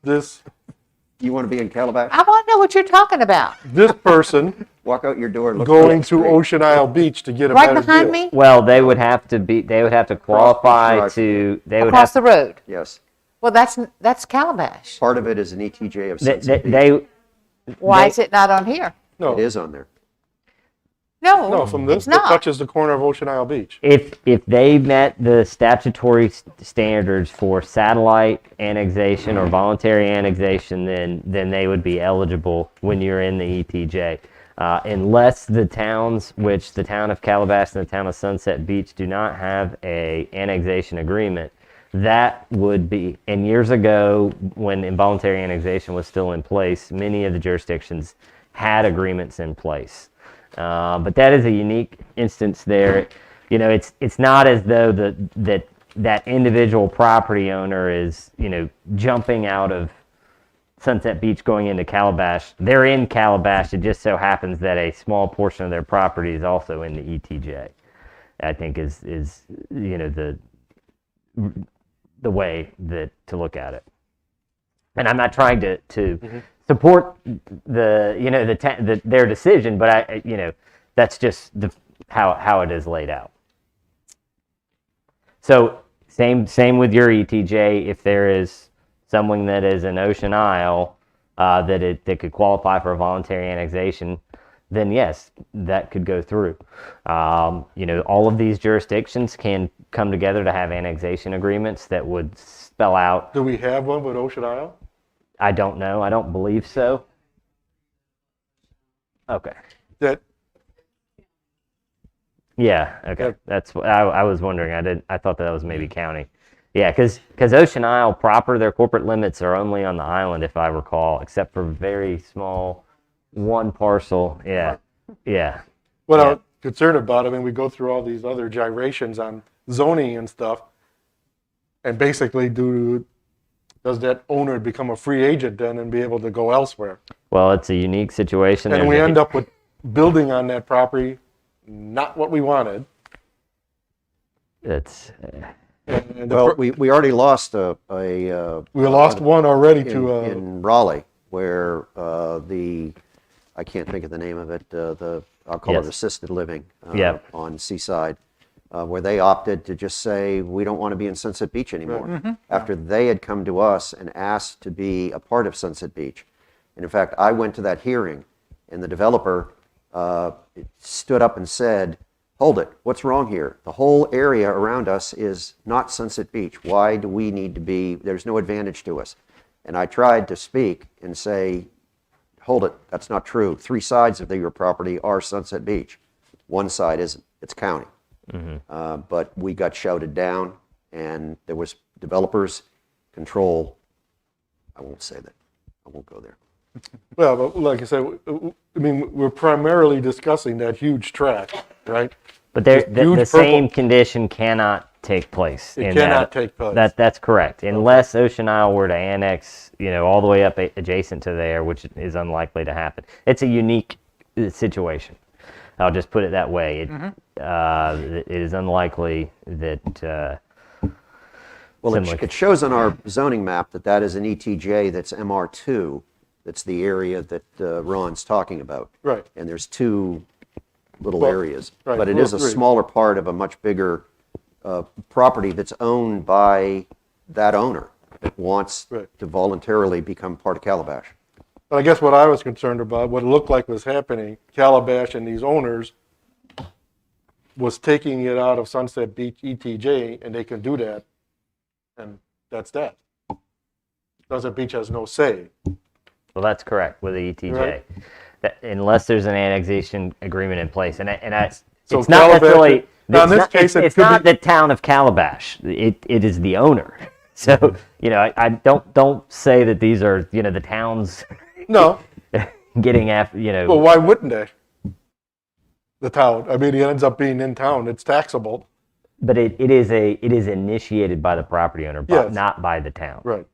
S1: this
S3: You want to be in Calabash?
S5: I want to know what you're talking about.
S1: this person
S3: Walk out your door and look
S1: going
S3: across the
S1: to
S3: street.
S1: Ocean Isle Beach to get a
S5: Right
S1: better
S5: behind
S1: deal?
S5: me,
S11: Well, they would have to qualify
S3: Drive.
S11: to, they would
S5: across
S11: have,
S5: the road.
S3: Yes.
S5: Well, that's Calabash.
S3: Part of it is an ETJ of
S11: they,
S3: Sunset Beach.
S5: Why
S11: they-
S5: is it not on here?
S1: No,
S3: It is on there.
S1: no, from this,
S5: it's
S1: it
S5: not.
S1: touches the corner of Ocean Isle Beach.
S11: if they met the statutory standards for satellite annexation or voluntary annexation, then they would be eligible when you're in the ETJ. Unless the towns, which the town of Calabash and the town of Sunset Beach do not have a annexation agreement, that would be, and years ago when involuntary annexation was still in place, many of the jurisdictions had agreements in place. But that is a unique instance there. It's not as though that individual property owner is, jumping out of Sunset Beach going into Calabash. They're in Calabash. It just so happens that a small portion of their property is also in the ETJ. I think is the way that to look at it. And I'm not trying to support their decision, but that's just how it is laid out. So same with your ETJ. If there is someone that is in Ocean Isle that could qualify for a voluntary annexation, then yes, that could go through. All of these jurisdictions can come together to have annexation agreements that would spell out.
S1: Do we have one with Ocean Isle?
S11: I don't know. I don't believe so. Okay.
S1: That,
S11: Yeah. Okay.
S1: Yeah.
S11: That's what I was wondering. I thought that was maybe county. Yeah, because Ocean Isle proper, their corporate limits are only on the island, if I recall, except for very small one parcel. Yeah. Yeah.
S1: what
S11: Yeah.
S1: I'm concerned about, I mean, we go through all these other gyrations on zoning and stuff, and basically does that owner become a free agent then and be able to go elsewhere?
S11: Well, it's a unique situation.
S1: And
S11: There's
S1: we
S11: a-
S1: end up with building on that property, not what we wanted.
S11: It's
S1: And
S3: Well, we already lost a
S1: we lost one already to,
S3: in Raleigh, where I can't think of the name of it, I'll call it
S11: Yes.
S3: assisted living
S11: Yeah.
S3: on Seaside, where they opted to just say, we don't want to be in Sunset Beach anymore, after they had come to us and asked to be a part of Sunset Beach. And in fact, I went to that hearing, and the developer stood up and said, hold it, what's wrong here? The whole area around us is not Sunset Beach. Why do we need to be, there's no advantage to us. And I tried to speak and say, hold it, that's not true. 3 sides of your property are Sunset Beach. One side isn't, it's county. But we got shouted down, and there was developers control. I won't say that. I won't go there.
S1: well, but like I said, I mean, we're primarily discussing that huge tract, right?
S11: But there,
S1: This huge
S11: the
S1: purple-
S11: same condition cannot take place.
S1: It
S11: in
S1: cannot
S11: that.
S1: take place.
S11: That's correct. Unless Ocean Isle were to annex, all the way up adjacent to there, which is unlikely to happen. It's a unique situation. I'll just put it that way. It is unlikely that.
S3: Well,
S11: Similar.
S3: it shows on our zoning map that that is an ETJ that's MR2. That's the area that Ron's talking about.
S1: Right.
S3: And there's 2 little
S1: Well,
S3: areas.
S1: right,
S3: But it
S1: well,
S3: is a
S1: 3.
S3: smaller part of a much bigger property that's owned by that owner that wants
S1: Right.
S3: to voluntarily become part of Calabash.
S1: But I guess what I was concerned about, what it looked like was happening, Calabash and these owners was taking it out of Sunset Beach ETJ, and they can do that, and that's that. Sunset Beach has no say.
S11: Well, that's correct with the ETJ.
S1: Right.
S11: That, unless there's an annexation agreement in place,
S1: So
S11: it's not
S1: Calabash-
S11: necessarily.
S1: now in
S11: It's
S1: this
S11: not,
S1: case, it
S11: it's
S1: could
S11: not
S1: be-
S11: the town of Calabash. It is the owner. So I don't say that these are the towns
S1: No,
S11: getting after
S1: well, why wouldn't they? The town, I mean, it ends up being in town, it's taxable.
S11: But it is initiated by the property owner, but
S1: Yes.
S11: not by the town.
S1: Right.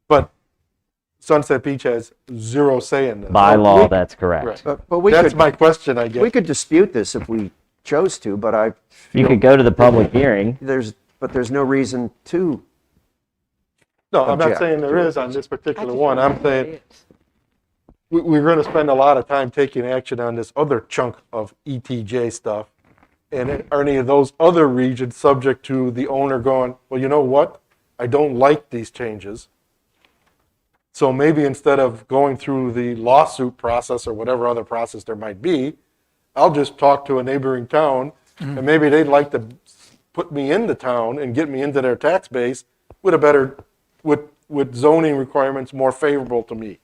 S1: But Sunset Beach has zero say in this.
S11: By law, that's correct.
S1: Right.
S3: But we
S1: That's
S3: could,
S1: my question, I guess.
S3: we could dispute this if we chose to, but I
S11: You
S3: feel
S11: could go to the public hearing.
S3: there's no reason to.
S1: No, I'm not
S3: object
S1: saying there
S3: to it.
S1: is on this particular one. I'm saying we're going to spend a lot of time taking action on this other chunk of ETJ stuff. And are any of those other regions subject to the owner going, well, you know what? I don't like these changes. So maybe instead of going through the lawsuit process or whatever other process there might be, I'll just talk to a neighboring town, and maybe they'd like to put me into town and get me into their tax base with a better, with zoning requirements more favorable to me.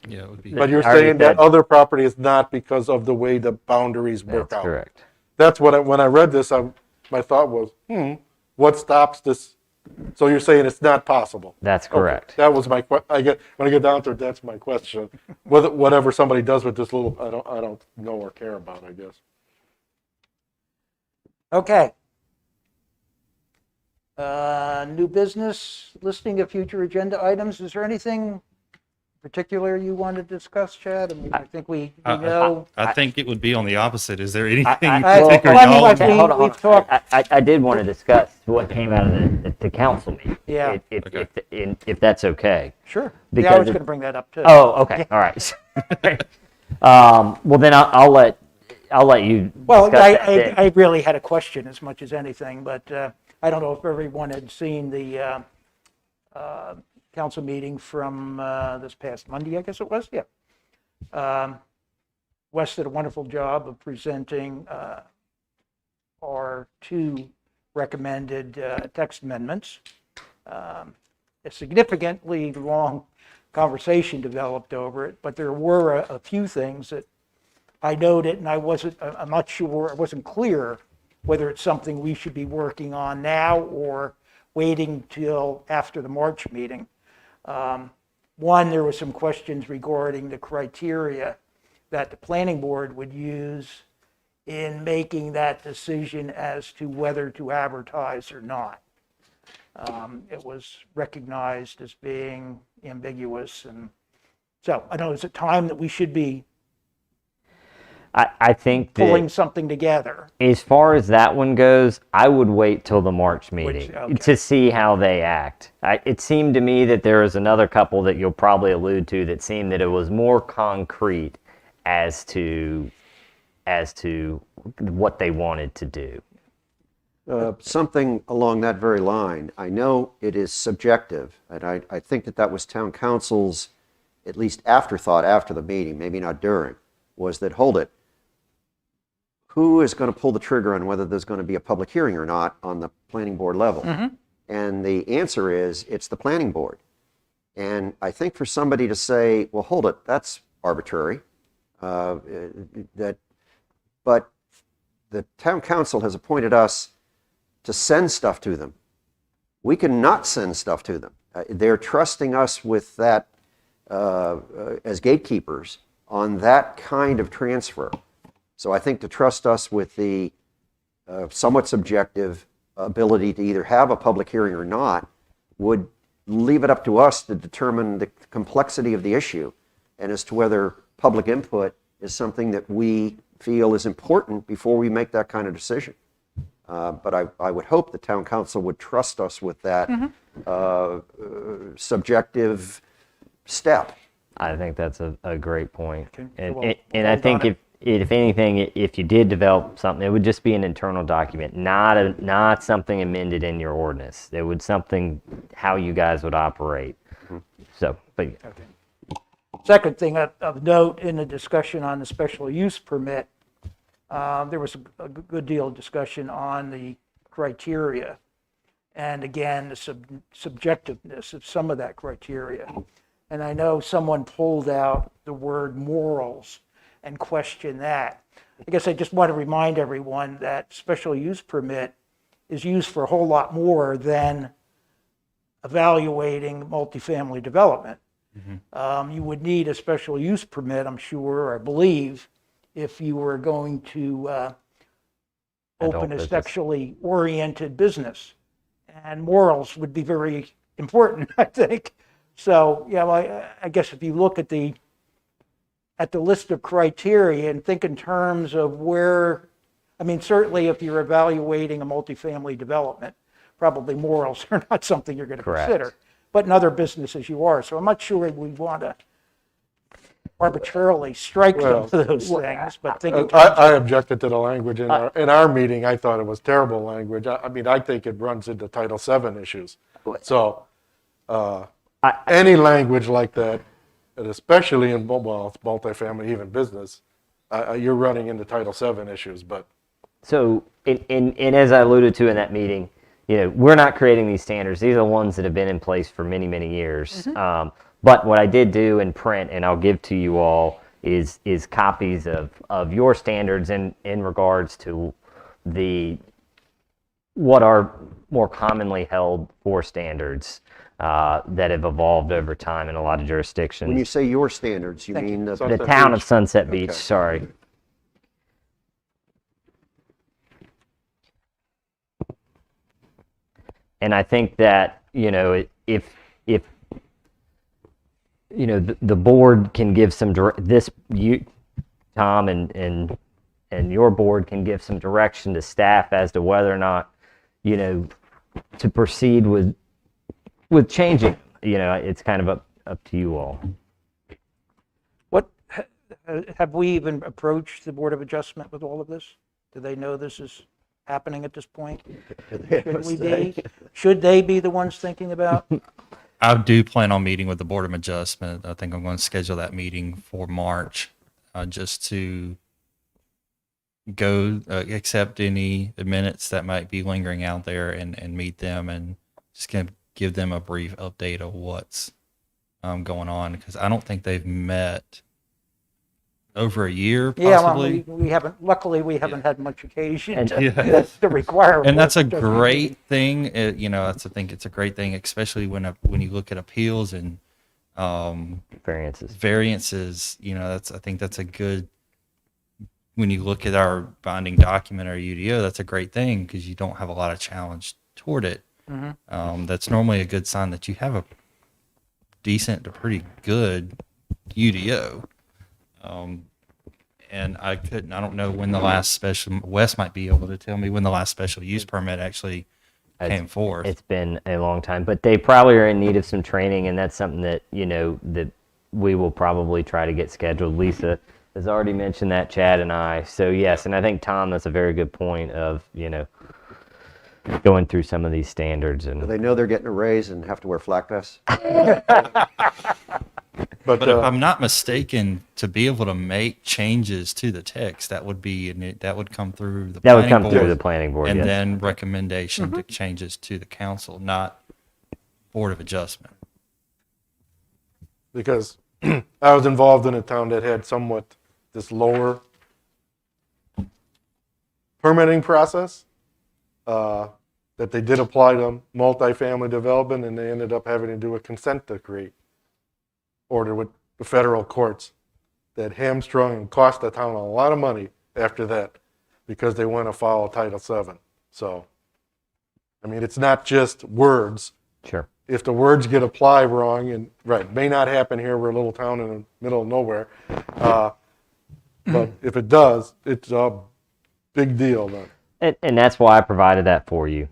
S9: Yeah, it would be.
S1: But you're
S11: I already
S1: saying that
S11: said-
S1: other property is not because of the way the boundaries work
S11: That's
S1: out.
S11: correct.
S1: That's what when I read this, my thought was, what stops this? So you're saying it's not possible?
S11: That's
S1: Okay,
S11: correct.
S1: that was my when I get down to it, that's my question. Whatever somebody does with this little, I don't know or care about, I guess.
S2: Okay. New business, listing of future agenda items. Is there anything particular you want to discuss, Chad? I mean, I think we know.
S9: I think it would be on the opposite. Is there anything you
S2: I-
S9: particular
S2: well, I mean,
S9: y'all
S2: like
S9: want-
S2: we-
S11: Hold on,
S2: we've
S11: hold on.
S2: talked-
S11: I did want to discuss what came out of the council meeting.
S2: Yeah.
S11: If that's okay.
S2: Sure. Yeah, I
S11: Because
S2: was
S11: it-
S2: going to bring that up too.
S11: Oh, okay. All right. Well, then I'll let you.
S2: Well,
S11: discuss that then.
S2: I really had a question as much as anything, but I don't know if everyone had seen the council meeting from this past Monday, I guess it was, yeah. Wes did a wonderful job of presenting our two recommended text amendments. A significantly long conversation developed over it, but there were a few things that I noted, and I'm not sure, I wasn't clear whether it's something we should be working on now or waiting till after the March meeting. One, there were some questions regarding the criteria that the planning board would use in making that decision as to whether to advertise or not. It was recognized as being ambiguous, and so I know it's a time that we should be
S11: I think
S2: pulling
S11: that
S2: something together.
S11: as far as that one goes, I would wait till the March meeting
S2: okay.
S11: to see how they act. It seemed to me that there was another couple that you'll probably allude to that seemed that it was more concrete as to what they wanted to do.
S3: Something along that very line. I know it is subjective, and I think that was town council's, at least afterthought after the meeting, maybe not during, was that, hold it, who is going to pull the trigger on whether there's going to be a public hearing or not on the planning board level? And the answer is, it's the planning board. And I think for somebody to say, well, hold it, that's arbitrary, but the town council has appointed us to send stuff to them. We can not send stuff to them. They're trusting us with that as gatekeepers on that kind of transfer. So I think to trust us with the somewhat subjective ability to either have a public hearing or not would leave it up to us to determine the complexity of the issue and as to whether public input is something that we feel is important before we make that kind of decision. But I would hope the town council would trust us with that subjective step.
S11: I think that's a great point.
S2: Okay.
S11: And,
S2: Well,
S11: and I
S2: hold
S11: think
S2: on
S11: if anything, if you did develop something, it would just be an internal document, not something amended in your ordinance. It would something how you guys would operate. So, but
S2: Second thing of note in the discussion on the special use permit, there was a good deal of discussion on the criteria. And again, the subjectiveness of some of that criteria. And I know someone pulled out the word morals and questioned that. I guess I just want to remind everyone that special use permit is used for a whole lot more than evaluating multifamily development. You would need a special use permit, I'm sure, or I believe, if you were going to open a
S11: business.
S2: sexually oriented business. And morals would be very important, I think. So, yeah, well, I guess if you look at the list of criteria and think in terms of where, I mean, certainly if you're evaluating a multifamily development, probably morals are not something you're going to
S11: Correct.
S2: consider. But in other businesses you are. So I'm not sure we want to arbitrarily strike
S1: Well,
S2: some of those things, but think in terms
S1: I objected to the language in our meeting. I thought it was terrible language. I mean, I think it runs into Title VII issues. So any language like that, and especially in, well, it's multifamily, even business, you're running into Title VII issues. But
S11: So, and as I alluded to in that meeting, you know, we're not creating these standards. These are the ones that have been in place for many, many years. But what I did do in print, and I'll give to you all, is copies of your standards in regards to what are more commonly held for standards that have evolved over time in a lot of jurisdictions.
S3: When you say your standards, you
S2: Thank you.
S3: mean the
S1: Sunset
S11: The town
S1: Beach.
S11: of Sunset Beach,
S3: Okay.
S11: sorry. And I think that, you know, if you know, the board can give some you, Tom, and your board can give some direction to staff as to whether or not, you know, to proceed with changing. You know, it's kind of up to you all.
S2: what, have we even approached the Board of Adjustment with all of this? Do they know this is happening at this point? Should we be? Should they be the ones thinking about?
S9: I do plan on meeting with the Board of Adjustment. I think I'm going to schedule that meeting for March, just to go accept any minutes that might be lingering out there and meet them and just give them a brief update of what's going on, because I don't think they've met over a year,
S2: Yeah, well,
S9: possibly.
S2: we haven't, luckily, we haven't had much occasion
S11: And-
S2: to
S9: Yeah.
S2: to require.
S9: And that's a
S2: Board of Adjustment.
S9: great thing. You know, I think it's a great thing, especially when you look at appeals and
S11: Variances.
S9: variances. You know, I think that's a good. When you look at our binding document, our UDO, that's a great thing because you don't have a lot of challenge toward it. That's normally a good sign that you have a decent to pretty good UDO. And I don't know when the last special, Wes might be able to tell me when the last special use permit actually came forth.
S11: It's been a long time, but they probably are in need of some training, and that's something that, you know, that we will probably try to get scheduled. Lisa has already mentioned that, Chad and I. So yes, and I think, Tom, that's a very good point of, you know, going through some of these standards.
S3: Do
S11: And
S3: they know they're getting a raise and have to wear flak vests?
S1: But
S9: But if I'm not mistaken, to be able to make changes to the text, that would come through the
S11: that would
S9: planning
S11: come through
S9: board,
S11: the planning board,
S9: and
S11: yes.
S9: then recommendation to changes to the council, not Board of Adjustment.
S1: because I was involved in a town that had somewhat this lower permitting process, that they did apply to multifamily development, and they ended up having to do a consent decree order with the federal courts that hamstrung and cost the town a lot of money after that because they went afoul of Title VII. So, I mean, it's not just words.
S11: Sure.
S1: If the words get applied wrong, and right, may not happen here, we're a little town in the middle of nowhere, but if it does, it's a big deal then.
S11: And that's why I provided that for you,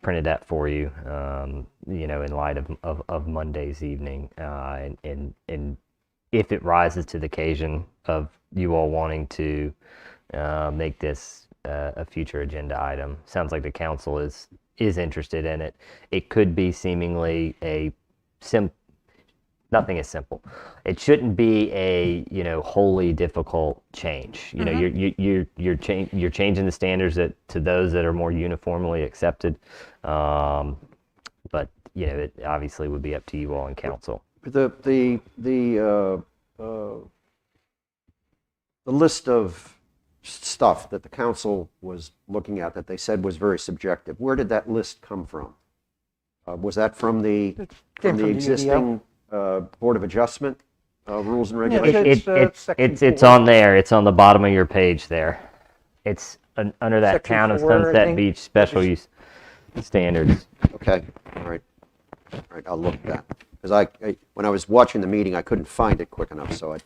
S11: printed that for you, you know, in light of Monday's evening. And if it rises to the occasion of you all wanting to make this a future agenda item, sounds like the council is interested in it. It could be seemingly Nothing is simple. It shouldn't be a, wholly difficult change. You're changing the standards to those that are more uniformly accepted. But it obviously would be up to you all in council.
S3: The list of stuff that the council was looking at that they said was very subjective, where did that list come from? Was that from the
S2: Came from the
S3: existing Board of Adjustment rules and
S2: Yeah,
S3: regulations?
S2: Section
S11: It's
S2: 4.
S11: on there. It's on the bottom of your page there. It's under that
S2: Section
S11: Town of
S2: 4, I
S11: Sunset
S2: think.
S11: Beach special use standards.
S3: Okay, all right, I'll look at that. Because when I was watching the meeting, I couldn't find it quick enough, so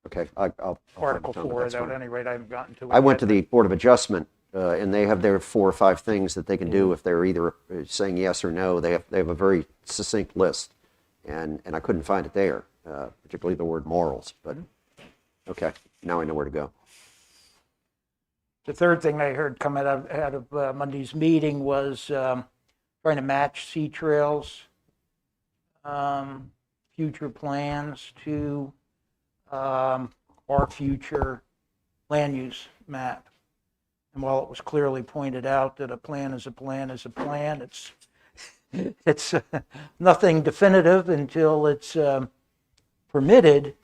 S3: okay, I'll
S2: Article
S3: find it,
S2: 4,
S3: that's
S2: though,
S3: fine.
S2: at any rate, I haven't gotten to it.
S3: I went to
S2: yet.
S3: the Board of Adjustment, and they have their 4 or 5 things that they can do if they're either saying yes or no. They have a very succinct list, and I couldn't find it there, particularly the word morals. But okay, now I know where to go.
S2: The third thing I heard come out of Monday's meeting was trying to match sea trails future plans to our future land use map. And while it was clearly pointed out that a plan is a plan is a plan, it's nothing definitive until it's permitted.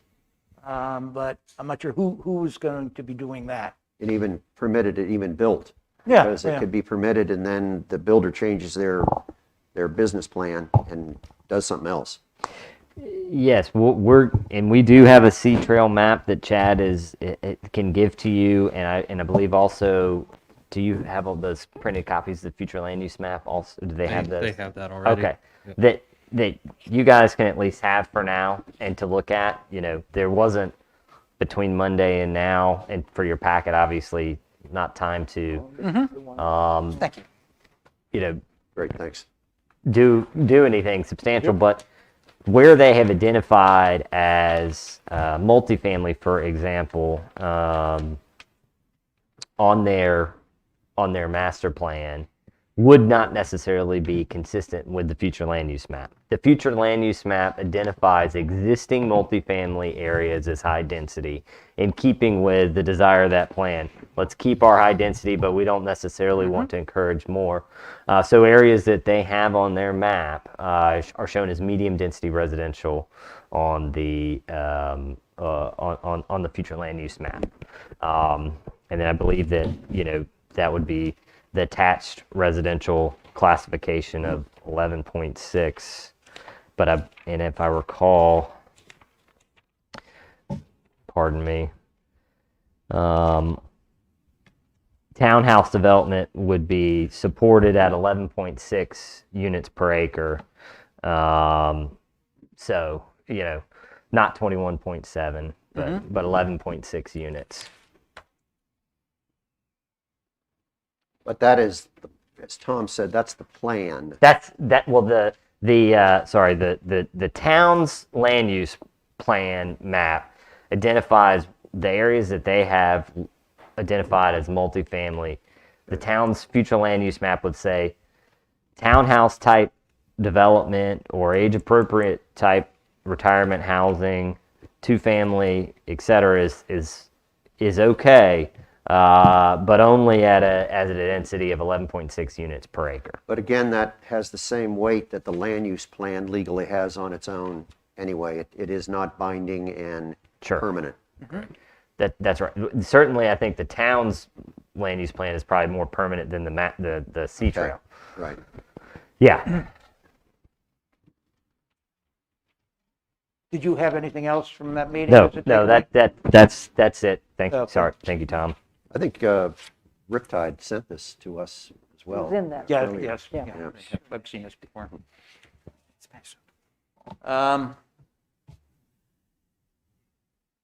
S2: But I'm not sure who is going to be doing that.
S3: It even permitted it even built.
S2: Yeah,
S3: Because it
S2: yeah.
S3: could be permitted, and then the builder changes their business plan and does something else.
S11: Yes, we do have a sea trail map that Chad it can give to you, and I believe also, do you have all those printed copies of the future land use map? Also, do they have those?
S9: They have that already.
S11: Okay,
S9: Yep.
S11: that you guys can at least have for now and to look at. There wasn't between Monday and now, and for your packet, obviously not time to,
S2: Thank you.
S3: Great, thanks.
S11: do anything substantial, but where they have identified as multifamily, for example, on their master plan, would not necessarily be consistent with the future land use map. The future land use map identifies existing multifamily areas as high density in keeping with the desire of that plan. Let's keep our high density, but we don't necessarily want to encourage more. So areas that they have on their map are shown as medium density residential on the on the future land use map. And then I believe that that would be the attached residential classification of 11.6. But if I recall, pardon me, townhouse development would be supported at 11.6 units per acre. So, not 21.7, but 11.6 units.
S3: But that is, as Tom said, that's the plan.
S11: Well, the town's land use plan map identifies the areas that they have identified as multifamily. The town's future land use map would say townhouse type development or age appropriate type retirement housing, 2-family, et cetera, is okay. But only at a density of 11.6 units per acre.
S3: But again, that has the same weight that the land use plan legally has on its own anyway. It is not binding and
S11: Sure.
S3: permanent.
S11: That's right. Certainly, I think the town's land use plan is probably more permanent than the sea
S3: Okay.
S11: trail.
S3: Right.
S11: Yeah.
S2: Did you have anything else from that meeting?
S11: No,
S2: as a
S11: no,
S2: takeaway?
S11: that's it. Thank you.
S2: Okay.
S11: Sorry. Thank you, Tom.
S3: I think Riptide sent this to us as
S10: It
S3: well.
S10: was in that.
S2: Yeah,
S3: earlier.
S2: yes.
S10: Yeah.
S2: Yeah. I've seen this before.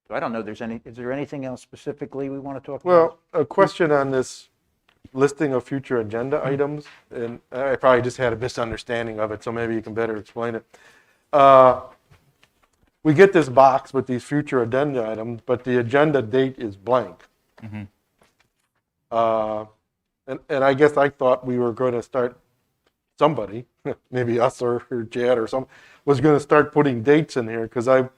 S2: So I don't know, is there anything else specifically we want to talk about?
S1: Well, a question on this listing of future agenda items, and I probably just had a misunderstanding of it, so maybe you can better explain it. We get this box with these future agenda items, but the agenda date is blank. And I guess I thought we were going to start somebody, maybe us or Chad or some, was going to start putting dates in here, because I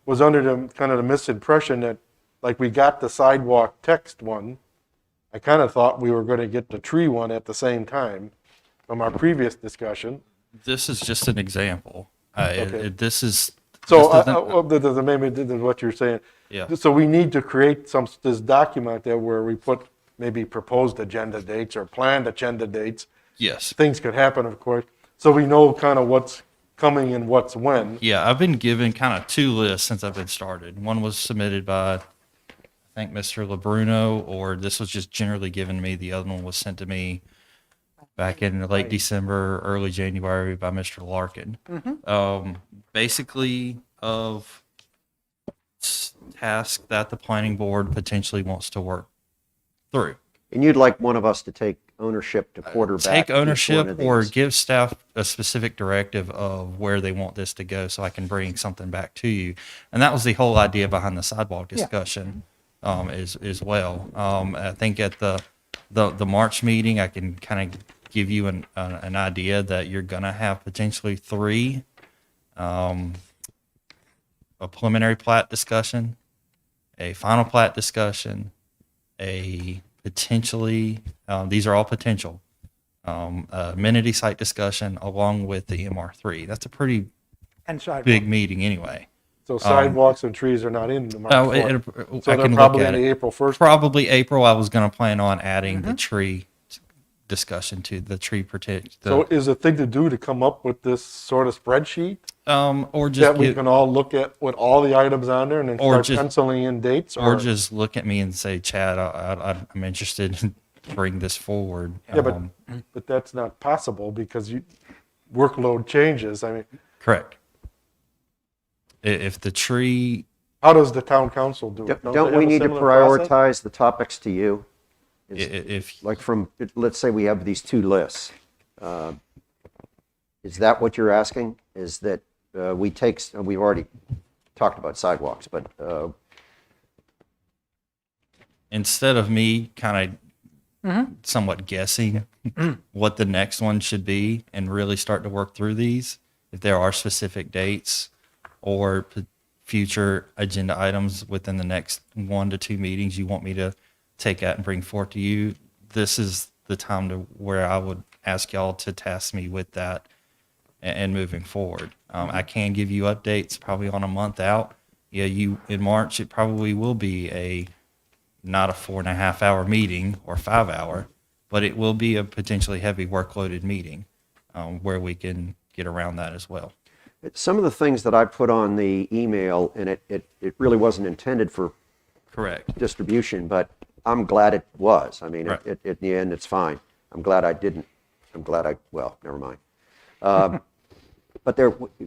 S1: was under the kind of the misimpression that, like, we got the sidewalk text one. I kind of thought we were going to get the tree one at the same time from our previous discussion.
S9: This is just an example.
S1: Okay.
S9: This is.
S1: So,
S9: this doesn't-
S1: maybe this is what you're saying.
S9: Yeah.
S1: So we need to create this document there where we put maybe proposed agenda dates or planned agenda dates.
S9: Yes.
S1: Things could happen, of course, so we know kind of what's coming and what's when.
S9: Yeah, I've been given kind of two lists since I've been started. One was submitted by, I think, Mr. LeBruno, or this was just generally given to me. The other one was sent to me back in late December, early January by Mr. Larkin. Basically of tasks that the planning board potentially wants to work through.
S3: And you'd like one of us to take ownership to quarterback
S9: Take
S3: each one
S9: ownership
S3: of
S9: or
S3: these.
S9: give staff a specific directive of where they want this to go so I can bring something back to you. And that was the whole idea behind the sidewalk discussion as well. I think at the March meeting, I can kind of give you an idea that you're going to have potentially three, a preliminary plat discussion, a final plat discussion, a potentially, these are all potential, amenity site discussion along with the MR3. That's a pretty
S2: And sidewalk.
S9: big meeting anyway.
S1: So sidewalks and trees are not in the March
S9: Oh,
S1: 4th. So
S9: I
S1: they're
S9: can look
S1: probably
S9: at
S1: in the
S9: it.
S1: April 1st.
S9: Probably April. I was going to plan on adding the tree discussion to the tree protect.
S1: So is the thing to do to come up with this sort of spreadsheet
S9: Or just
S1: that we
S9: get-
S1: can all look at with all the items on there and then
S9: Or
S1: start
S9: just-
S1: penciling in dates?
S9: or just look at me and say, Chad, I'm interested in bring this forward.
S1: Yeah, but that's not possible because workload changes. I mean,
S9: Correct. If the tree,
S1: how does the town council do it?
S3: Don't
S1: they
S3: we
S1: have a
S3: need to
S1: similar process?
S3: prioritize the topics to you?
S9: if
S3: Like from, let's say we have these two lists. Is that what you're asking? Is that we've already talked about sidewalks, but
S9: instead of me kind of somewhat guessing what the next one should be and really start to work through these, if there are specific dates or future agenda items within the next 1 to 2 meetings you want me to take out and bring forth to you, this is the time to where I would ask y'all to task me with that and moving forward. I can give you updates probably on a month out. Yeah, in March, it probably will be not a 4.5 hour meeting or 5 hour, but it will be a potentially heavy workloaded meeting where we can get around that as well.
S3: some of the things that I put on the email, and it really wasn't intended for
S9: Correct.
S3: distribution, but I'm glad it was. I mean,
S9: Right.
S3: in the end, it's fine. I'm glad I didn't. Well, never mind. But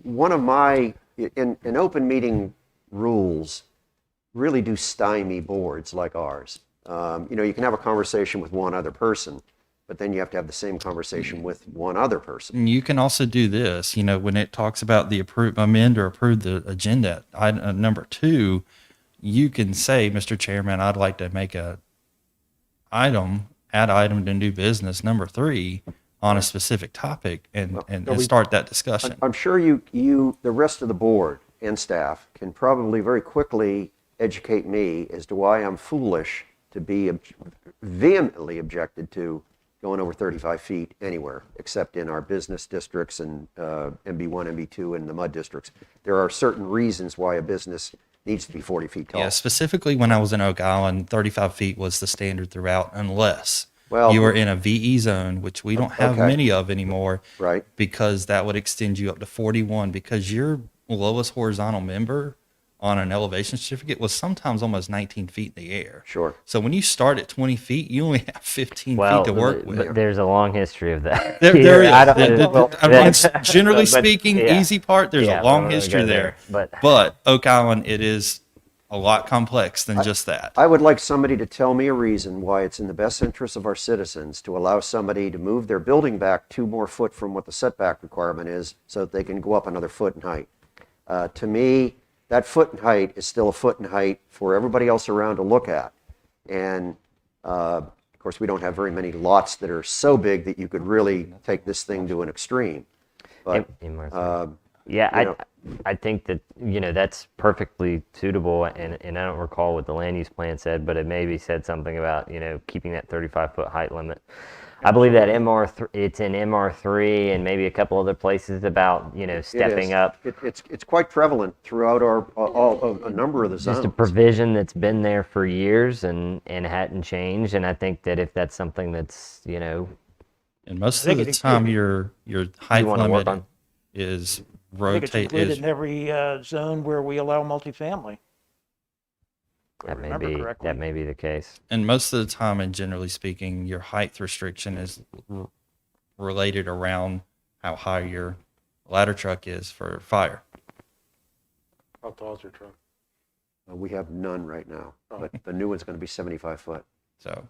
S3: one of my, in open meeting rules really do stymie boards like ours. You can have a conversation with one other person, but then you have to have the same conversation with one other person.
S9: And you can also do this, when it talks about the amend or approve the agenda, number 2, you can say, Mr. Chairman, I'd like to make add item to new business number 3 on a specific topic and start that discussion.
S3: I'm sure the rest of the board and staff can probably very quickly educate me as to why I'm foolish to be vehemently objected to going over 35 feet anywhere, except in our business districts and MB1, MB2, and the MUD districts. There are certain reasons why a business needs to be 40 feet tall.
S9: Yeah, specifically when I was in Oak Island, 35 feet was the standard throughout, unless
S3: Well-
S9: you were in a VE zone, which we don't have
S3: Okay.
S9: many of anymore,
S3: Right.
S9: because that would extend you up to 41, because your lowest horizontal member on an elevation certificate was sometimes almost 19 feet in the air.
S3: Sure.
S9: So when you start at 20 feet, you only have 15
S11: Well,
S9: feet to work with.
S11: but there's a long history of that.
S9: There
S11: here.
S9: is.
S11: I don't-
S9: I mean, it's generally
S11: but-
S9: speaking,
S11: yeah.
S9: easy part. There's
S11: Yeah,
S9: a long
S11: we're gonna
S9: history
S11: go
S9: there.
S11: there,
S9: But Oak Island, it is a lot complex than just that.
S3: I would like somebody to tell me a reason why it's in the best interest of our citizens to allow somebody to move their building back 2 more foot from what the setback requirement is so that they can go up another foot in height. To me, that foot in height is still a foot in height for everybody else around to look at. And Of course, we don't have very many lots that are so big that you could really take this thing to an extreme. But,
S11: Yeah,
S3: you know.
S11: I think that, that's perfectly suitable, and I don't recall what the land use plan said, but it maybe said something about, keeping that 35-foot height limit. I believe that it's in MR3 and maybe a couple other places about, stepping up.
S3: It's quite prevalent throughout a number of the zones.
S11: Just a provision that's been there for years and hadn't changed, and I think that if that's something that's,
S9: And most
S2: I
S9: of
S2: think
S9: the
S2: it
S9: time,
S2: includes-
S9: your height
S11: wanna work
S9: limit
S11: on?
S9: is
S2: I think it's
S9: rotate
S2: included
S9: is
S2: in every zone where we allow multifamily. If I
S11: that
S2: remember correctly.
S11: that may be the case.
S9: and most of the time, and generally speaking, your height restriction is related around how high your ladder truck is for fire.
S1: How tall is your truck?
S3: We have none right now,
S1: Oh.
S3: but the new one's going to be 75 foot,
S9: So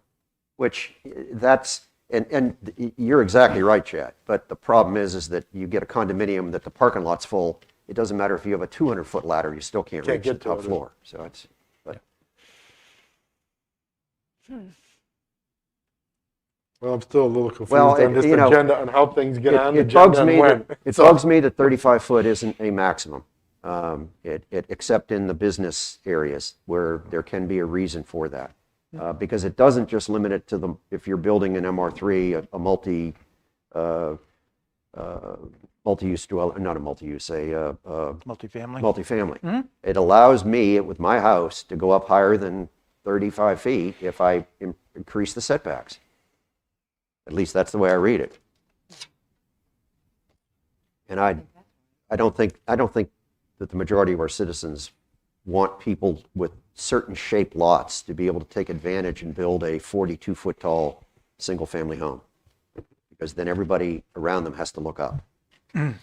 S3: which that's, and you're exactly right, Chad. But the problem is that you get a condominium that the parking lot's full. It doesn't matter if you have a 200-foot ladder, you still can't
S1: Can't
S3: reach the
S1: get to
S3: top
S1: it.
S3: floor. So it's, but
S1: Well, I'm still a little confused
S3: Well,
S1: on this
S3: you know,
S1: agenda and how things get on the
S3: it bugs
S1: agenda
S3: me
S1: and when.
S3: that, it bugs me that 35 foot isn't a maximum. Except in the business areas where there can be a reason for that. Because it doesn't just limit it to if you're building an MR3, a multi-use dwelling, not a multi-use,
S2: Multifamily.
S3: multifamily. It allows me with my house to go up higher than 35 feet if I increase the setbacks. At least that's the way I read it. And I don't think that the majority of our citizens want people with certain shaped lots to be able to take advantage and build a 42-foot tall single-family home, because then everybody around them has to look up.
S2: At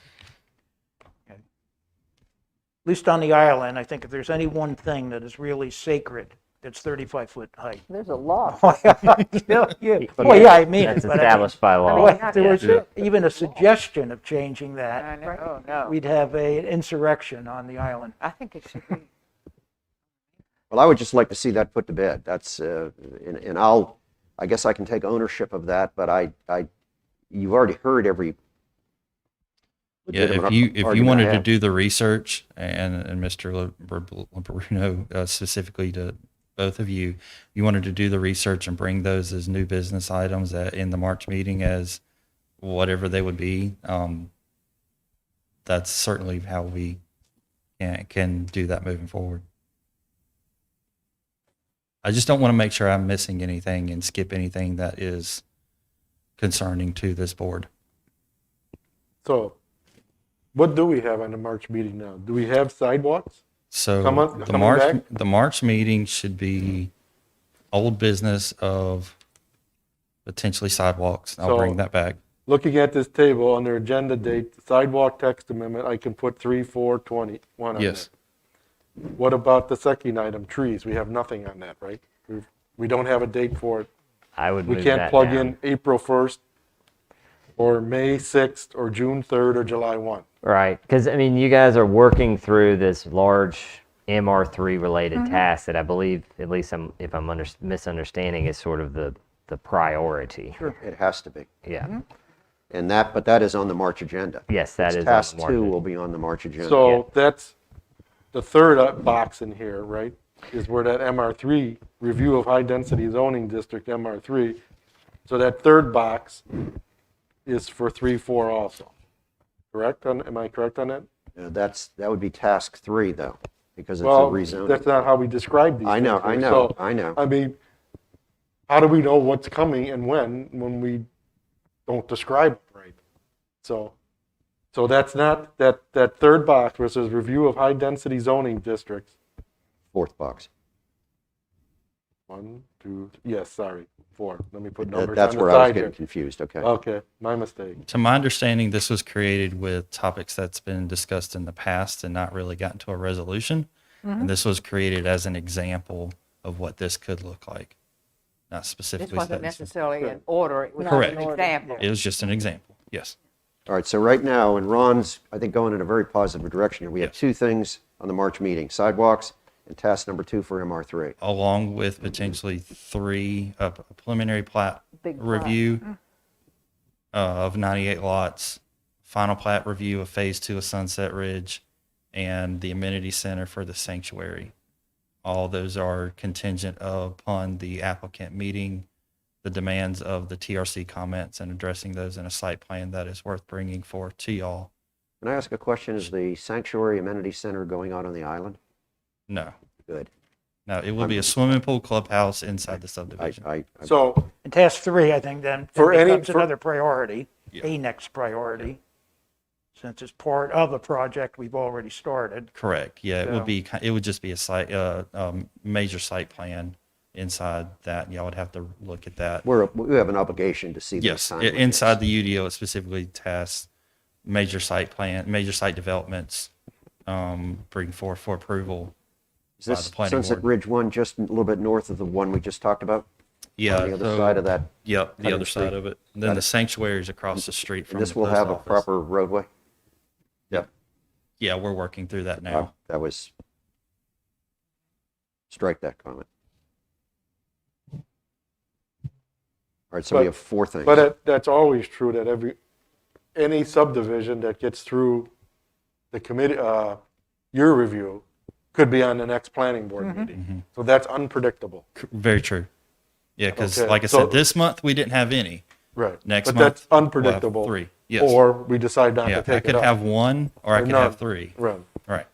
S2: least on the island, I think if there's any one thing that is really sacred, it's 35-foot height.
S10: There's a lot.
S2: Well, yeah, I mean
S11: That's
S2: it, but I mean,
S11: established by law.
S2: well, if there was even a suggestion of changing that,
S5: Oh, no.
S2: we'd have an insurrection on the island.
S5: I think it should be.
S3: Well, I would just like to see that put to bed. That's, and I guess I can take ownership of that, but you've already heard every
S9: yeah,
S3: legitimate
S9: if you
S3: argument I
S9: wanted to
S3: have.
S9: do the research, and Mr. Bruno specifically to both of you, you wanted to do the research and bring those as new business items in the March meeting as whatever they would be. That's certainly how we can do that moving forward. I just don't want to make sure I'm missing anything and skip anything that is concerning to this board.
S1: So, what do we have on the March meeting now? Do we have sidewalks?
S9: So
S1: Coming back?
S9: the March meeting should be old business of potentially sidewalks. I'll
S1: So-
S9: bring that back.
S1: Looking at this table under agenda date, sidewalk text amendment, I can put 3/4/21 on
S9: Yes.
S1: there. What about the second item, trees? We have nothing on that, right? We don't have a date for it.
S11: I would
S1: We
S11: move
S1: can't
S11: that
S1: plug
S11: down.
S1: in April 1st or May 6th or June 3rd or July 1.
S11: Right, because I mean, you guys are working through this large MR3 related task that I believe, at least if I'm misunderstanding, is sort of the priority.
S3: It has to be.
S11: Yeah.
S3: But that is on the March agenda.
S11: Yes, that
S3: It's
S11: is on
S3: Task
S11: the March
S3: 2
S11: agenda.
S3: will be on the March agenda.
S1: So that's the third box in here, right? Is where that MR3, review of high density zoning district, MR3. So that third box is for 3/4 also. Correct? Am I correct on that?
S3: That would be task 3 though, because it's a
S1: Well,
S3: rezoning.
S1: that's not how we describe these.
S3: I know,
S1: things here. So,
S3: I know.
S1: I mean, how do we know what's coming and when we don't describe it right? So that's not, that third box where it says review of high density zoning districts.
S3: Fourth box.
S1: 1, 2, yes, sorry, 4. Let me put numbers
S3: That's
S1: on the
S3: where I was
S1: side
S3: getting
S1: here.
S3: confused, okay.
S1: Okay, my mistake.
S9: To my understanding, this was created with topics that's been discussed in the past and not really gotten to a resolution. And this was created as an example of what this could look like, not
S5: This
S9: specifically.
S5: wasn't
S9: said-
S5: necessarily an order, it was
S9: Correct.
S5: an example.
S9: It was just an example. Yes.
S3: All right, so right now, and Ron's, I think, going in a very positive direction here. We have
S9: Yes.
S3: 2 things on the March meeting, sidewalks and task number 2 for MR3.
S9: along with potentially 3, a preliminary plat
S5: Big plat.
S9: review of 98 lots, final plat review of phase 2 of Sunset Ridge, and the amenity center for the sanctuary. All those are contingent upon the applicant meeting the demands of the TRC comments and addressing those in a site plan that is worth bringing forth to y'all.
S3: Can I ask a question? Is the sanctuary amenity center going on the island?
S9: No,
S3: Good.
S9: no, it will be a swimming pool clubhouse inside the
S3: I,
S9: subdivision.
S1: So,
S2: And task 3, I think, then
S1: For any-
S2: becomes
S1: for-
S2: another priority,
S9: Yeah.
S2: a next priority. Since it's part of a project we've already started.
S9: Correct. Yeah, it
S1: Yeah.
S9: would be. It would just be a site, major site plan inside that. Y'all would have to look at that.
S3: we have an obligation to see
S9: Yes,
S3: those timelines.
S9: inside the UDO, it specifically tasks major site plan, major site developments, bring forth for approval.
S3: Is
S9: by
S3: this
S9: the planning
S3: Sunset
S9: board.
S3: Ridge one just a little bit north of the one we just talked about?
S9: Yeah,
S3: On the other
S9: so-
S3: side of that?
S9: Yep, the
S3: Cutting
S9: other side
S3: Street.
S9: of it. Then
S3: Got
S9: the
S3: it.
S9: sanctuary is across the street from
S3: And this
S9: the
S3: will
S9: post
S3: have a
S9: office.
S3: proper roadway? Yep.
S9: Yeah, we're working through that now.
S3: That was, strike that comment. All right, so we
S1: But-
S3: have 4 things.
S1: that's always true that any subdivision that gets through the committee, your review, could be on the next planning board meeting. So that's unpredictable.
S9: Very true. Yeah, because
S1: Okay,
S9: like I
S1: so-
S9: said, this month we didn't have any.
S1: Right.
S9: Next
S1: But
S9: month
S1: that's
S9: we'll have
S1: unpredictable.
S9: 3. Yes.
S1: Or we decide not
S9: yeah,
S1: to
S9: I
S1: take it
S9: could
S1: up.
S9: have 1 or I
S1: Or
S9: could
S1: none.
S9: have 3.
S1: Right.
S9: Right.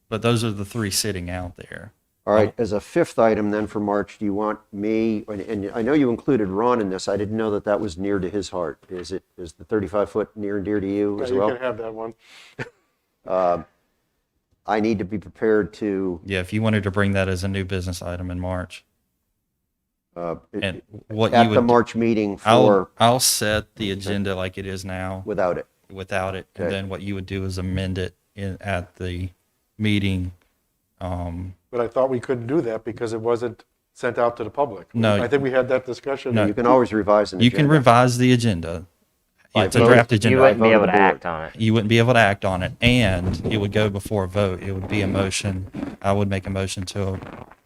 S9: But those are the 3 sitting out there.
S3: All right, as a 5th item then for March, do you want me, and I know you included Ron in this, I didn't know that that was near to his heart. Is the 35-foot near and dear to you
S1: Yeah,
S3: as
S1: you
S3: well?
S1: can have that one.
S3: I need to be prepared to,
S9: Yeah, if you wanted to bring that as a new business item in March. And what
S3: at
S9: you
S3: the
S9: would
S3: March meeting for,
S9: I'll set the agenda like it is now
S3: without it.
S9: without it.
S3: Okay.
S9: And then what you would do is amend it at the meeting.
S1: But I thought we couldn't do that because it wasn't sent out to the public.
S9: No.
S1: I think we had that discussion.
S9: No.
S3: You can always revise an
S9: You
S3: agenda.
S9: can revise the agenda.
S3: By
S9: It's a
S3: vote.
S9: draft
S11: You
S9: agenda.
S11: wouldn't be
S3: vote of
S11: able
S3: the
S11: to
S3: board.
S11: act on it.
S9: You wouldn't be able to act on it, and it would go before a vote. It would be a motion. I would make a motion to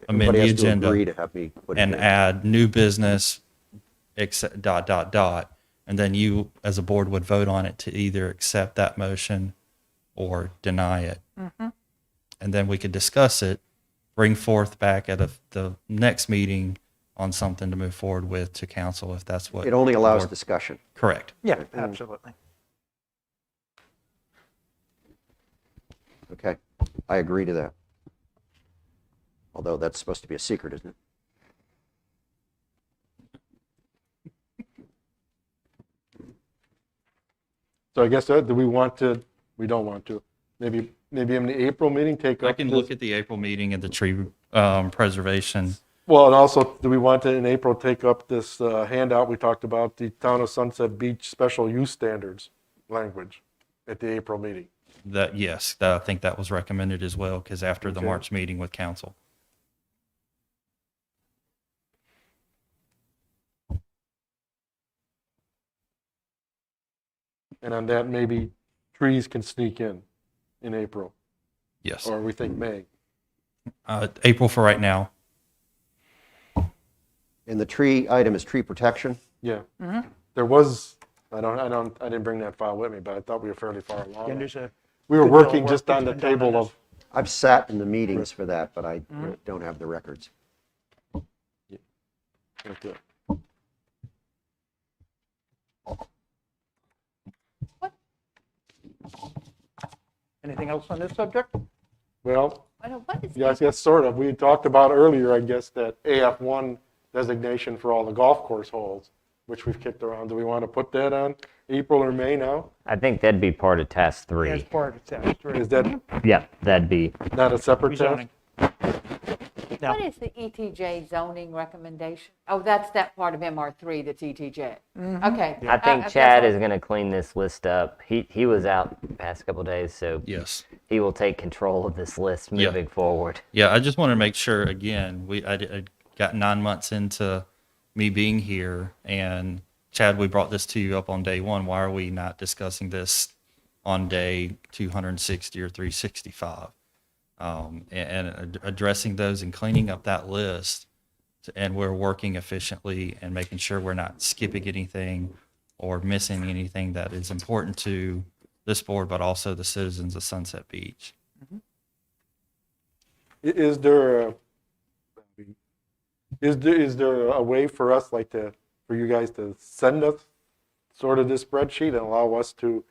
S9: amend
S3: Everybody
S9: the
S3: has to agree
S9: agenda
S3: to have me put it
S9: and
S3: in.
S9: add new business, except ... And then you, as a board, would vote on it to either accept that motion or deny it. And then we could discuss it, bring forth back at the next meeting on something to move forward with to council if that's what.
S3: It only allows
S9: board-
S3: discussion.
S9: Correct.
S2: Yeah, absolutely.
S3: Okay, I agree to that. Although that's supposed to be a secret, isn't it?
S1: So I guess, do we don't want to. Maybe in the April meeting, take up
S9: I can
S1: this-
S9: look at the April meeting and the tree preservation.
S1: Well, and also, do we want to, in April, take up this handout we talked about, the Town of Sunset Beach Special Use Standards language at the April meeting?
S9: Yes, I think that was recommended as well, because after the
S1: Okay.
S9: March meeting with council.
S1: And on that, maybe trees can sneak in April,
S9: Yes.
S1: or we think May.
S9: April for right now.
S3: And the tree item is tree protection.
S1: Yeah. There was, I didn't bring that file with me, but I thought we were fairly far
S2: And
S1: along.
S2: there's a
S1: We were
S2: good deal of
S1: working
S2: work
S1: just
S2: that's
S1: on the
S2: been done on
S1: table
S2: this.
S1: of,
S3: I've sat in the meetings for that, but I don't have the records.
S1: okay.
S2: Anything else on this subject?
S1: Well,
S5: What is
S1: yes, sort of. We talked about earlier, I guess, that AF1 designation for all the golf course holes, which we've kicked around. Do we want to put that on April or May now?
S11: I think that'd be part of task
S2: As
S11: 3.
S2: part of task 3.
S1: Is that
S11: Yep, that'd be.
S1: not a separate task?
S2: Rezoning. No.
S5: What is the ETJ zoning recommendation? Oh, that's that part of MR3 that's ETJ. Okay.
S11: I think
S5: that's
S11: Chad
S5: all.
S11: is going to clean this list up. He was out the past couple days, so
S9: Yes.
S11: he will take control of this list
S9: Yeah.
S11: moving forward.
S9: Yeah, I just want to make sure, again, I got 9 months into me being here, and Chad, we brought this to you up on day 1. Why are we not discussing this on day 260 or 365? and addressing those and cleaning up that list. And we're working efficiently and making sure we're not skipping anything or missing anything that is important to this board, but also the citizens of Sunset Beach.
S1: Is there a way for us, like, for you guys to send us sort of this spreadsheet and allow us to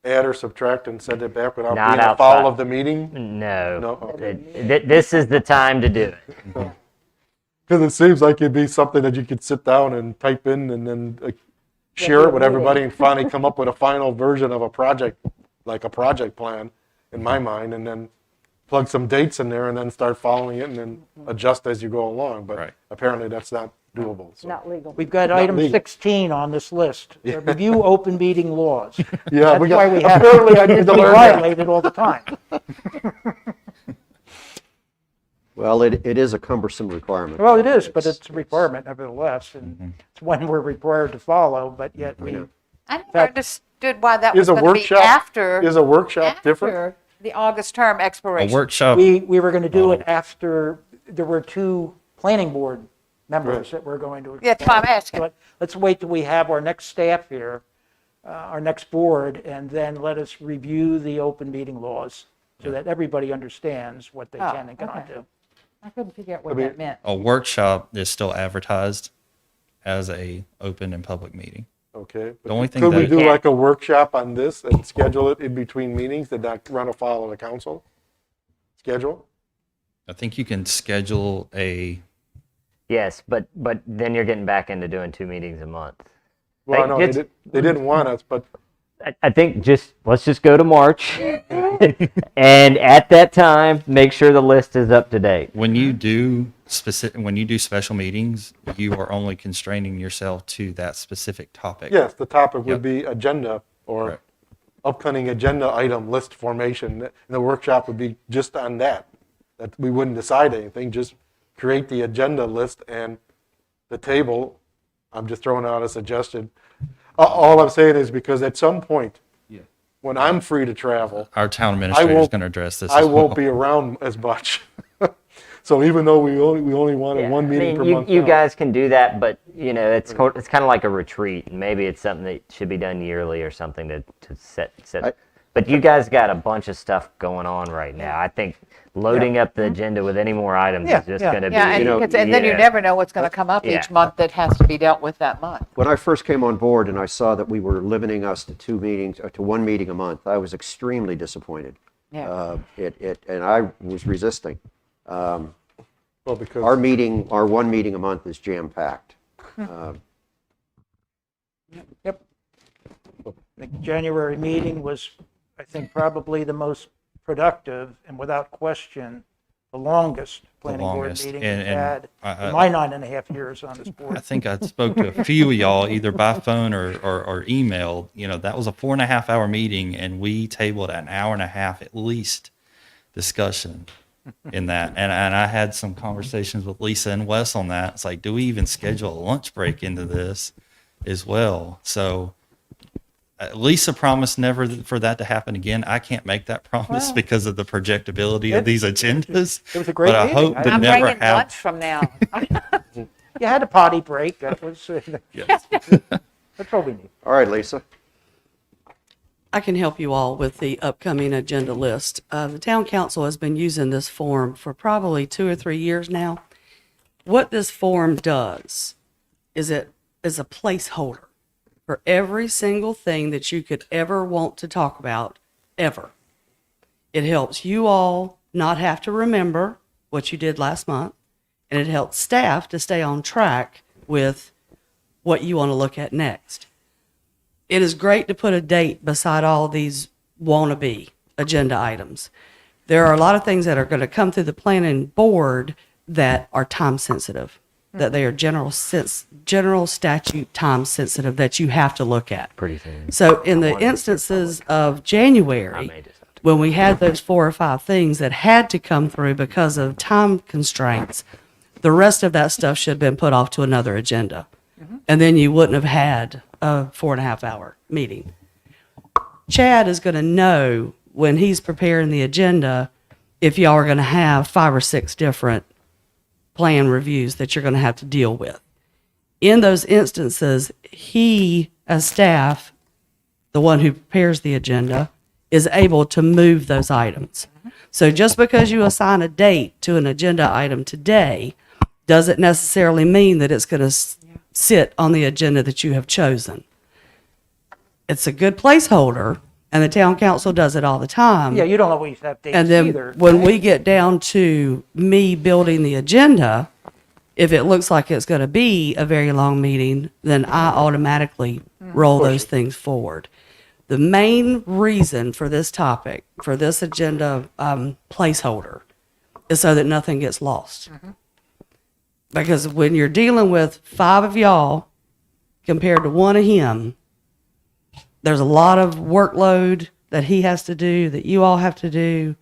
S1: add or subtract and send it back without
S11: Not
S1: being a foul
S11: outside.
S1: of the meeting?
S11: No,
S1: No, okay.
S11: this is the time to do it.
S1: Because it seems like it'd be something that you could sit down and type in and then share it with everybody and finally come up with a final version of a project, like a project plan, in my mind, and then plug some dates in there and then start following it and then adjust as you go along. But
S9: Right.
S1: apparently that's not doable. So.
S10: Not legal.
S2: We've got
S1: Not
S2: item
S1: legal.
S2: 16 on this list. Review open meeting laws.
S1: Yeah,
S2: That's why we have,
S1: apparently I need to
S2: we
S1: learn that.
S2: violate it all the time.
S3: Well, it is a cumbersome requirement.
S2: Well, it is, but it's a requirement nevertheless, and it's one we're required to follow, but yet we,
S5: I never
S2: fact-
S5: understood why that
S1: Is
S5: was
S1: a
S5: going to be
S1: workshop,
S5: after,
S1: is a workshop different?
S5: after the August term
S9: A
S5: expiration.
S9: workshop,
S2: we were going to do it after, there were 2 planning board members
S1: Right.
S2: that we're going to.
S5: That's why I'm asking.
S2: But let's wait till we have our next staff here, our next board, and then let us review the open meeting laws so that everybody understands what they
S5: Oh,
S2: can and cannot
S5: okay.
S2: do.
S5: I couldn't figure out what
S1: I mean-
S5: that meant.
S9: a workshop is still advertised as a open and public meeting.
S1: Okay.
S9: The only thing
S1: Could we
S9: that-
S1: do
S5: Yeah.
S1: like a workshop on this and schedule it in between meetings? Did that run afoul of the council schedule?
S9: I think you can schedule a,
S11: Yes, but then you're getting back into doing 2 meetings a month.
S1: Well,
S11: Hey,
S1: no,
S11: it's-
S1: they didn't want us, but
S11: I think let's just go to March, and at that time, make sure the list is up to date.
S9: when you do special meetings, you are only constraining yourself to that specific topic.
S1: yes, the topic
S9: Yep.
S1: would be agenda or
S9: Right.
S1: upcoming agenda item list formation. And the workshop would be just on that. That we wouldn't decide anything, just create the agenda list and the table. I'm just throwing out a suggestion. All I'm saying is because at some point, when I'm free to travel,
S9: Our town administrator is
S1: won't-
S9: going to address this
S1: I
S9: as well.
S1: won't be around as much. So even though we only wanted one meeting per month.
S11: You
S1: now,
S11: guys can do that, but it's kind of like a retreat. and Maybe it's something that should be done yearly or something to set. But you guys got a bunch of stuff going on right now. I think loading up the agenda with any more items
S2: Yeah,
S11: is just
S2: yeah.
S11: going to be.
S5: Yeah, and then you
S11: yeah.
S5: never know what's going to come up
S11: Yeah.
S5: each month that has to be dealt with that month.
S3: When I first came on board and I saw that we were limiting us to 2 meetings, or to 1 meeting a month, I was extremely disappointed.
S5: Yeah.
S3: And I was resisting.
S1: well, because
S3: Our 1 meeting a month is jam-packed.
S2: Yep. The January meeting was, I think, probably the most productive and without question, the longest planning board
S9: longest.
S2: meeting
S9: And-
S2: we've
S9: and
S2: had
S9: I-
S2: in my 9.5 years on this
S9: I
S2: board.
S9: think I spoke to a few of y'all either by phone or email. That was a 4.5-hour meeting, and we tabled an hour and a half at least discussion in that. And I had some conversations with Lisa and Wes on that. It's like, do we even schedule a lunch break into this as well? So Lisa promised never for that to happen again. I can't make that promise
S2: Well,
S9: because of the projectability of these agendas.
S2: It was a great
S9: but I
S2: meeting.
S9: hope
S2: I-
S9: to
S5: I'm
S9: never
S5: bringing
S9: have.
S5: lunch from now.
S2: You had a potty break, that was,
S9: Yes.
S2: that's all we need.
S3: All right, Lisa.
S12: I can help you all with the upcoming agenda list. The town council has been using this form for probably 2 or 3 years now. What this form does is it is a placeholder for every single thing that you could ever want to talk about, ever. It helps you all not have to remember what you did last month, and it helps staff to stay on track with what you want to look at next. It is great to put a date beside all these wannabe agenda items. There are a lot of things that are going to come through the planning board that are time sensitive, that they are general statute time sensitive that you have to look at.
S11: Pretty soon.
S12: So in the instances of
S11: I
S12: January,
S11: may just have to.
S12: when we had those 4 or 5 things that had to come through because of time constraints, the rest of that stuff should have been put off to another agenda. And then you wouldn't have had a 4.5-hour meeting. Chad is going to know when he's preparing the agenda if y'all are going to have 5 or 6 different plan reviews that you're going to have to deal with. In those instances, he, as staff, the one who prepares the agenda, is able to move those items. So just because you assign a date to an agenda item today doesn't necessarily mean that it's going to sit on the agenda that you have chosen. It's a good placeholder, and the town council does it all the time.
S2: Yeah, you don't always have dates
S12: And then
S2: either.
S12: when we get down to me building the agenda, if it looks like it's going to be a very long meeting, then I automatically roll those things forward. The main reason for this topic, for this agenda placeholder, is so that nothing gets lost. Because when you're dealing with 5 of y'all compared to 1 of him, there's a lot of workload that he has to do, that you all have to do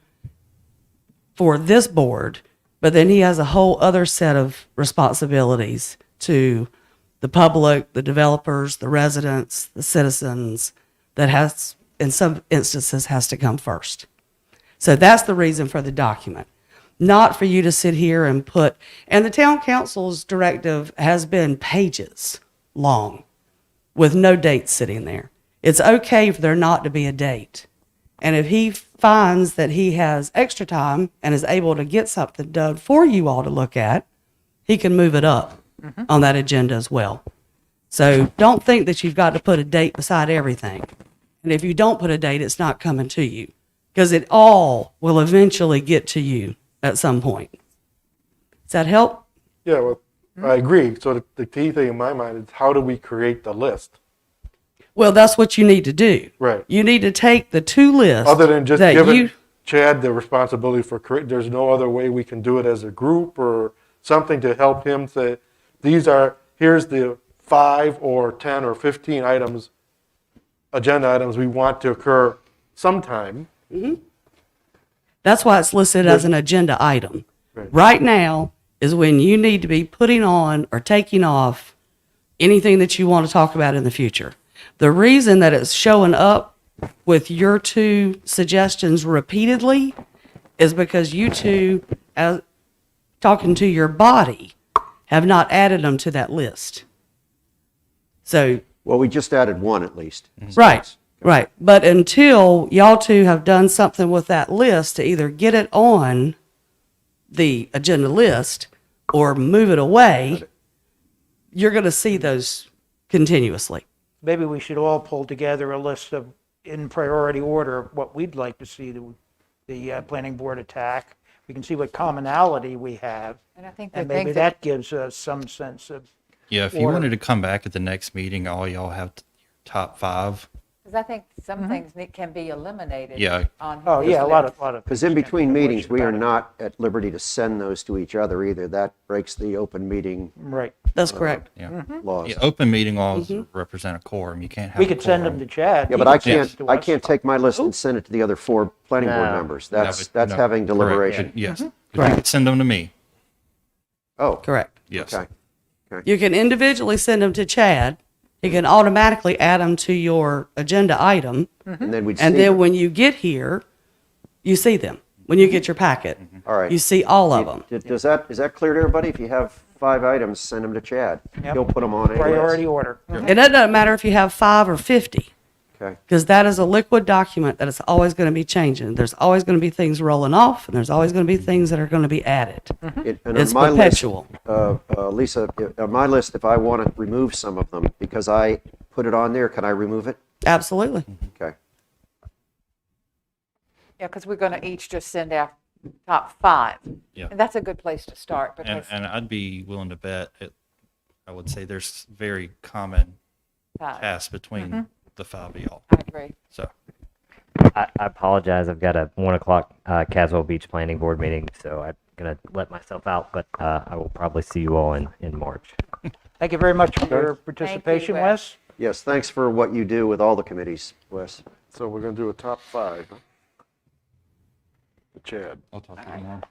S12: for this board, but then he has a whole other set of responsibilities to the public, the developers, the residents, the citizens, that has, in some instances, has to come first. So that's the reason for the document. Not for you to sit here and put, and the town council's directive has been pages long with no date sitting there. It's okay for there not to be a date. And if he finds that he has extra time and is able to get something done for you all to look at, he can move it up on that agenda as well. So don't think that you've got to put a date beside everything. And if you don't put a date, it's not coming to you, because it all will eventually get to you at some point. Does that help?
S1: Yeah, well, I agree. So the key thing in my mind is how do we create the list?
S12: Well, that's what you need to do.
S1: Right.
S12: You need to take the 2 lists.
S1: Other than just
S12: that
S1: giving
S12: you-
S1: Chad the responsibility for create, there's no other way we can do it as a group or something to help him say, here's the 5 or 10 or 15 items, agenda items we want to occur sometime.
S12: That's why it's listed as an agenda item.
S1: Right.
S12: Right now is when you need to be putting on or taking off anything that you want to talk about in the future. The reason that it's showing up with your 2 suggestions repeatedly is because you 2, as talking to your body, have not added them to that list. So
S3: Well, we just added 1 at least.
S12: right. But until y'all 2 have done something with that list to either get it on the agenda list or move it away, you're going to see those continuously.
S2: Maybe we should all pull together a list of, in priority order, what we'd like to see the planning board attack. We can see what commonality we have,
S5: And I think
S2: and
S5: the
S2: maybe
S5: things that,
S2: that gives us some sense of,
S9: Yeah, if you
S2: Order.
S9: wanted to come back at the next meeting, all y'all have top 5.
S5: because I think some things can be eliminated.
S9: Yeah.
S5: On
S2: oh,
S5: his
S2: yeah, a lot
S5: list.
S2: of.
S3: Because in between meetings, we are
S2: about it.
S3: not at liberty to send those to each other either. That breaks the open meeting
S2: Right.
S12: That's correct.
S9: Yeah.
S3: laws.
S9: Yeah, open meeting laws represent a quorum. You can't have
S2: We
S9: a
S2: could send them
S9: quorum.
S2: to Chad.
S3: Yeah,
S2: He
S3: but I
S2: could send
S3: can't,
S2: it to
S3: I
S2: us.
S3: can't take my list and send it to the other 4 planning board
S11: No.
S3: members.
S9: No,
S3: That's
S9: but- no,
S3: having
S9: correct.
S3: deliberation.
S9: Yes. But you could send them to me.
S3: Oh,
S12: Correct.
S9: Yes.
S3: okay.
S12: You can individually send them to Chad. He can automatically add them to your agenda item.
S3: And then we'd
S12: And
S3: see
S12: then
S3: them.
S12: when you get here, you see them. When you get your packet,
S3: All right.
S12: you see all of them.
S3: Is that clear to everybody? If you have 5 items, send them to Chad.
S2: Yep.
S3: He'll put them on a
S2: Priority
S3: list.
S2: order.
S12: And it doesn't matter if you have 5 or 50,
S3: Okay.
S12: because that is a liquid document that is always going to be changing. There's always going to be things rolling off, and there's always going to be things that are going to be added.
S3: And on
S12: It's
S3: my list,
S12: perpetual.
S3: Lisa, on my list, if I want to remove some of them because I put it on there, can I remove it?
S12: Absolutely.
S3: Okay.
S5: Yeah, because we're going to each just send our top 5.
S9: Yeah.
S5: And that's a good place to start
S9: And,
S5: because
S9: and I'd be willing to bet I would say there's very common
S5: 5.
S9: tasks between the 5 of y'all.
S5: I agree.
S9: So,
S11: I apologize. I've got a 1 o'clock Caswell Beach Planning Board meeting, so I'm going to let myself out, but I will probably see you all in March.
S2: Thank you very much for your participation,
S5: Wes.
S2: Wes.
S3: Yes, thanks for what you do with all the committees, Wes.
S1: So we're going to do a top 5. Huh? Chad.
S9: I'll talk to you tomorrow.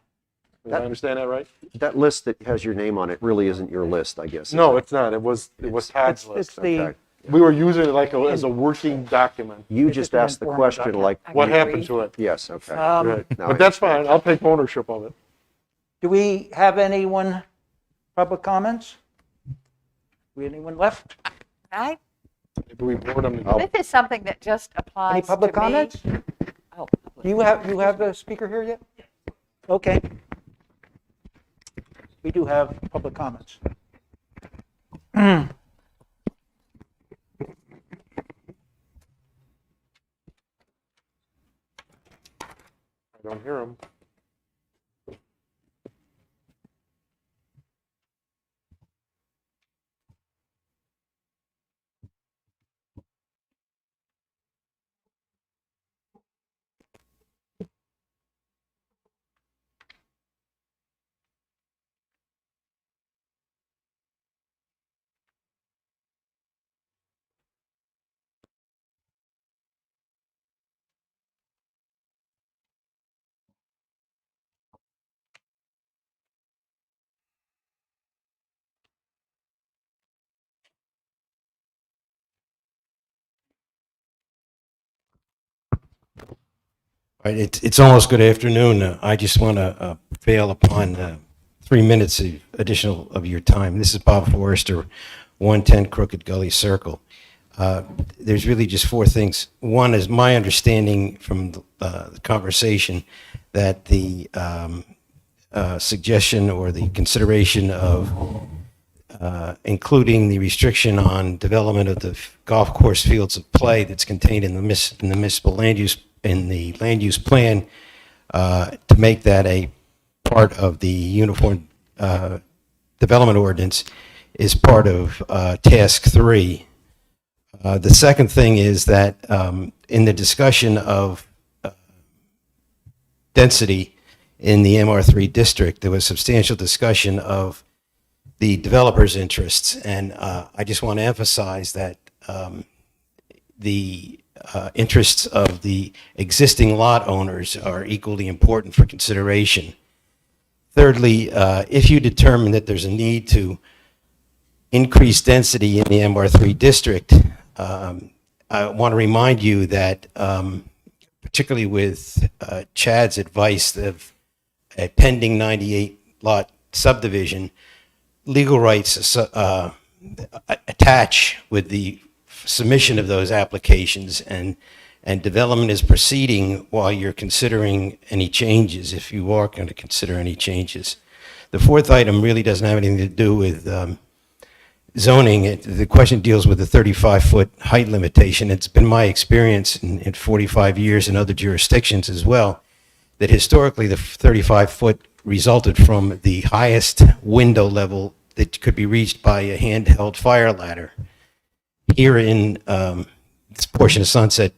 S1: Did I understand that right?
S3: That list that has your name on it really isn't your list, I guess. is
S1: No,
S3: it?
S1: it's not. It was Todd's
S2: It's
S1: list.
S2: the,
S3: Okay.
S1: We were using it like as a working document.
S3: You
S2: It's
S3: just
S2: just an
S3: asked the
S2: informal
S3: question
S2: document.
S3: like,
S1: What happened to it?
S3: yes, okay.
S1: Right.
S3: Now
S1: But
S3: I
S1: that's fine. I'll take ownership of it.
S2: Do we have anyone, public comments? We anyone left?
S5: Right?
S1: Maybe we bored them.
S5: This is something that just applies
S2: Any public
S5: to me.
S2: comments?
S5: Oh,
S2: Do you have the speaker here yet? Okay. We do have public comments.
S1: I don't hear them.
S7: Right, it's almost good afternoon. I just want to fail upon 3 minutes of additional of your time. This is Bob Forrester, 110 Crooked Gully Circle. There's really just four things. One is my understanding from the conversation that the suggestion or the consideration of including the restriction on development of the golf course fields of play that's contained in the municipal land use plan to make that a part of the uniform development ordinance is part of task 3. The second thing is that in the discussion of density in the MR3 district, there was substantial discussion of the developer's interests, and I just want to emphasize that the interests of the existing lot owners are equally important for consideration. Thirdly, if you determine that there's a need to increase density in the MR3 district, I want to remind you that, particularly with Chad's advice of a pending 98-lot subdivision, legal rights attach with the submission of those applications, and development is proceeding while you're considering any changes, if you are going to consider any changes. The fourth item really doesn't have anything to do with zoning. The question deals with the 35-foot height limitation. It's been my experience in 45 years in other jurisdictions as well, that historically the 35-foot resulted from the highest window level that could be reached by a handheld fire ladder. Here in this portion of Sunset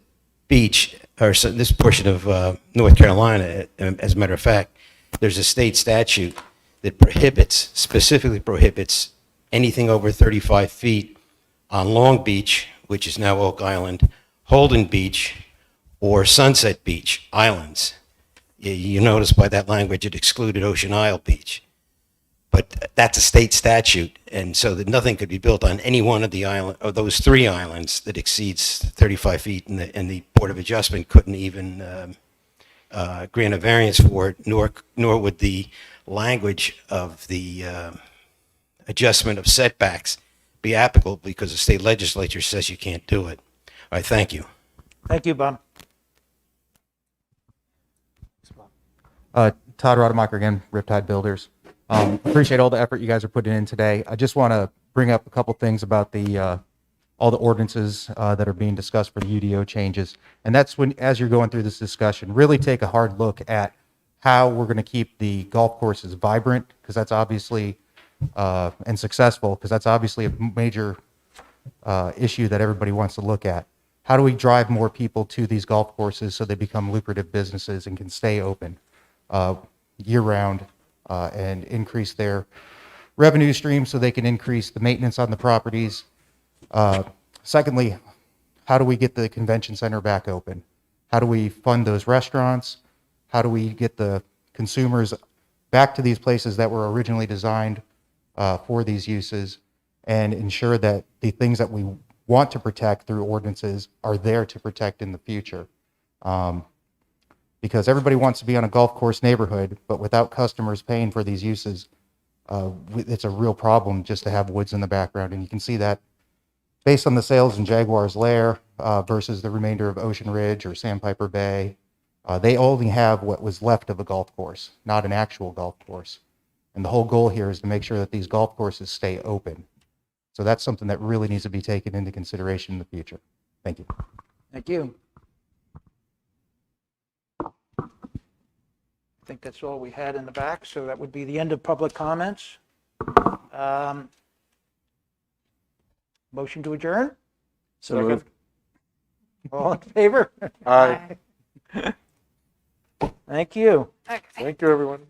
S7: Beach, or this portion of North Carolina, as a matter of fact, there's a state statute that specifically prohibits anything over 35 feet on Long Beach, which is now Oak Island, Holden Beach, or Sunset Beach islands. You notice by that language it excluded Ocean Isle Beach. But that's a state statute, and so that nothing could be built on any one of the island, or those 3 islands that exceeds 35 feet, and the Board of Adjustment couldn't even grant a variance for it, nor would the language of the adjustment of setbacks be applicable because the state legislature says you can't do it. All right, thank you.
S2: Thank you, Bob.
S8: Todd Rademacher again, Riptide Builders. Appreciate all the effort you guys are putting in today. I just want to bring up a couple things about the all the ordinances that are being discussed for the UDO changes. And that's when, as you're going through this discussion, really take a hard look at how we're going to keep the golf courses vibrant, because that's obviously, and successful, because that's obviously a major issue that everybody wants to look at. How do we drive more people to these golf courses so they become lucrative businesses and can stay open year-round and increase their revenue stream so they can increase the maintenance on the properties? Secondly, how do we get the convention center back open? How do we fund those restaurants? How do we get the consumers back to these places that were originally designed for these uses, and ensure that the things that we want to protect through ordinances are there to protect in the future. Because everybody wants to be on a golf course neighborhood, but without customers paying for these uses, it's a real problem just to have woods in the background. And you can see that based on the sales in Jaguar's Lair versus the remainder of Ocean Ridge or Sandpiper Bay. They only have what was left of a golf course, not an actual golf course. And the whole goal here is to make sure that these golf courses stay open. So that's something that really needs to be taken into consideration in the future. Thank you.
S2: Thank you. I think that's all we had in the back, so that would be the end of public comments. Motion to adjourn?
S3: So moved.
S2: All in favor?
S1: Aye.
S2: Thank you.
S1: Thank you, everyone.